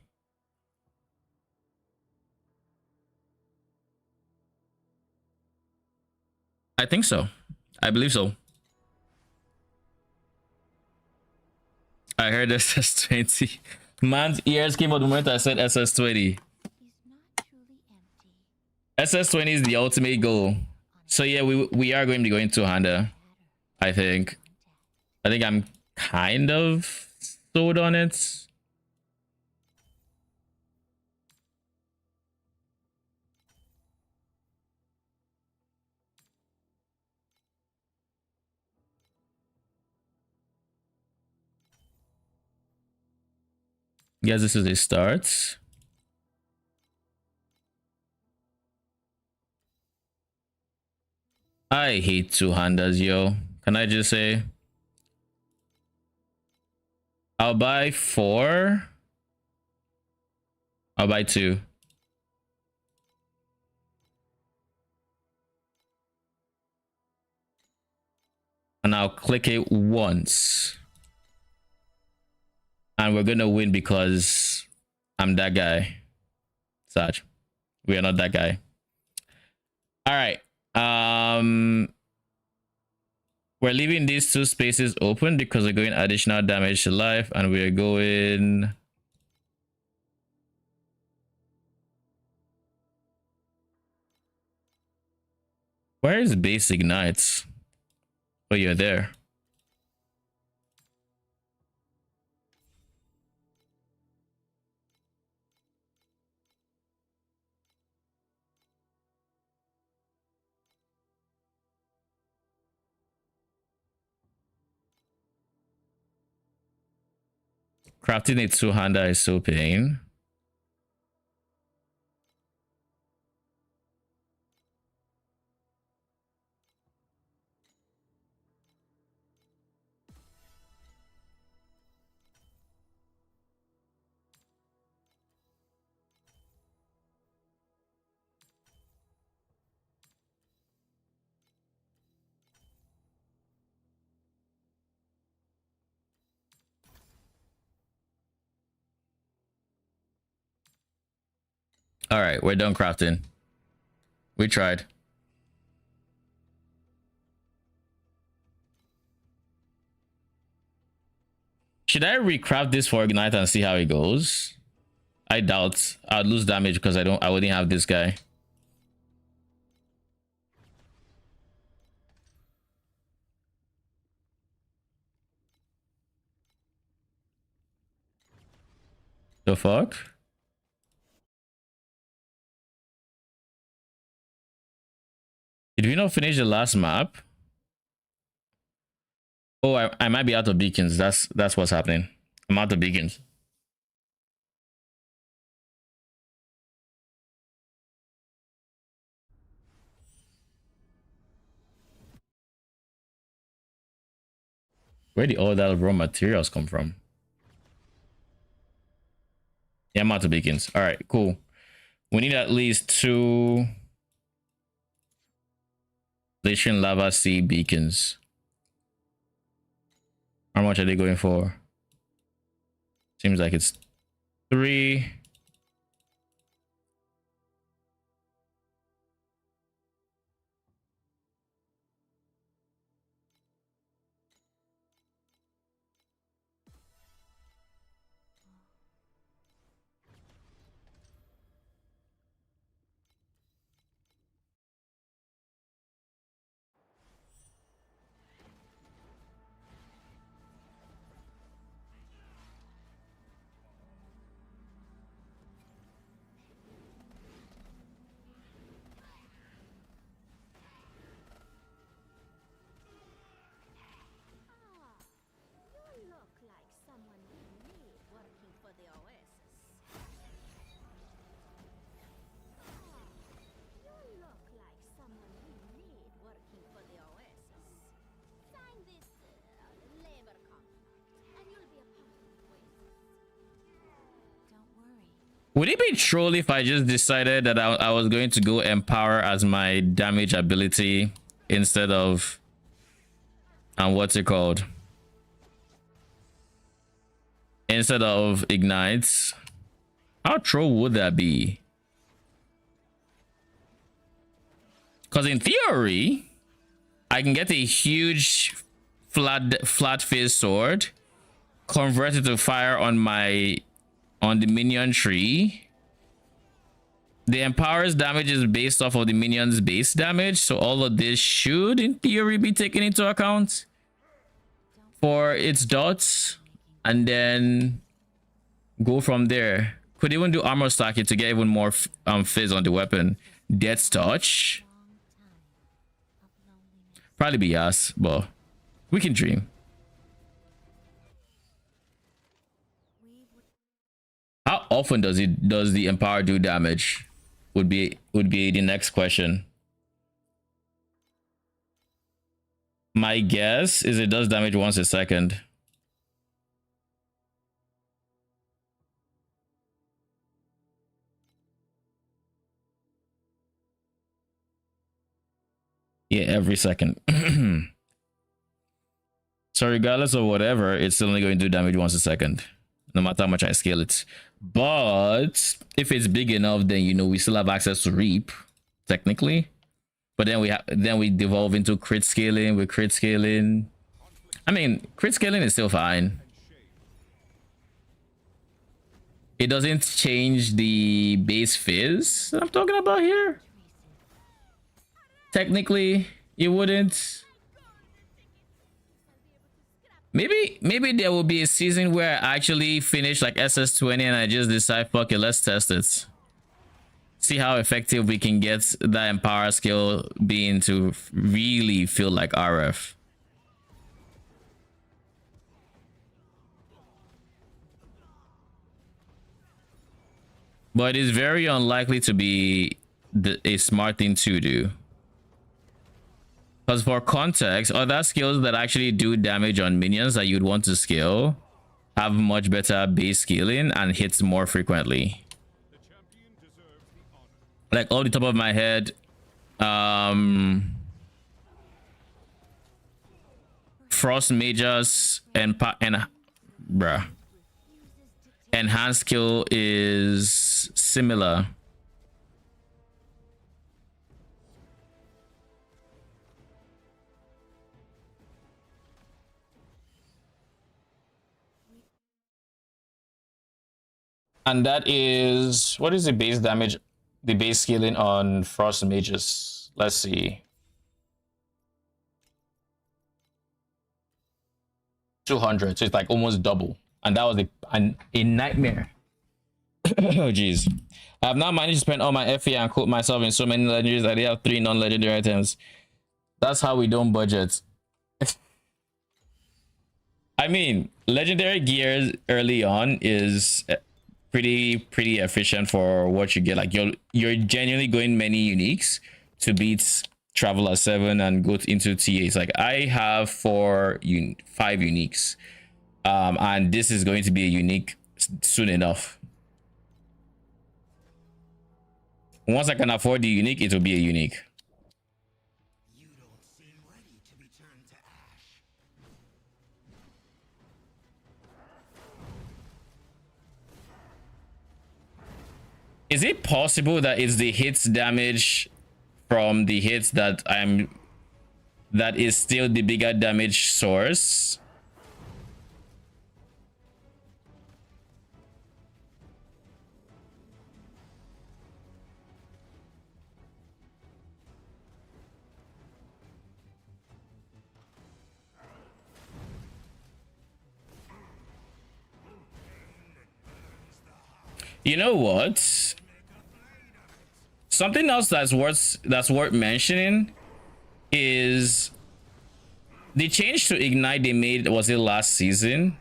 I think so. I believe so. I heard SS20. Man's ears came out the moment I said SS20. SS20 is the ultimate goal. So yeah, we are going to be going two-hander. I think I'm kind of sold on it. Yes, this is a start. I hate two-handers, yo. Can I just say? I'll buy 4. I'll buy 2. And I'll click it once. And we're gonna win because I'm that guy. Saj. We are not that guy. All right. We're leaving these 2 spaces open because we're going additional damage to life, and we're going where is base ignites? Oh, you're there. Crafting a two-hander is so pain. All right, we're done crafting. We tried. Should I recraft this for ignite and see how it goes? I doubt I'd lose damage because I wouldn't have this guy. The fuck? Did we not finish the last map? Oh, I might be out of beacons. That's what's happening. I'm out of beacons. Where did all that raw materials come from? Yeah, I'm out of beacons. All right, cool. We need at least 2 Lichen Lava Sea beacons. How much are they going for? Seems like it's 3. Would it be troll if I just decided that I was going to go empower as my damage ability instead of what's it called? Instead of ignites? How troll would that be? Because in theory, I can get a huge flat face sword, convert it to fire on the minion tree. The empower's damage is based off of the minion's base damage, so all of this should in theory be taken into account for its dots, and then go from there. Could even do armor stacking to get even more fizz on the weapon. Death's touch. Probably be yes, but we can dream. How often does the empower do damage? Would be the next question. My guess is it does damage once a second. Yeah, every second. So regardless of whatever, it's still only going to do damage once a second, no matter how much I scale it. But if it's big enough, then you know we still have access to reap, technically. But then we devolve into crit scaling. With crit scaling, I mean, crit scaling is still fine. It doesn't change the base fizz that I'm talking about here. Technically, it wouldn't. Maybe there will be a season where I actually finish like SS20 and I just decide, fuck it, let's test it. See how effective we can get that empower skill being to really feel like RF. But it is very unlikely to be a smart thing to do. Because for context, other skills that actually do damage on minions that you'd want to scale have much better base scaling and hits more frequently. Like off the top of my head, Frost Mages and bruh. Enhanced skill is similar. And that is, what is the base damage, the base scaling on Frost Mages? Let's see. 200, so it's like almost double. And that was a nightmare. Oh, jeez. I have now managed to spend all my FA and quote myself in so many legendaries that they have 3 non-legendary items. That's how we don't budget. I mean, legendary gears early on is pretty efficient for what you get. Like you're genuinely going many uniques to beat Traveler 7 and go into T8s. Like I have 5 uniques. And this is going to be a unique soon enough. Once I can afford the unique, it will be a unique. You don't seem ready to be turned to ash. Is it possible that it's the hits damage from the hits that is still the bigger damage source? You know what? Something else that's worth mentioning is the change to ignite they made, was it last season?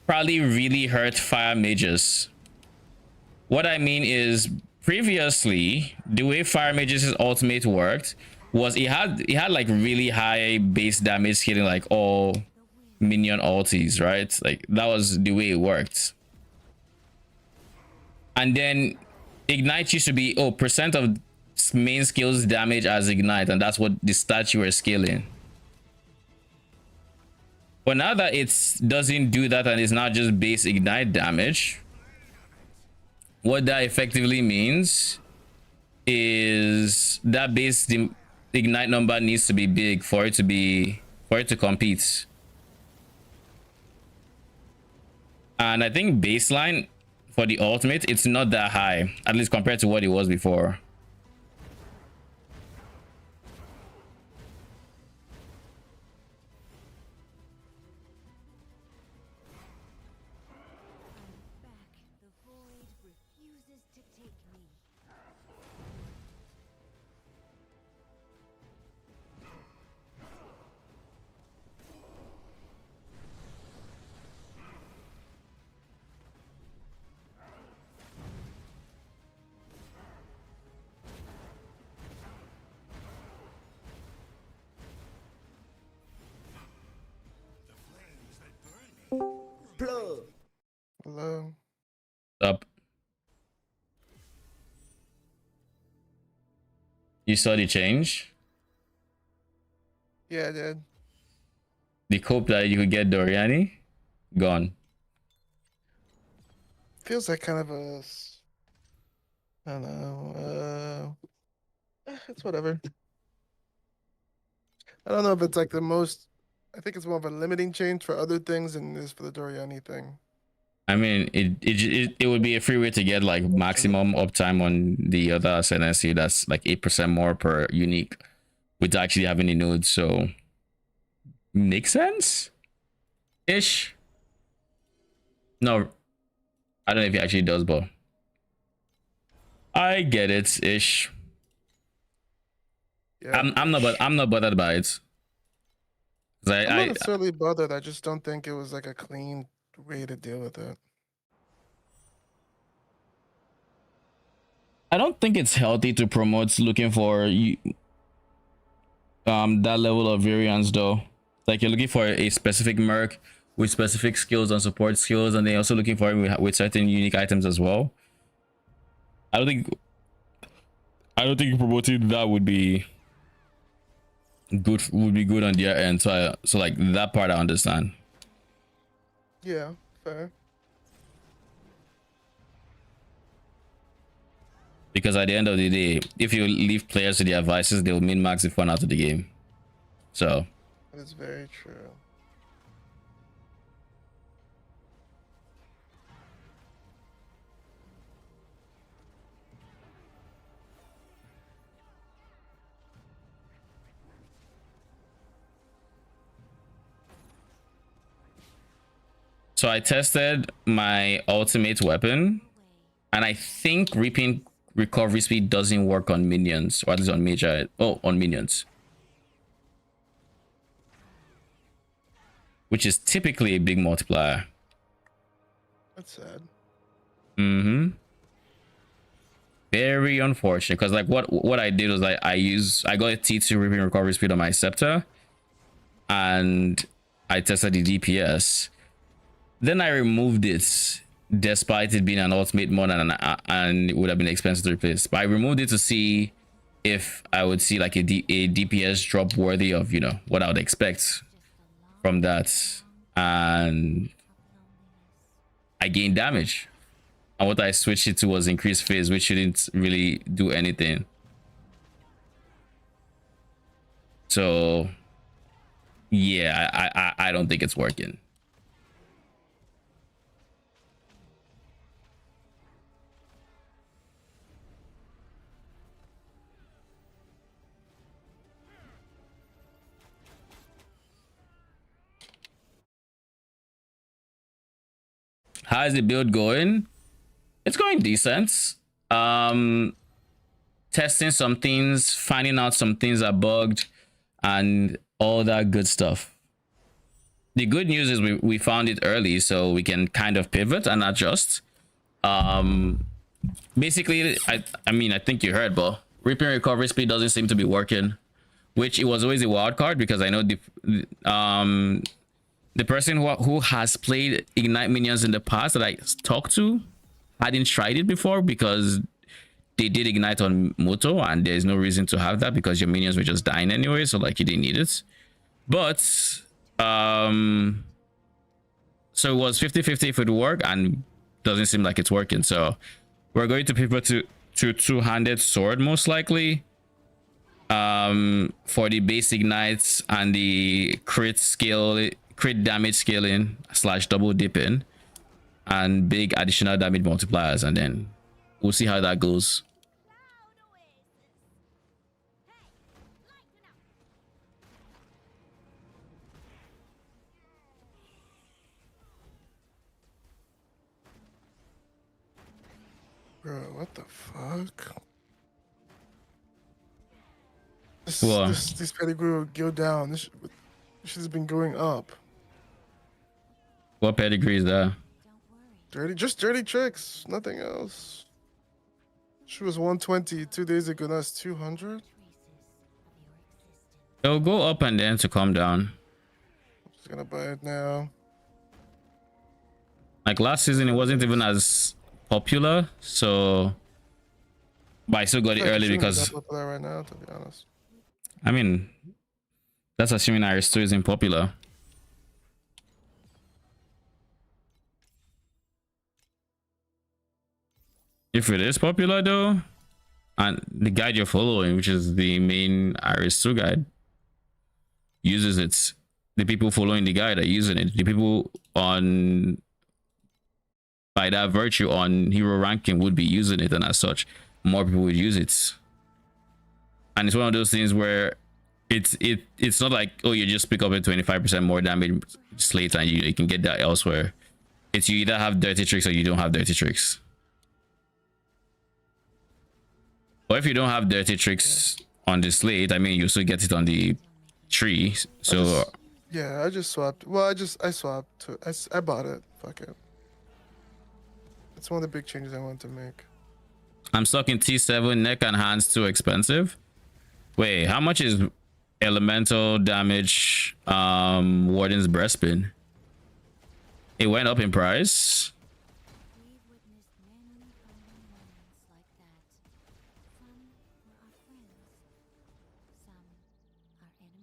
Probably really hurt fire mages. What I mean is, previously the way fire mages' ultimate worked was it had like really high base damage scaling, like all minion ultis, right? Like that was the way it worked. And then ignite used to be, oh, percent of main skills damage as ignite, and that's what the stats you were scaling. But now that it doesn't do that and it's not just base ignite damage, what that effectively means is that base ignite number needs to be big for it to compete. And I think baseline for the ultimate, it's not that high, at least compared to what it was before. The void refuses to take me. Hello. Up. You saw the change? Yeah, I did. The hope that you could get Doriani? Gone. Feels like kind of a. I don't know. It's whatever. I don't know if it's like the most. I think it's more of a limiting change for other things than it is for the Doriani thing. I mean, it would be a free way to get like maximum uptime on the other SNSC. That's like 8% more per unique without actually having any nodes. So makes sense ish. No, I don't know if it actually does, but I get it ish. Yeah, I'm not bothered by it. I'm not necessarily bothered. I just don't think it was like a clean way to deal with it. I don't think it's healthy to promote looking for that level of variance though. Like you're looking for a specific merc with specific skills and support skills, and they're also looking for it with certain unique items as well. I don't think promoting that would be good on their end. So like that part I understand. Yeah, fair. Because at the end of the day, if you leave players to their devices, they'll min-max the fun out of the game. So That is very true. So I tested my ultimate weapon, and I think reaping recovery speed doesn't work on minions, or at least on Magi. Oh, on minions, which is typically a big multiplier. That's sad. Very unfortunate, because like what I did was I got a T2 reaping recovery speed on my scepter, and I tested the DPS. Then I removed it, despite it being an ultimate mod and it would have been expensive to replace. But I removed it to see if I would see like a DPS drop worthy of, you know, what I would expect from that. And I gained damage. And what I switched it to was increased phase, which shouldn't really do anything. So yeah, I don't think it's working. How's the build going? It's going decent. Testing some things, finding out some things are bugged, and all that good stuff. The good news is we found it early, so we can kind of pivot and adjust. Basically, I mean, I think you heard, but reaping recovery speed doesn't seem to be working, which it was always a wild card, because I know the person who has played Ignite minions in the past that I talked to hadn't tried it before because they did Ignite on Moto, and there's no reason to have that because your minions were just dying anyway, so like you didn't need it. But so it was 50-50 if it would work, and doesn't seem like it's working. So we're going to pivot to two-handed sword most likely for the base ignites and the crit damage scaling / double dipping and big additional damage multipliers, and then we'll see how that goes. Bro, what the fuck? What? This pedigree will go down. This shit has been going up. What pedigree is that? Just dirty tricks, nothing else. She was 120 2 days ago. Now it's 200. It'll go up and then to come down. I'm just gonna buy it now. Like last season, it wasn't even as popular, so but I still got it early because popular right now, to be honest. I mean, that's assuming Iris 2 isn't popular. If it is popular though, and the guide you're following, which is the main Iris 2 guide, uses it. The people following the guide are using it. The people on by that virtue on hero ranking would be using it, and as such more people would use it. And it's one of those things where it's not like, oh, you just pick up a 25% more damage slate and you can get that elsewhere. It's you either have dirty tricks or you don't have dirty tricks. Or if you don't have dirty tricks on the slate, I mean, you still get it on the tree. So I just swapped. Well, I swapped. I bought it. Fuck it. It's one of the big changes I want to make. I'm stuck in T7. Neck and hands too expensive. Wait, how much is elemental damage Warden's Breastpin? It went up in price.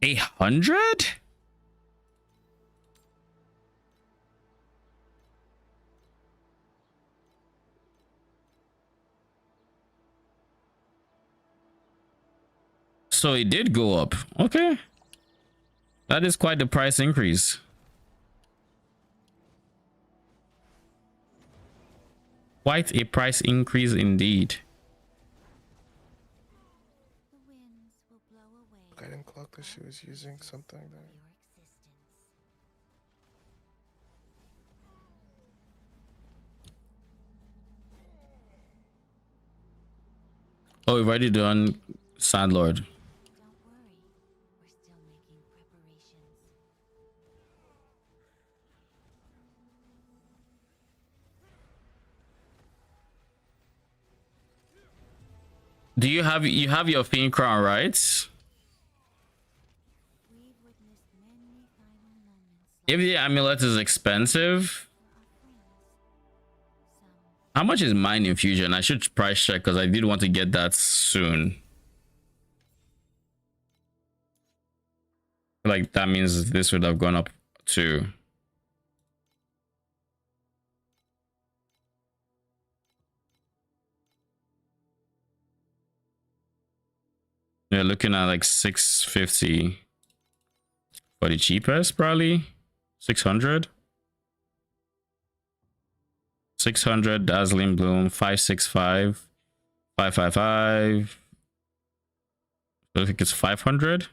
800? So it did go up. Okay. That is quite the price increase. Quite a price increase indeed. I didn't clock that she was using something there. Oh, we've already done Sandlord. Do you have your Fiend Crown, right? If the amulet is expensive, how much is Mind Infusion? I should price check because I did want to get that soon. Like that means this would have gone up too. You're looking at like 650 for the cheapest, probably 600. 600 Dazzling Bloom, 565, 555. I think it's 500.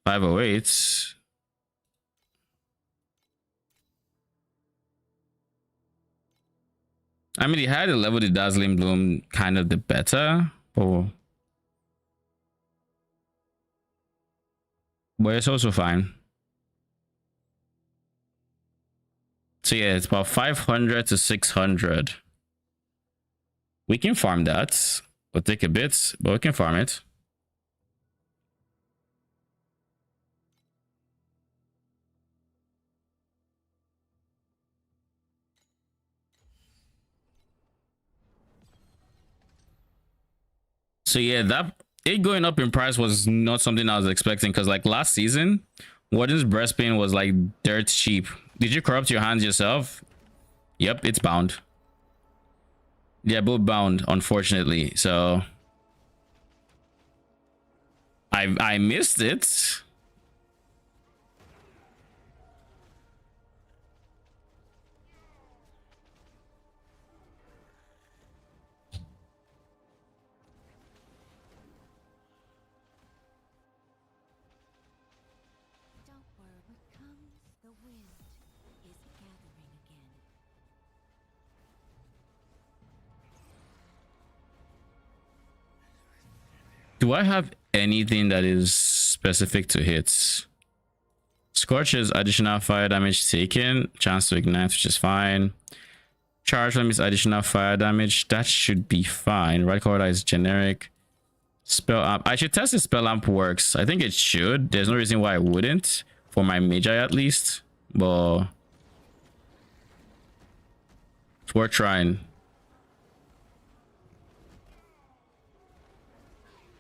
508. I mean, the higher the level the Dazzling Bloom, kind of the better. But it's also fine. So yeah, it's about 500 to 600. We can farm that. We'll take a bit, but we can farm it. So yeah, that it going up in price was not something I was expecting, because like last season, Warden's breastplate was like dirt cheap. Did you corrupt your hands yourself? Yep, it's bound. They're both bound, unfortunately. So I missed it. Don't worry, what comes, the wind is gathering again. Do I have anything that is specific to hits? Scorches additional fire damage taken, chance to ignite, which is fine. Charge limits additional fire damage, that should be fine. Right order is generic. Spell amp, I should test if spell amp works. I think it should. There's no reason why I wouldn't, for my Magi at least, but it's worth trying.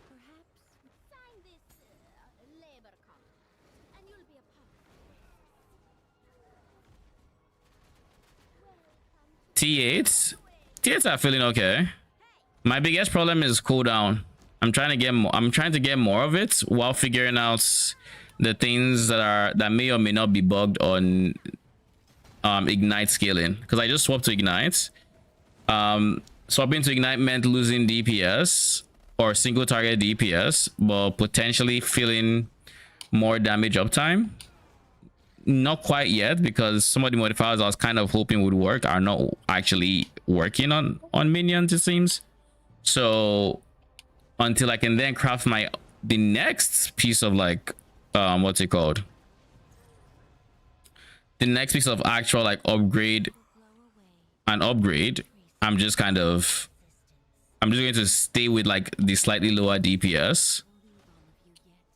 Perhaps sign this labor contract, and you'll be a part of T8s? T8s are feeling okay. My biggest problem is cooldown. I'm trying to get more of it while figuring out the things that may or may not be bugged on ignite scaling, because I just swapped to ignite. Swapping to ignite meant losing DPS or single target DPS, but potentially feeling more damage uptime. Not quite yet, because some of the modifiers I was kind of hoping would work are not actually working on minions, it seems. So until I can then craft the next piece of like what's it called, the next piece of actual like upgrade, I'm just going to stay with like the slightly lower DPS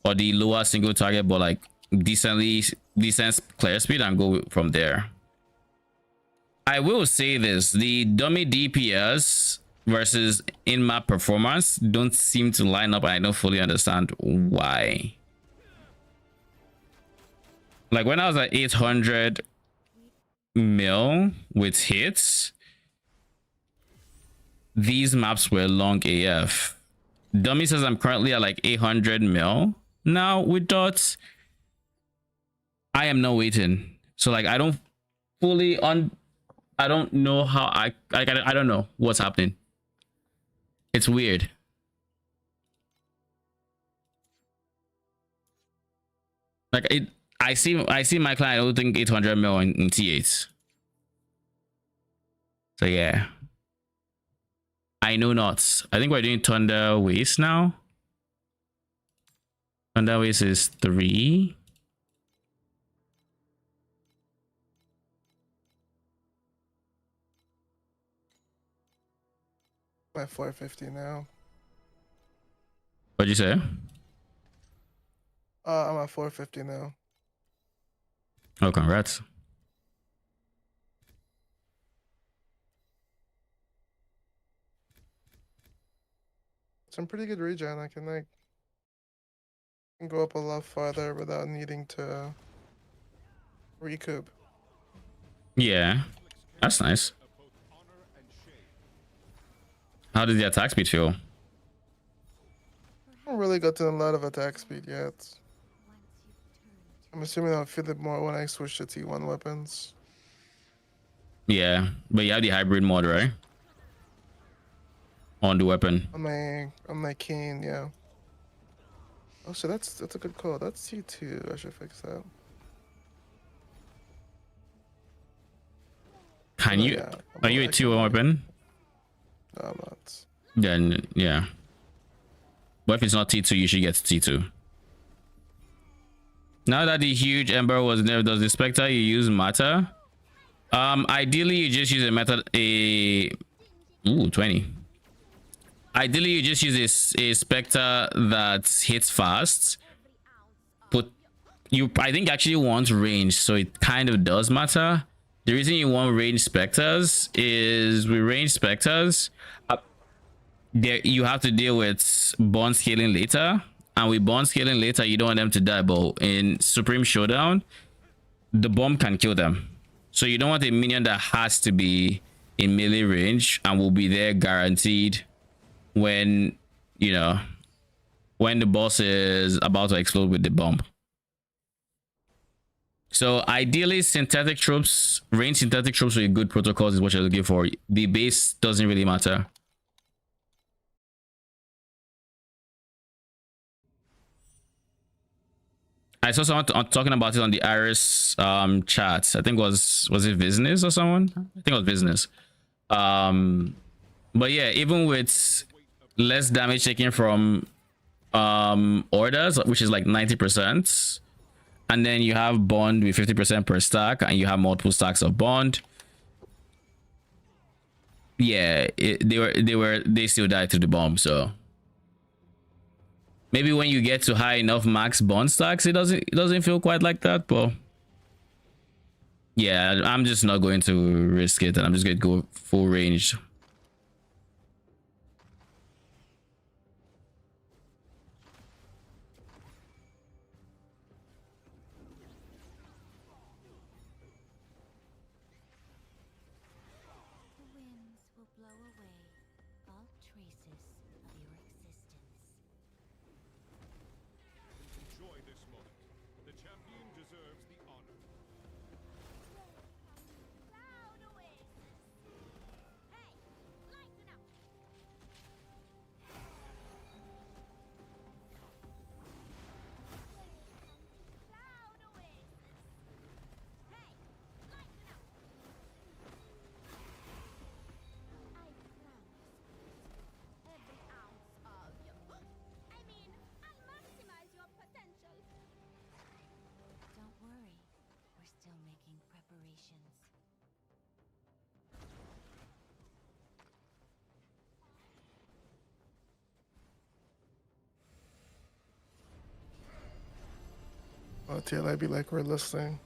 or the lower single target but like decent clear speed and go from there. I will say this, the dummy DPS versus in-map performance don't seem to line up, and I don't fully understand why. Like when I was at 800 mil with hits, these maps were long AF. Dummy says I'm currently at like 800 mil now with dots. I am not waiting, so like I don't know how I don't know what's happening. It's weird. Like I see my client, I don't think 800 mil in T8s. So yeah, I know not. I think we're doing Thunder Waste now. Thunder Waste is 3. I'm at 450 now. What'd you say? I'm at 450 now. Oh, congrats. Some pretty good regen. I can like go up a lot farther without needing to recoup. Yeah, that's nice. How did the attack speed feel? I haven't really gotten a lot of attack speed yet. I'm assuming I'll feel it more when I switch to T1 weapons. Yeah, but you have the hybrid mod, right? On the weapon. On my cane, yeah. Oh, so that's a good call. That's T2. I should fix that. Can Oh, you? yeah. Are you a T1 weapon? No, I'm not. Then yeah. But if it's not T2, you should get T2. Now that the huge ember was there, does the spectre you use matter? Ideally you just use a 20. Ideally you just use a spectre that hits fast, but I think actually want range, so it kind of does matter. The reason you want range specters is with range specters, there you have to deal with bond scaling later, and with bond scaling later, you don't want them to die. But in Supreme Showdown, the bomb can kill them. So you don't want a minion that has to be in melee range and will be there guaranteed when, you know, when the boss is about to explode with the bomb. So ideally, synthetic troops, range synthetic troops with good protocols is what you're looking for. The base doesn't really matter. I saw someone talking about it on the Iris chat. I think was it business or someone? I think it was business. But yeah, even with less damage taken from orders, which is like 90%, and then you have bond with 50% per stack, and you have multiple stacks of bond. Yeah, they still died to the bomb. So maybe when you get to high enough max bond stacks, it doesn't feel quite like that. But yeah, I'm just not going to risk it, and I'm just going to go full range. The winds will blow away all traces of your existence. Enjoy this moment. The champion deserves the honor. Cloud oasis! Hey, lighten up! Cloud oasis! Hey, lighten up! I promise every ounce of you. I mean, I'll maximize your potential. Don't worry, we're still making preparations. Oh, TL, I'd be like, we're listening.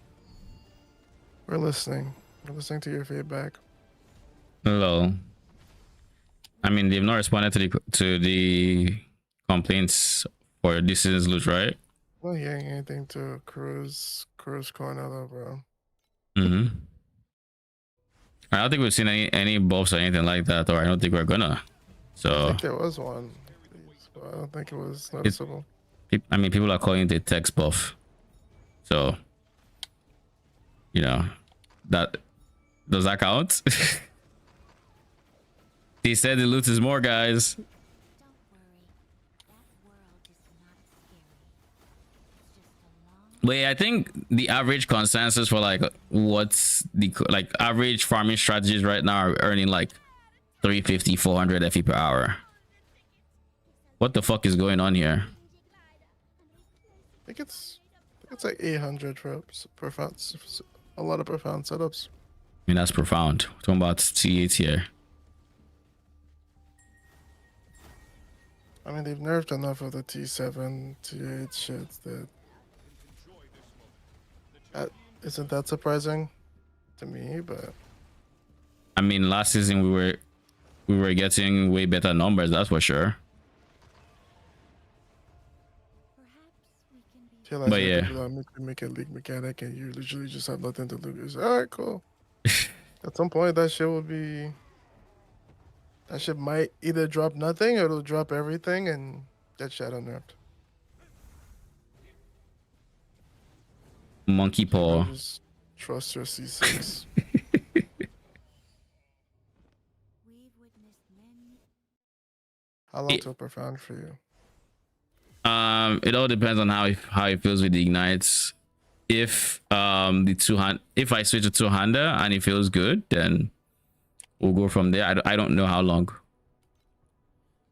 We're listening. We're listening to your feedback. Hello. I mean, they've not responded to the complaints for this season's loot, right? Not hearing anything to Cruz Corner though, bro. Mm-hmm. I don't think we've seen any buffs or anything like that, or I don't think we're gonna. I So think there was one, but I don't think it was noticeable. I mean, people are calling it a text buff. So, you know, that does that count? They said the loot is more, guys. Don't worry, that world is not scary. It's just a long But yeah, I think the average consensus for like what's the like average farming strategies right now are earning like 350, 400 FE per hour. What the fuck is going on here? I think it's like 800 for profound, a lot of profound setups. I mean, that's profound. We're talking about T8 here. I mean, they've nerfed enough of the T7, T8 shit that isn't that surprising to me, but I mean, last season we were getting way better numbers, that's for sure. perhaps we can be till I But see yeah. people that make a league mechanic and you literally just have nothing to lose. All right, cool. At some point, that shit will be. That shit might either drop nothing or it'll drop everything and get shadow nerfed. Monkey paw. Just trust your C6. We've witnessed many How long till profound for you? It all depends on how it feels with the ignites. If if I switch to two-hander and it feels good, then we'll go from there. I don't know how long.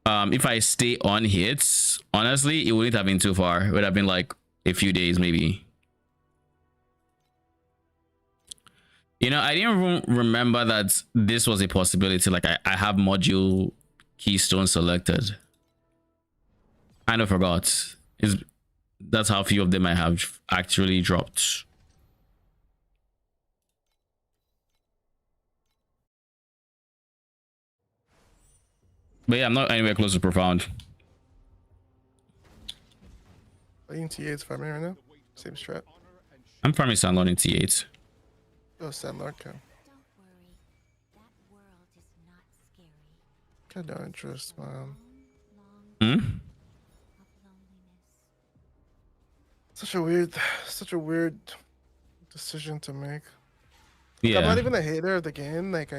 If I stay on hits, honestly, it wouldn't have been too far. It would have been like a few days, maybe. You know, I didn't remember that this was a possibility. Like I have module keystone selected. I kind of forgot. That's how few of them I have actually dropped. But yeah, I'm not anywhere close to profound. Are you in T8's farming right now? Same strat. I'm farming Sandlord in T8. Oh, Sandlord, okay. Don't worry. That world is not scary. Got no interest, man. Long Hmm? of loneliness. Such a weird decision to make. I'm not Yeah. even a hater of the game. Like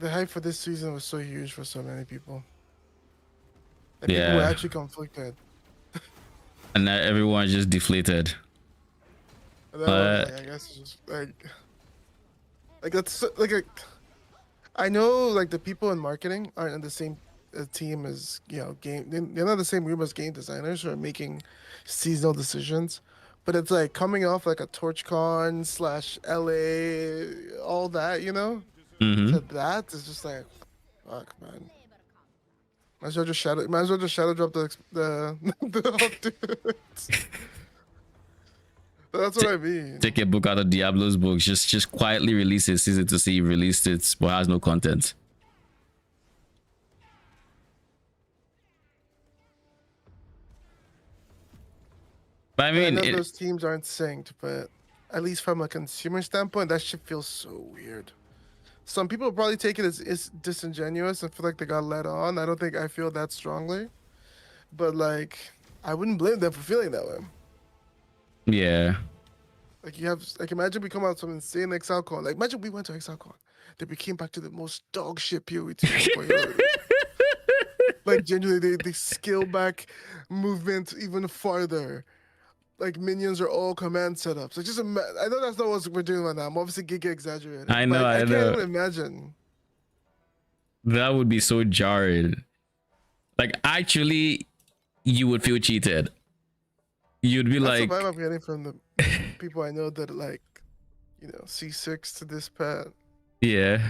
the hype for this season was so huge for so many people. Like, people were Yeah. actually conflicted. And now everyone's just deflated. And then I was like, I guess it's just like that's like a. I know like the people in marketing aren't in the same team as game. They're not the same room as game designers who are making seasonal decisions. But it's like coming off like a TorchCon / LA, all that, Mm-hmm. to that is just like, fuck, man. Might as well just shadow drop the dudes. That's what I mean. Take a book out of Diablo's books. Just quietly release it season to see you released it, but has no content. But I I mean, know those teams aren't synced, but at least from a consumer standpoint, that shit feels so weird. Some people probably take it as disingenuous and feel like they got led on. I feel that strongly, but like, I wouldn't blame them for feeling that way. yeah. Like, imagine we come out with some insane ExileCon. Like, imagine we went to ExileCon, then we came back to the most dog shit PoE team. Like, genuinely, they scale back movement even farther. Like, minions are all command setups. Like, I know that's not what we're doing right now. I'm obviously giga exaggerating. I know, I I can't know. even imagine. That would be so jarring. Like, actually, you would feel cheated. You'd be That's like, the vibe I'm getting from the people I know that like, C6 to this pet. yeah.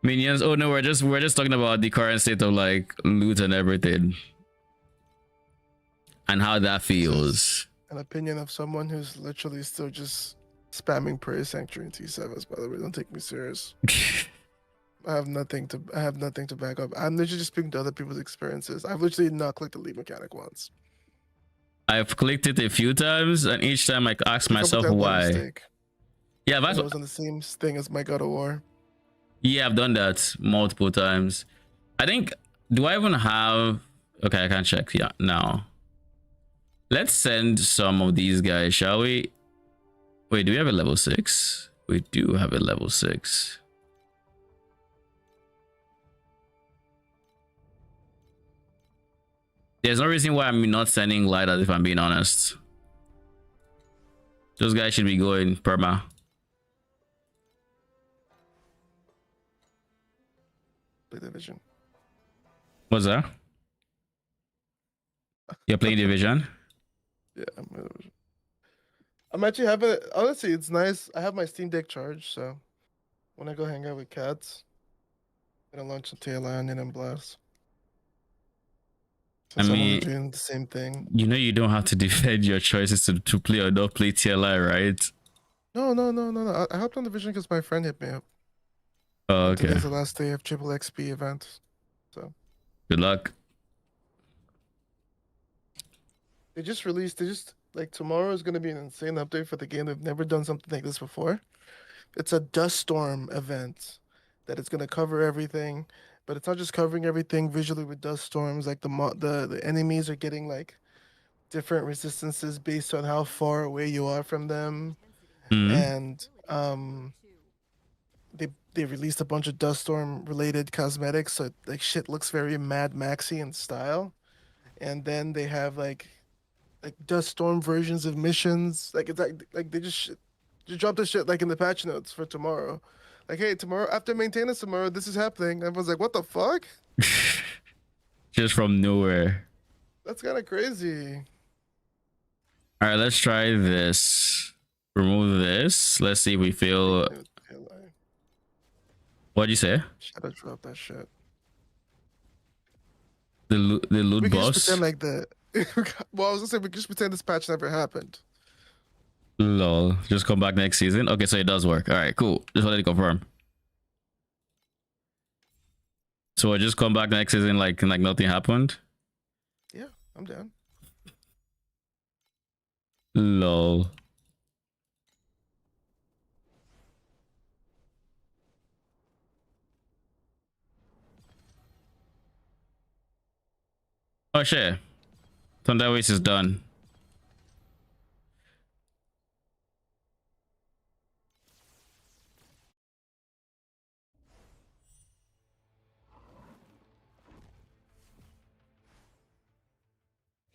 Minions. Oh no, we're just talking about the current state of like loot and everything, and how that feels. An opinion of someone who's literally still just spamming Prey Sanctuary in T7s. By the way, don't take me serious. I have nothing to back up. I'm literally just speaking to other people's experiences. I've literally not clicked the lead mechanic once. I've clicked it a few times, and each time I ask myself That's my why. mistake. Yeah, I that's was on the same thing as my God of War. yeah, I've done that multiple times. I think. Do I even have? Okay, I can check. Yeah, now. Let's send some of these guys, shall we? Wait, do we have a level 6? We do have a level 6. There's no reason why I'm not sending light, as if I'm being honest. Those guys should be going perma. Play Division. What's that? You're playing Division? Yeah, I'm actually having it. Honestly, it's nice. I have my Steam Deck charged, so when I go hang out with cats, I'm gonna launch a TLI and then blast. I Since I'm mean, only doing the same thing. you know you don't have to defend your choices to play or not play TLI, right? No. I hopped on Division because my friend hit me up. Oh, And okay. today's the last day of Triple XP event. So Good luck. they just like tomorrow is gonna be an insane update for the game. They've never done something like this before. It's a dust storm event that is gonna cover everything, but it's not just covering everything visually with dust storms. Like the enemies are getting like different resistances based on how far away you are from them, and they released a bunch of dust storm related cosmetics, so like shit looks very Mad Maxy in style. And then they have like dust storm versions of missions. Like it's like they just dropped this shit like in the patch notes for tomorrow. Like, hey, tomorrow after maintenance tomorrow, this is happening. Everyone's like, what the fuck? Just from nowhere. That's kind of crazy. All right, let's try this. Remove this. Let's see if we feel. What'd you say? Shadow drop that shit. The loot We can boss. just pretend like the. Well, I was gonna say we can just pretend this patch never happened. Lol. Just come back next season. Okay, so it does work. All right, cool. Just wanted to confirm. So I just come back next season like nothing happened. Yeah. I'm down. Lol. Oh shit. Thunder Waste is done.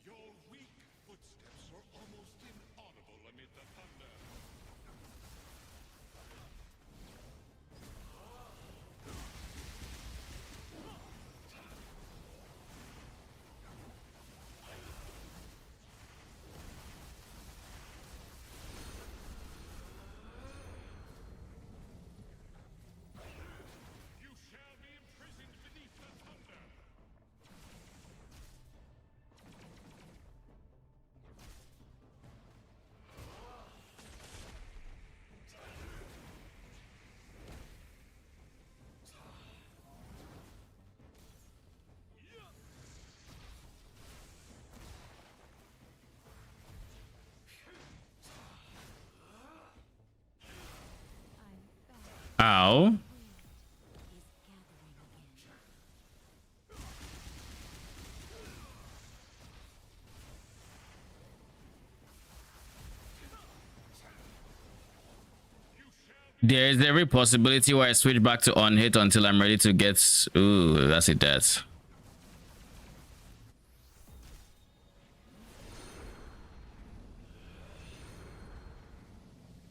Your weak footsteps are almost inaudible amid the thunder. You shall be imprisoned beneath the thunder. Ow. Is gathering again. There's every possibility where I switch back to on hit until I'm ready to get. Ooh, that's it. That's.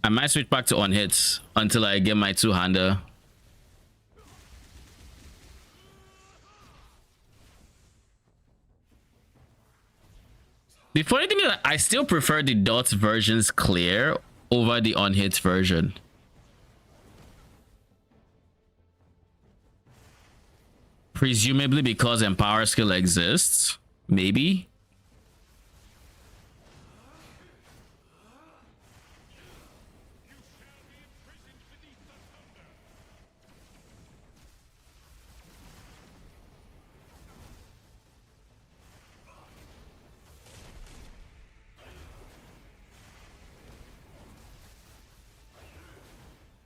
I might switch back to on hits until I get my two-hander. The funny thing is, I still prefer the dot versions clear over the on hits version. Presumably because Empower skill exists, maybe.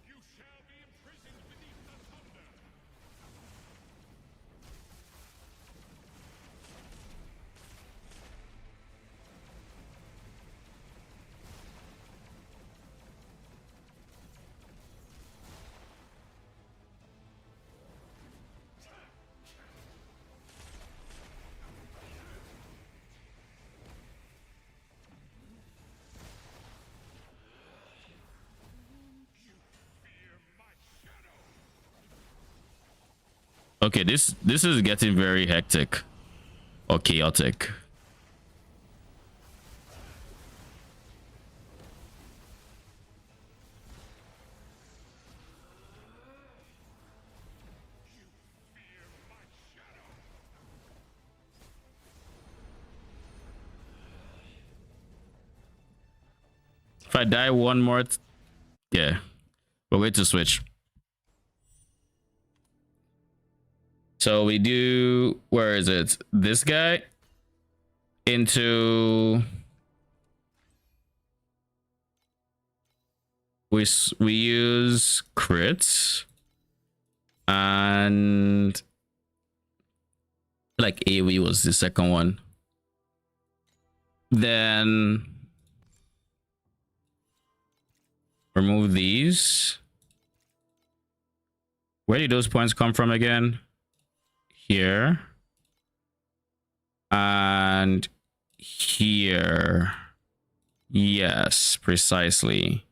You shall be imprisoned beneath the thunder. Okay, this is getting very hectic or chaotic. If I die one more, yeah, we're going to switch. So we do, where is it? This guy into, we use crits and like AoE was the second one. Then remove these. Where did those points come from again? Here and here. Yes, precisely.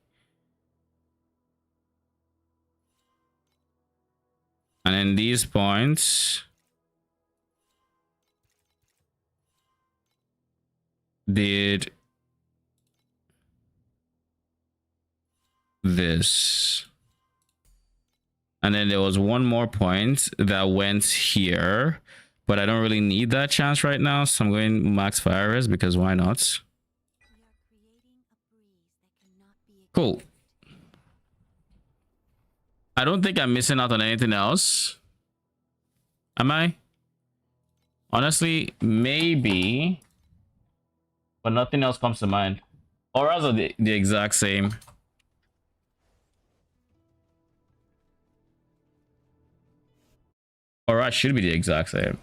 And then these points did this. And then there was one more point that went here, but I don't really need that chance right now, so I'm going max fire res because why not? We are creating a breeze that cannot be Cool. I don't think I'm missing out on anything else. Am I? Honestly, maybe but nothing else comes to mind. Auras are the exact same. Aura should be the exact same.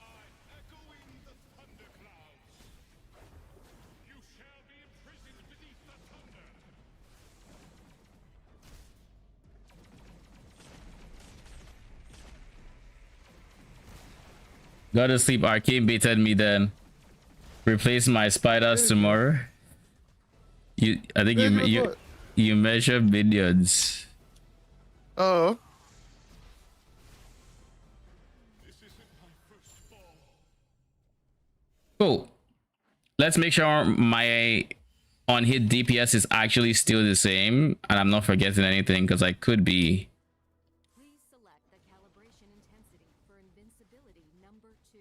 Echoing the thunderclouds. You shall be imprisoned beneath the thunder. Go to sleep. Arcane baited me then. Replace my spiders tomorrow. I think you measure minions. Oh. This isn't my first fall. Cool. Let's make sure my on-hit DPS is actually still the same, and I'm not forgetting anything because I could be. Please select the calibration intensity for invincibility number 2.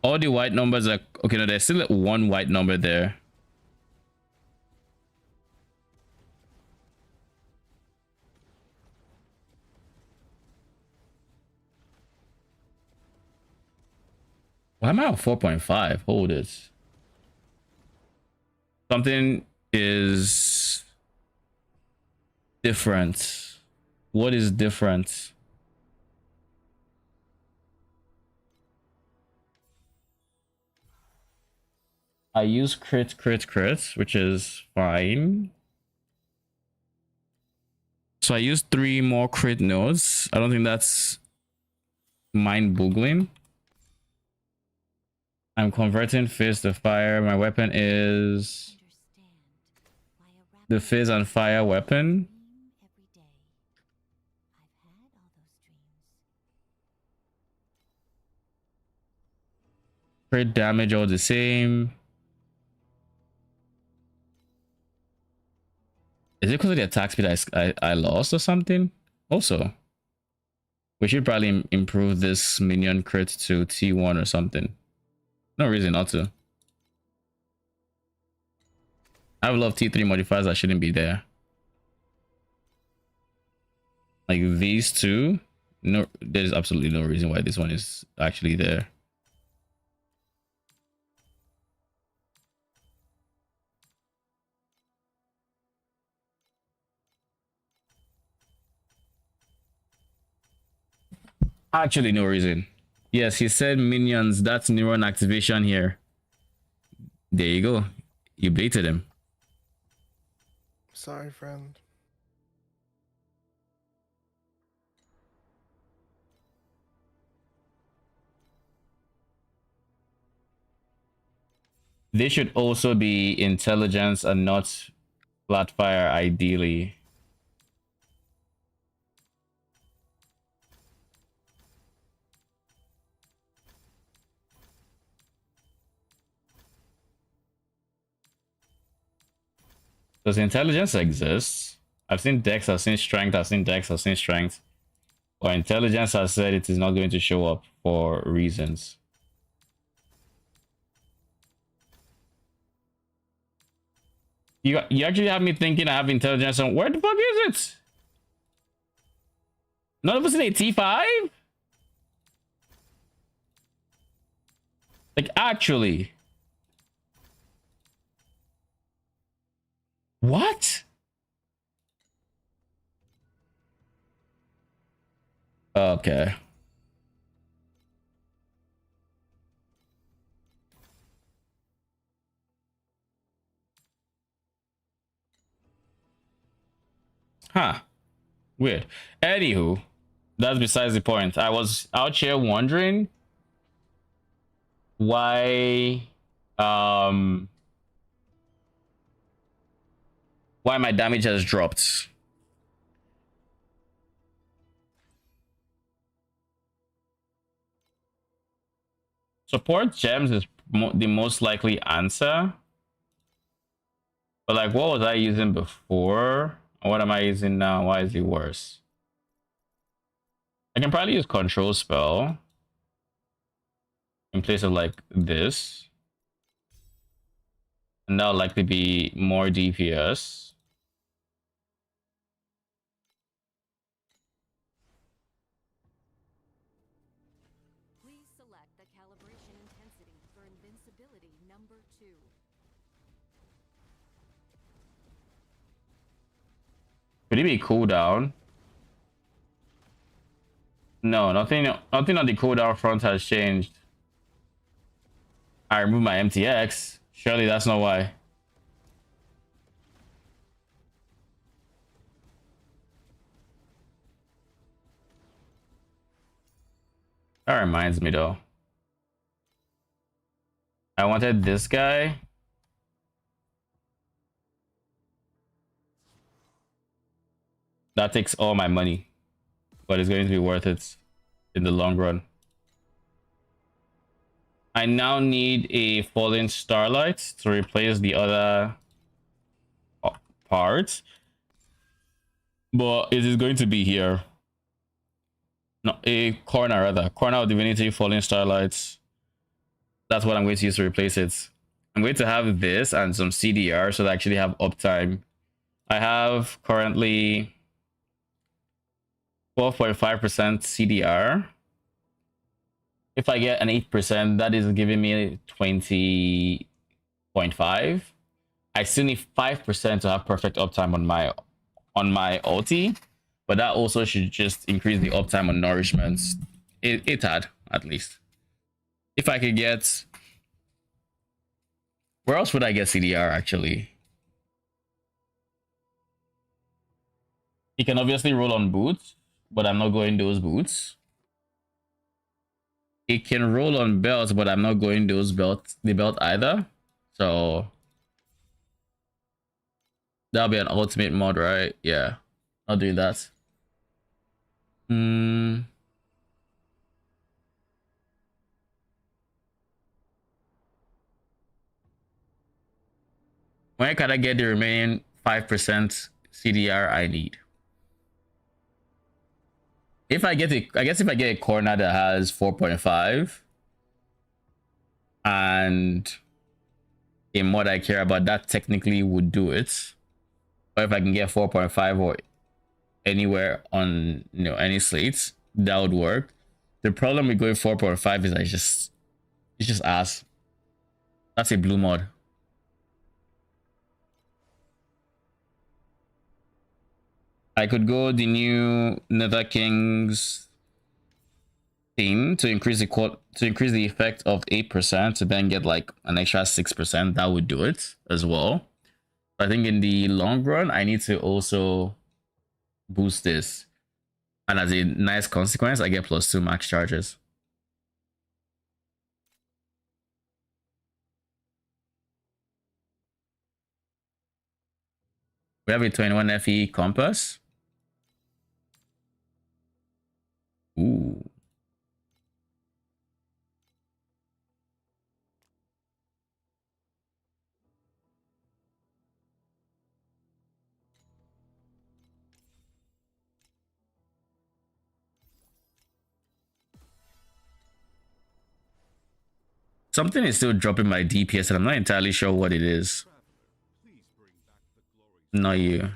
All the white numbers are okay. No, there's still one white number there. Why am I on 4.5? Hold it. Something is different. What is different? I use crit, which is fine. So I use 3 more crit nodes. I don't think that's mind-boggling. I'm converting fizz to fire. My weapon is the fizz and fire weapon. Every day. I've had all those dreams. Crit damage all the same. Is it because of the attack speed I lost or something? Also, we should probably improve this minion crit to T1 or something. No reason not to. I have a lot of T3 modifiers that shouldn't be there. Like these two. No, there's absolutely no reason why this one is actually there. Actually, no reason. Yes, he said minions. That's neuron activation here. There you go. You baited him. Sorry, friend. This should also be intelligence and not flatfire, ideally. Does intelligence exist? I've seen dex, I've seen strength, I've seen dex, I've seen strength. Or intelligence has said it is not going to show up for reasons. You actually have me thinking I have intelligence on where the fuck is it? None of us in a T5? Like actually. What? Okay. Huh. Weird. Anywho, that's besides the point. I was out here wondering why my damage has dropped. Support gems is the most likely answer. But like, what was I using before? What am I using now? Why is it worse? I can probably use control spell in place of like this. And that'll likely be more DPS. Could it be cooldown? No, nothing on the cooldown front has changed. I removed my MTX. Surely that's not why. That reminds me though. I wanted this guy. That takes all my money, but it's going to be worth it in the long run. I now need a falling starlight to replace the other part, but it is going to be here. No, a corner rather. Corner of Divinity, falling starlights. That's what I'm going to use to replace it. I'm going to have this and some CDR so that I actually have uptime. I have currently 12.5% CDR. If I get an 8%, that is giving me 20.5. I still need 5% to have perfect uptime on my ulti, but that also should just increase the uptime on nourishments. It had, at least. If I could get... Where else would I get CDR, actually? You can obviously roll on boots, but I'm not going those boots. It can roll on belts, but I'm not going the belt either. So that'll be an ultimate mod, right? Yeah, I'll do that. When can I get the remaining 5% CDR I need? If I get I guess if I get a corner that has 4.5 and a mod I care about, that technically would do it. Or if I can get 4.5 or anywhere on any slates, that would work. The problem with going 4.5 is it's just ass. That's a blue mod. I could go the new Nether Kings theme to increase the effect of 8% to then get like an extra 6%. That would do it as well. I think in the long run, I need to also boost this. And as a nice consequence, I get +2 max charges. We have a 21 FE compass. Ooh. Something is still dropping my DPS and I'm not entirely sure what it is. Not you.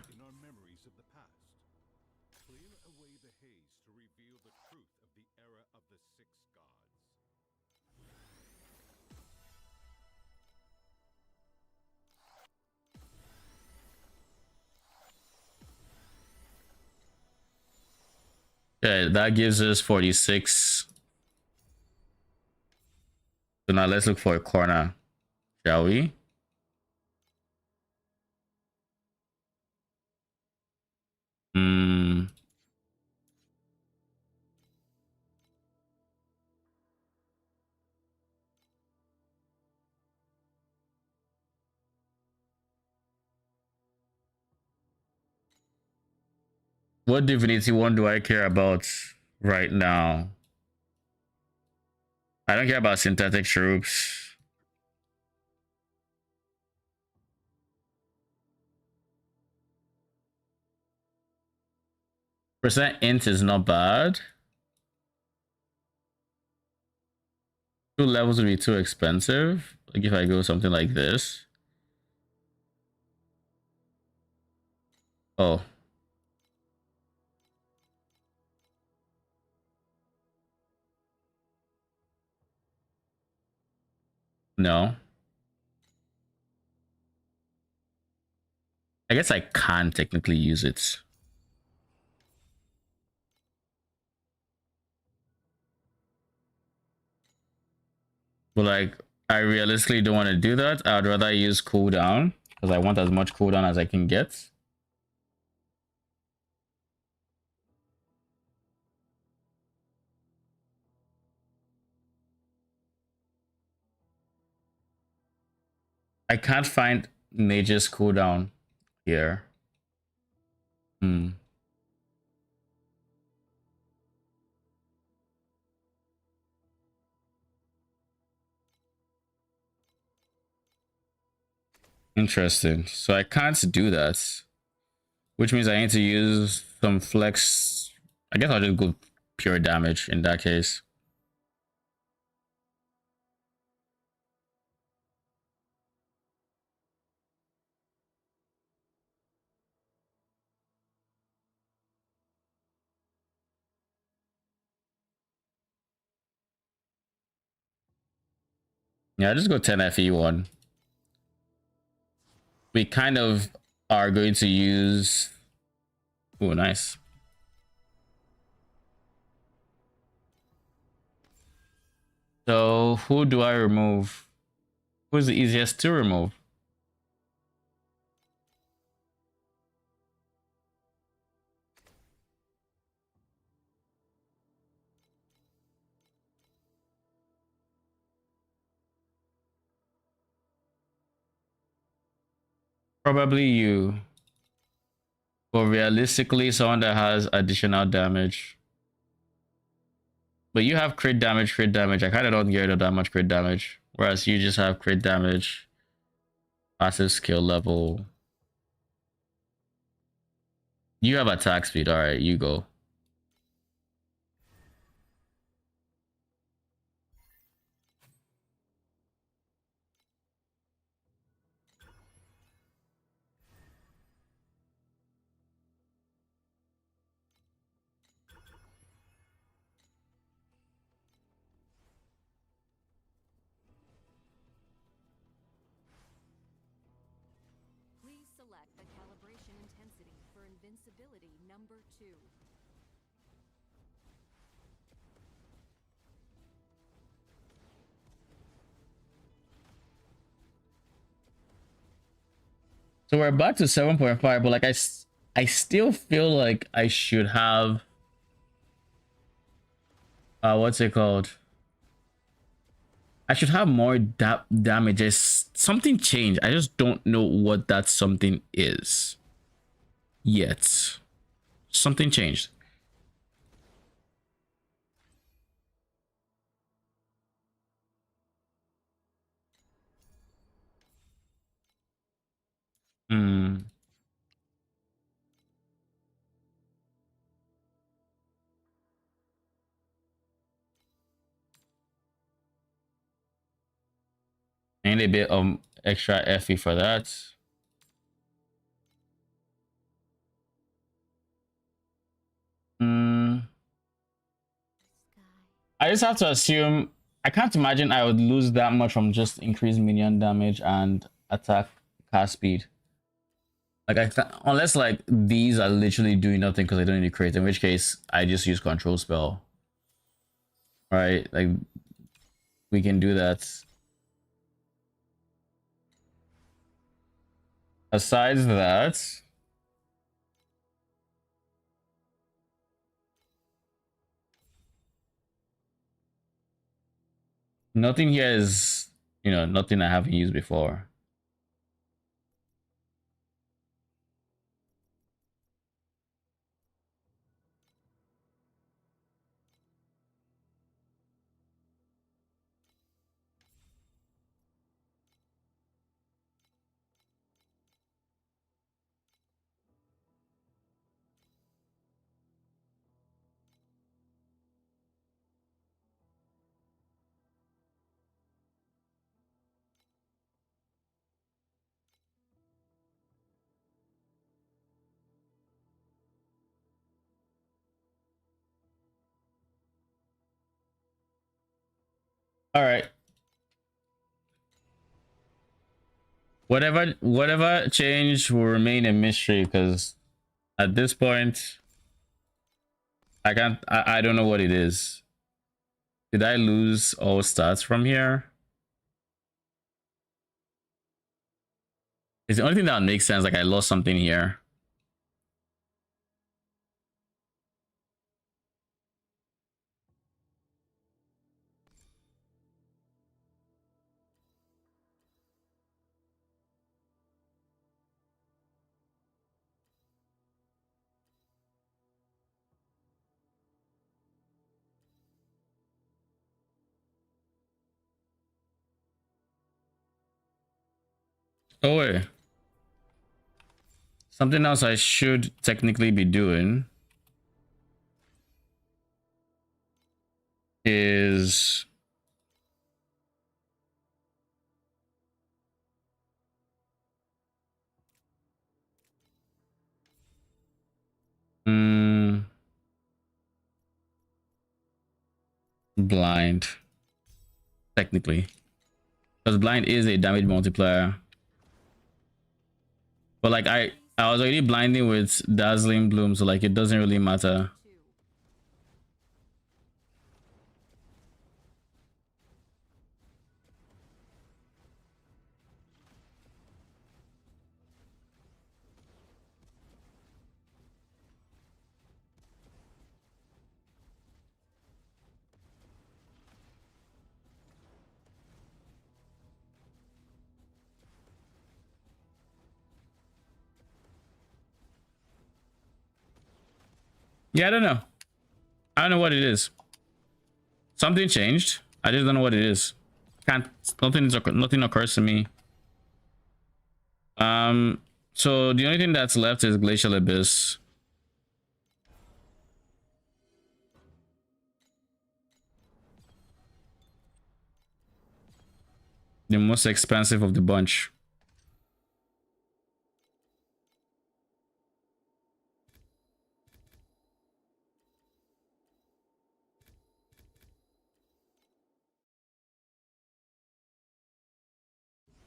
Okay, that gives us 46. So now let's look for a corner, shall we? What divinity one do I care about right now? I don't care about synthetic troops. Percent int is not bad. 2 levels would be too expensive. Like if I go something like this. Oh. No. I guess I can technically use it. But like, I realistically don't want to do that. I'd rather use cooldown because I want as much cooldown as I can get. I can't find Mage's cooldown here. Interesting. So I can't do that, which means I need to use some flex. I guess I'll just go pure damage in that case. Yeah, just go 10 FE1. We kind of are going to use... Oh, nice. So who do I remove? Who's the easiest to remove? Probably you. But realistically, someone that has additional damage. But you have crit damage, crit damage. I kind of don't get rid of that much crit damage. Whereas you just have crit damage, passive skill level. You have attack speed. All right, you go. Please select the calibration intensity for invincibility number 2. So we're back to 7.5, but like I still feel like I should have what's it called? I should have more damages. Something changed. I just don't know what that something is yet. Something changed. And a bit of extra FE for that. I just have to assume, I can't imagine I would lose that much from just increased minion damage and attack cast speed. Like unless like these are literally doing nothing because I don't need to create, in which case I just use control spell. Right, like we can do that. Besides that, nothing here is, you know, nothing I haven't used before. All right. Whatever change will remain a mystery because at this point I don't know what it is. Did I lose all stats from here? It's the only thing that makes sense. Like I lost something here. Oh wait. Something else I should technically be doing is blind. Technically. Because blind is a damage multiplier. But like I was already blinding with dazzling bloom, so like it doesn't really matter. Yeah, I don't know. I don't know what it is. Something changed. I just don't know what it is. Nothing occurs to me. So the only thing that's left is Glacial Abyss. The most expensive of the bunch.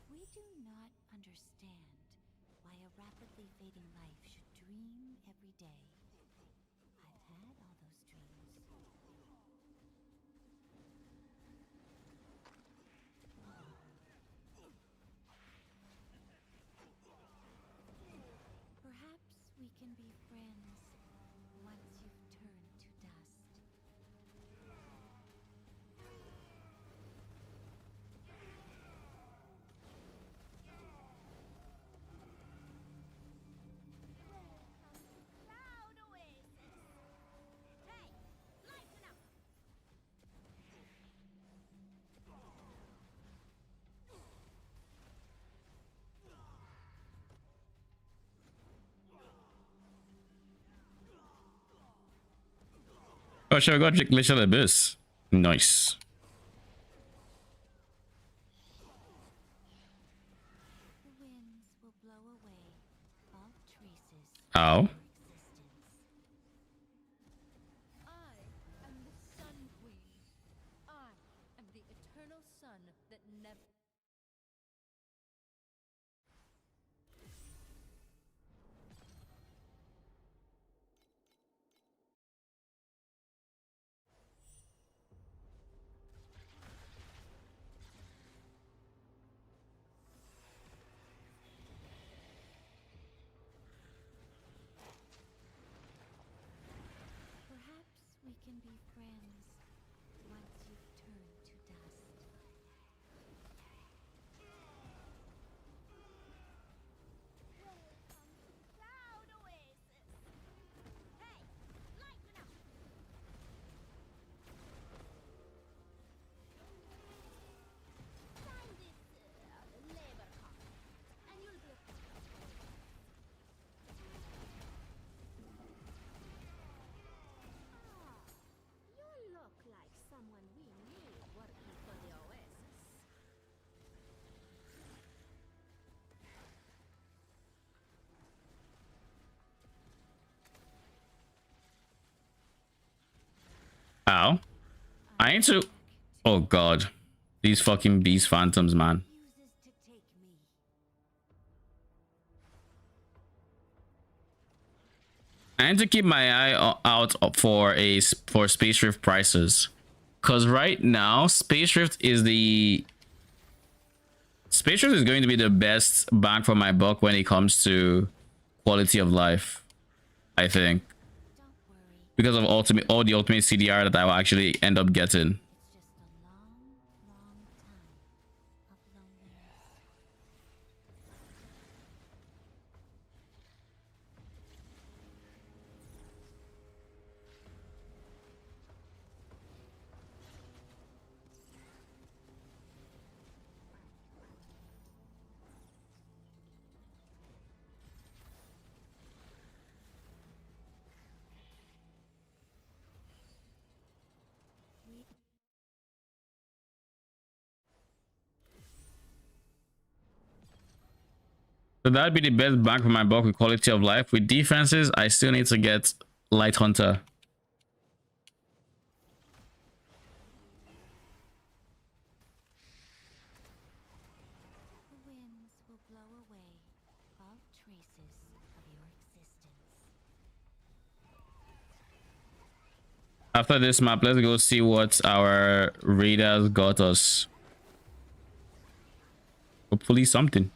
We do not understand why a rapidly fading life should dream every day. I've had all those dreams. Perhaps we can be friends once you've turned to dust. Oh, sure, I got Glacial Abyss. Nice. The winds will blow away all traces Ow. of existence. I am the Sun Queen. I am the eternal sun that never. Perhaps we can be friends once you've turned to dust. You look like someone we need working for the Oasis. Ow. I ain't too. Oh god. These fucking beast phantoms, man. Uses to take me. I need to keep my eye out for Space Rift prices, cause right now Space Rift is the Spacious is going to be the best bang for my buck when it comes to quality of life, I think, Don't worry, because of all the ultimate CDR that I will actually end up getting. it's just a long, long time of loneliness. So that'd be the best bang for my buck with quality of life. With defenses, I still need to get Light Hunter. The winds will blow away all traces of your existence. After this map, let's go see what our raiders got us. Hopefully something.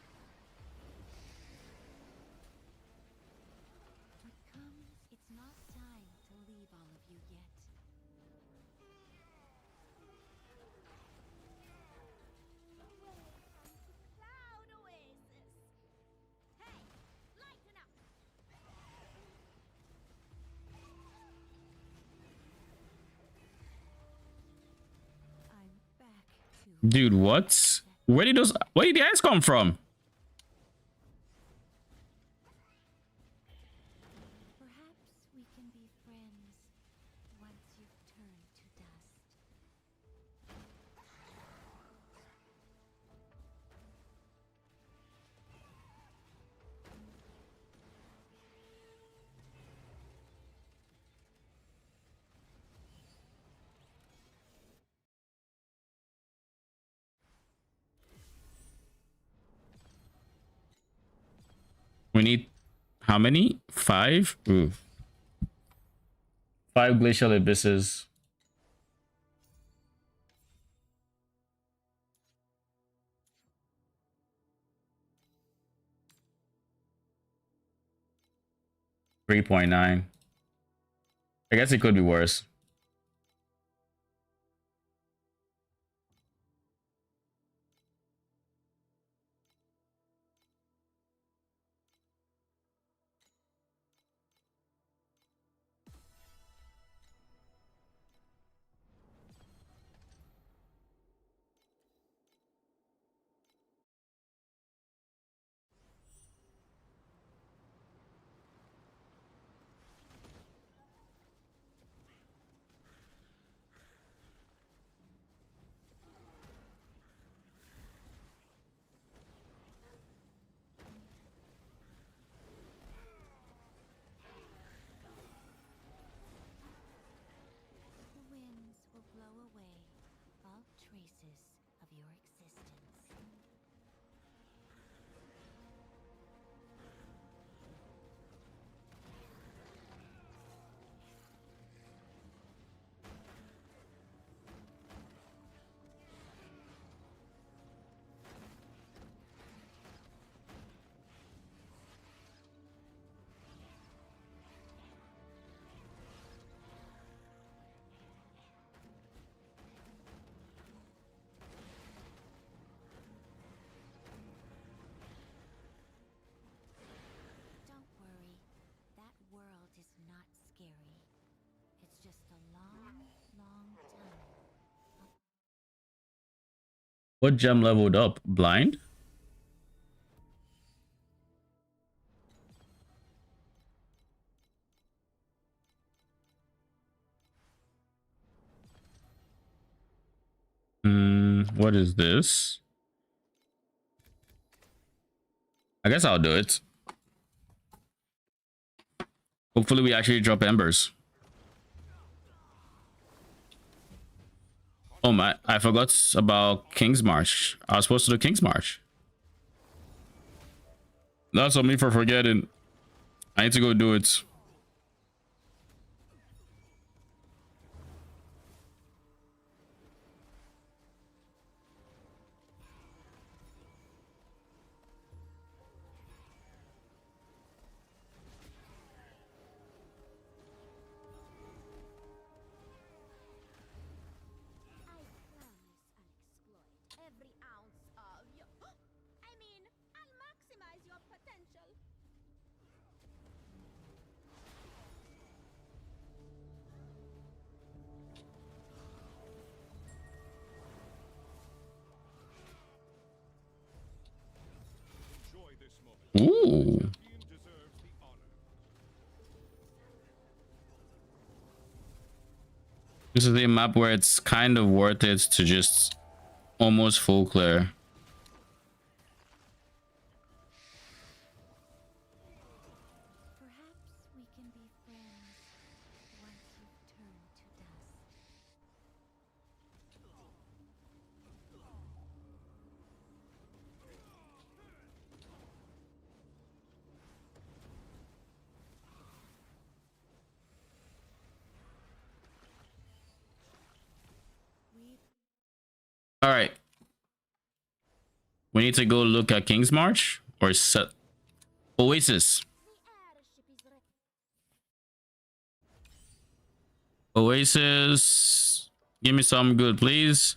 What comes, it's not time to leave all of you yet. Cloud Oasis! Hey, lighten up! I'm back to Dude, what? Where did the eyes come from? perhaps we can be friends once you've turned to dust. We need how many? 5? Ooh. 5 glacial abysses. $3.9. I guess it could be worse. The winds will blow away all traces of your existence. Don't worry, that world is not scary. It's just a long, long time. What gem leveled up? Blind? What is this? I guess I'll do it. Hopefully we actually drop embers. Oh my, I forgot about King's March. I was supposed to do King's March. That's on me for forgetting. I need to go do it. Ooh. deserves the honor. This is a map where it's kind of worth it to just almost full clear. Perhaps we can be friends once you've turned to dust. All right. We need to go look at King's March or set Oasis. Oasis. Give me some good, please.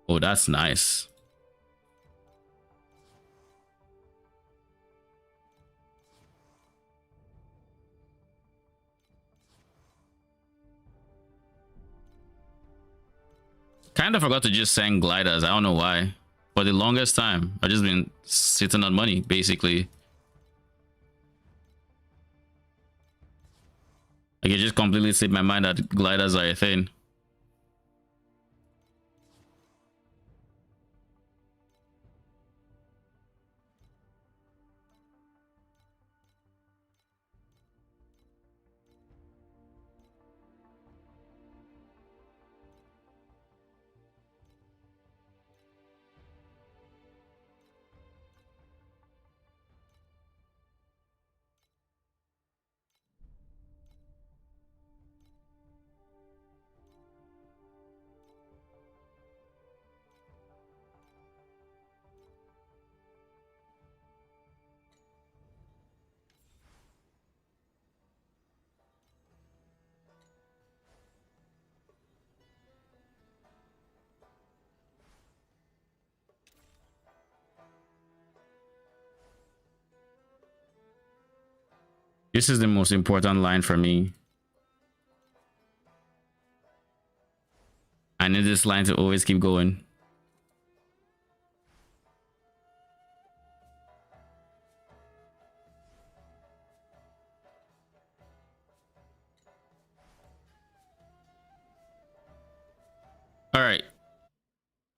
Oh, that's nice. Kind of forgot to just send gliders. I don't know why. For the longest time, I've just been sitting on money, basically. Like, it just completely slipped my mind that gliders are a thing. This is the most important line for me. I need this line to always keep going. All right.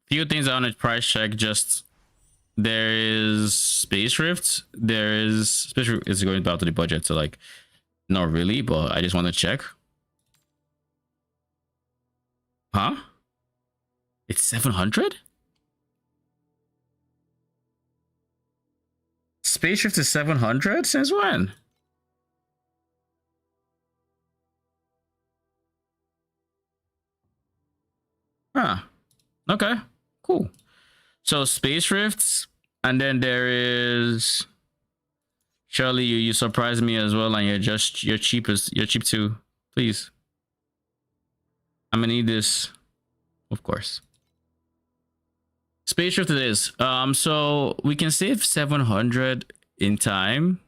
Few things I want to price check. Just there is Space Rift. There is Space Rift is going down to the budget, so like not really, but I just want to check. Huh? It's 700? Space Rift is 700? Since when? Huh. Okay. Cool. So Space Rifts, and then there is Shirley. You surprised me as well, and you're cheap too. Please. I'm gonna need this, of course. Space Rift it is. So we can save 700 in time.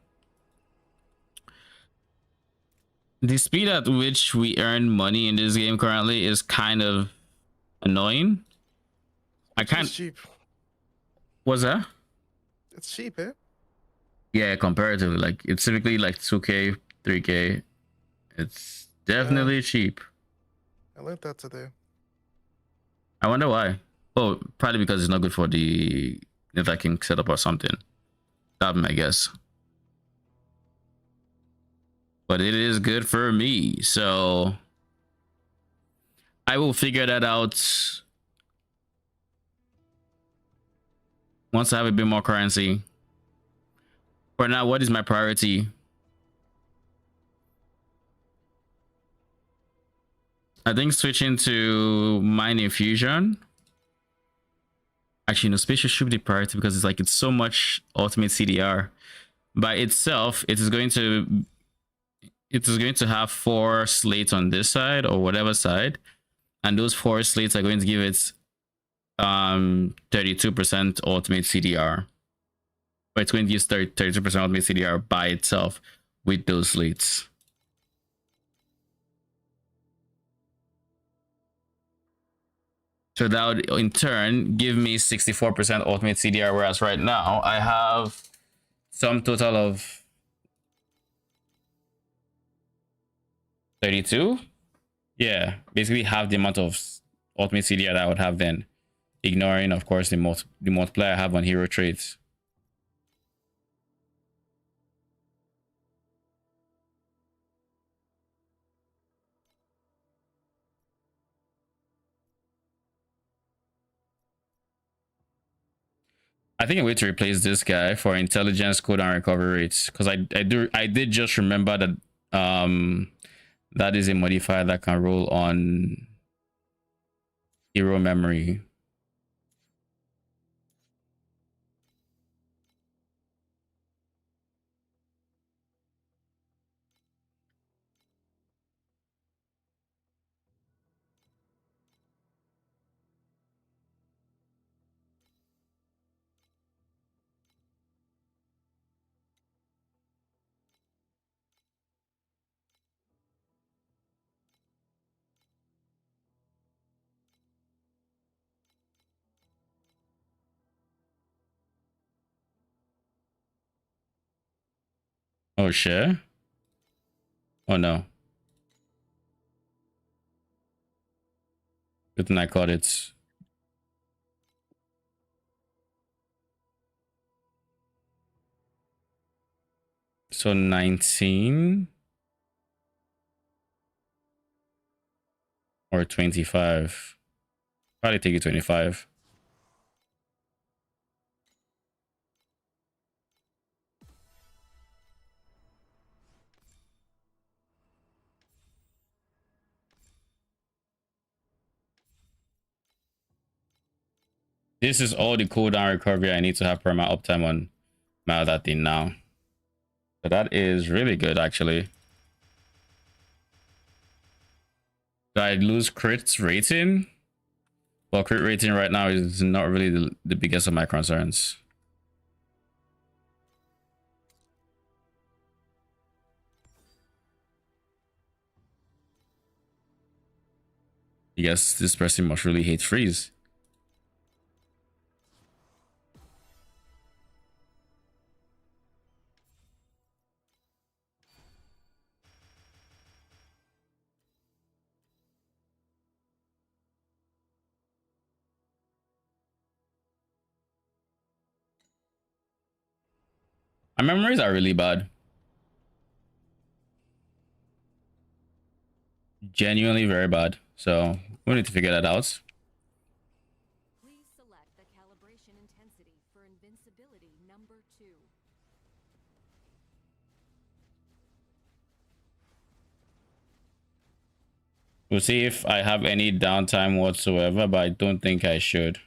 The speed at which we earn money in this game currently is kind of annoying. I can't. It's cheap. What's that? It's cheap, eh? Yeah, comparatively, like it's typically like 2K, 3K. It's definitely cheap. I learned that today. I wonder why. Oh, probably because it's not good for the networking setup or something. That'd be my guess. But it is good for me, so I will figure that out once I have a bit more currency. For now, what is my priority? I think switching to Mine Infusion. Actually, no, Spatial should be the priority because it's so much ultimate CDR. By itself, it is going to have 4 slates on this side or whatever side, and those 4 slates are going to give it 32% ultimate CDR. But it's going to use 32% ultimate CDR by itself with those slates. So that would in turn give me 64% ultimate CDR, whereas right now I have some total of 32. Yeah, basically half the amount of ultimate CDR that I would have then, ignoring of course the multiplier I have on hero traits. I think a way to replace this guy for intelligence, cooldown, recovery rates, because I did just remember that that is a modifier that can roll on hero memory. Oh shit. Oh no. Good thing I caught it. So 19 or 25. Probably take it 25. This is all the cooldown recovery I need to have perma uptime on my other thing now. So that is really good actually. Do I lose crit rating? Well, crit rating right now is not really the biggest of my concerns. I guess this person must really hate freeze. My memories are really bad. Genuinely very bad. So we need to figure that out. Please select the calibration intensity for invincibility number 2. We'll see if I have any downtime whatsoever, but I don't think I should.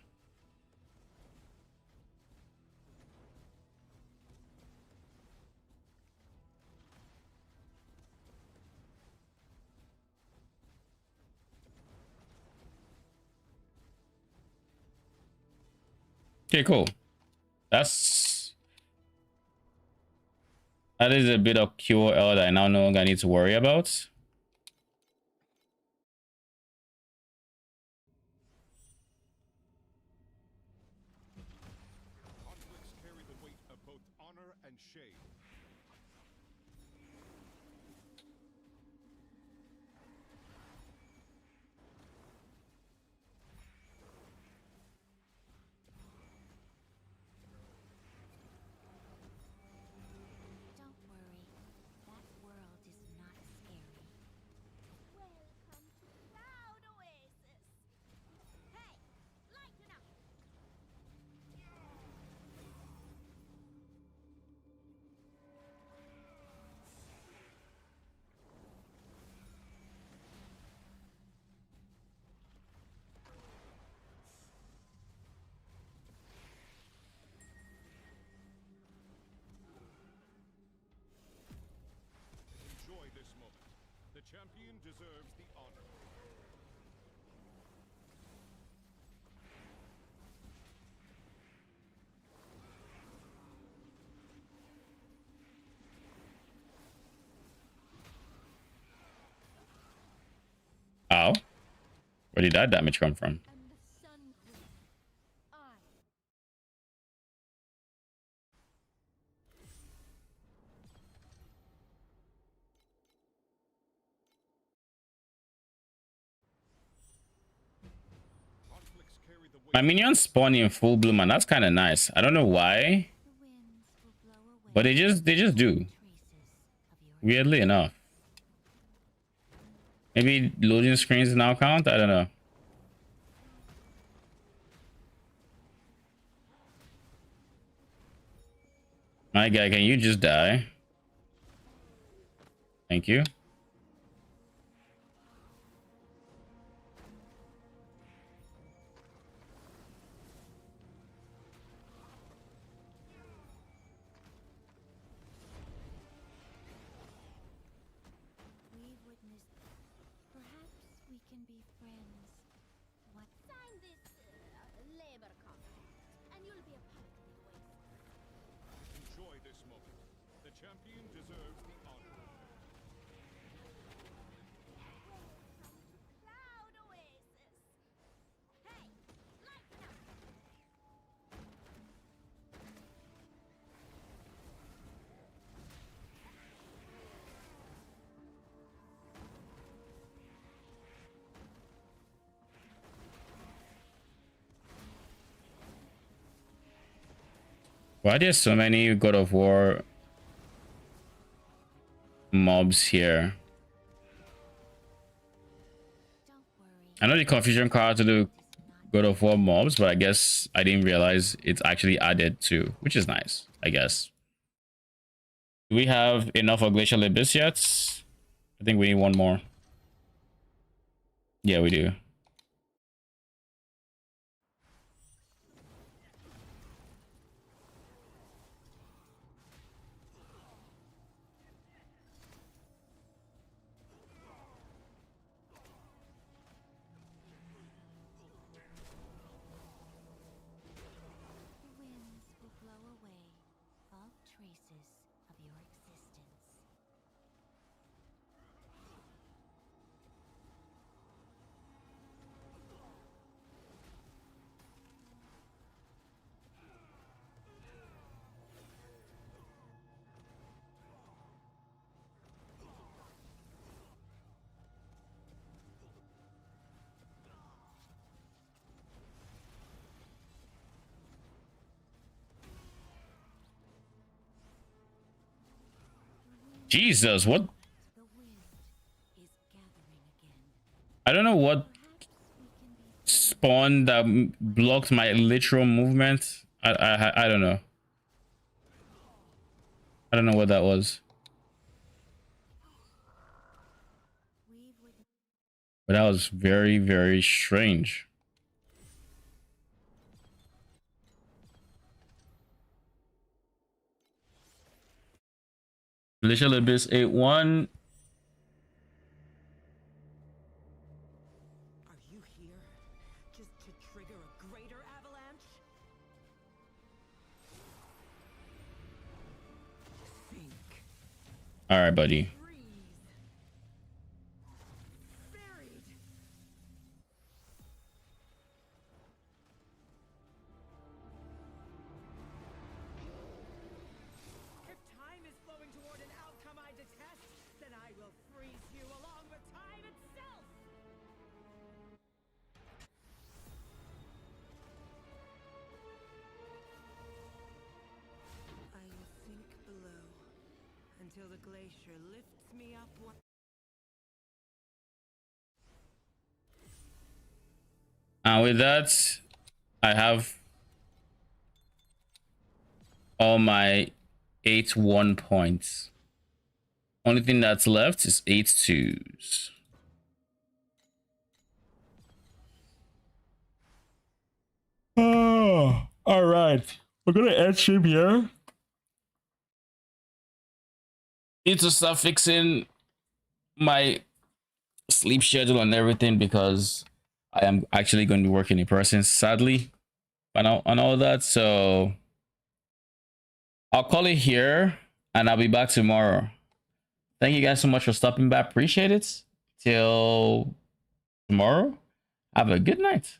Okay, cool. That is a bit of QOL that I now no longer need to worry about. Conflicts carry the weight of both honor and shame. Don't worry, that world is not scary. Welcome to Cloud Oasis. Hey, lighten up. Enjoy this moment. The champion deserves the honor. Ow. Where did that damage come from? And the My minions spawn in full bloom, and that's kind of nice. I don't know why, The winds will blow away but they just do. traces of your Weirdly enough. Maybe loading screens now count? I don't know. My guy, can you just die? Thank you. We've witnessed. Perhaps we can be friends. What? Sign this labor contract, and you'll be a part of the Oasis. Enjoy this moment. The champion deserves the honor. Welcome to Cloud Oasis. Hey, lighten up. Why are there so many God of War mobs here? Don't worry. I know the confusion card to do God of War mobs, but I guess I didn't realize it's actually added too, which is nice, I guess. Do we have enough of Glacial Abyss yet? I think we need one more. Yeah, we do. The winds will blow away all traces of your existence. Jesus, what? The wind is gathering again. I don't know what Perhaps we can be spawn that blocked my literal movement. I don't know. I don't know what that was. We've witnessed. But that was very, very strange. Glacial Abyss 8-1. Are you here just to trigger a greater avalanche? Think. All right, buddy. Freeze. Buried. If time is flowing toward an outcome I detest, then I will freeze you along with time itself. I will sink below until the glacier lifts me up one. And with that, I have all my 8-1 points. Only thing that's left is 8-2s. Oh, all right. We're gonna end stream here. Need to start fixing my sleep schedule and everything because I am actually going to be working in person, sadly, on all that. So I'll call it here and I'll be back tomorrow. Thank you guys so much for stopping by. Appreciate it. Till tomorrow. Have a good night.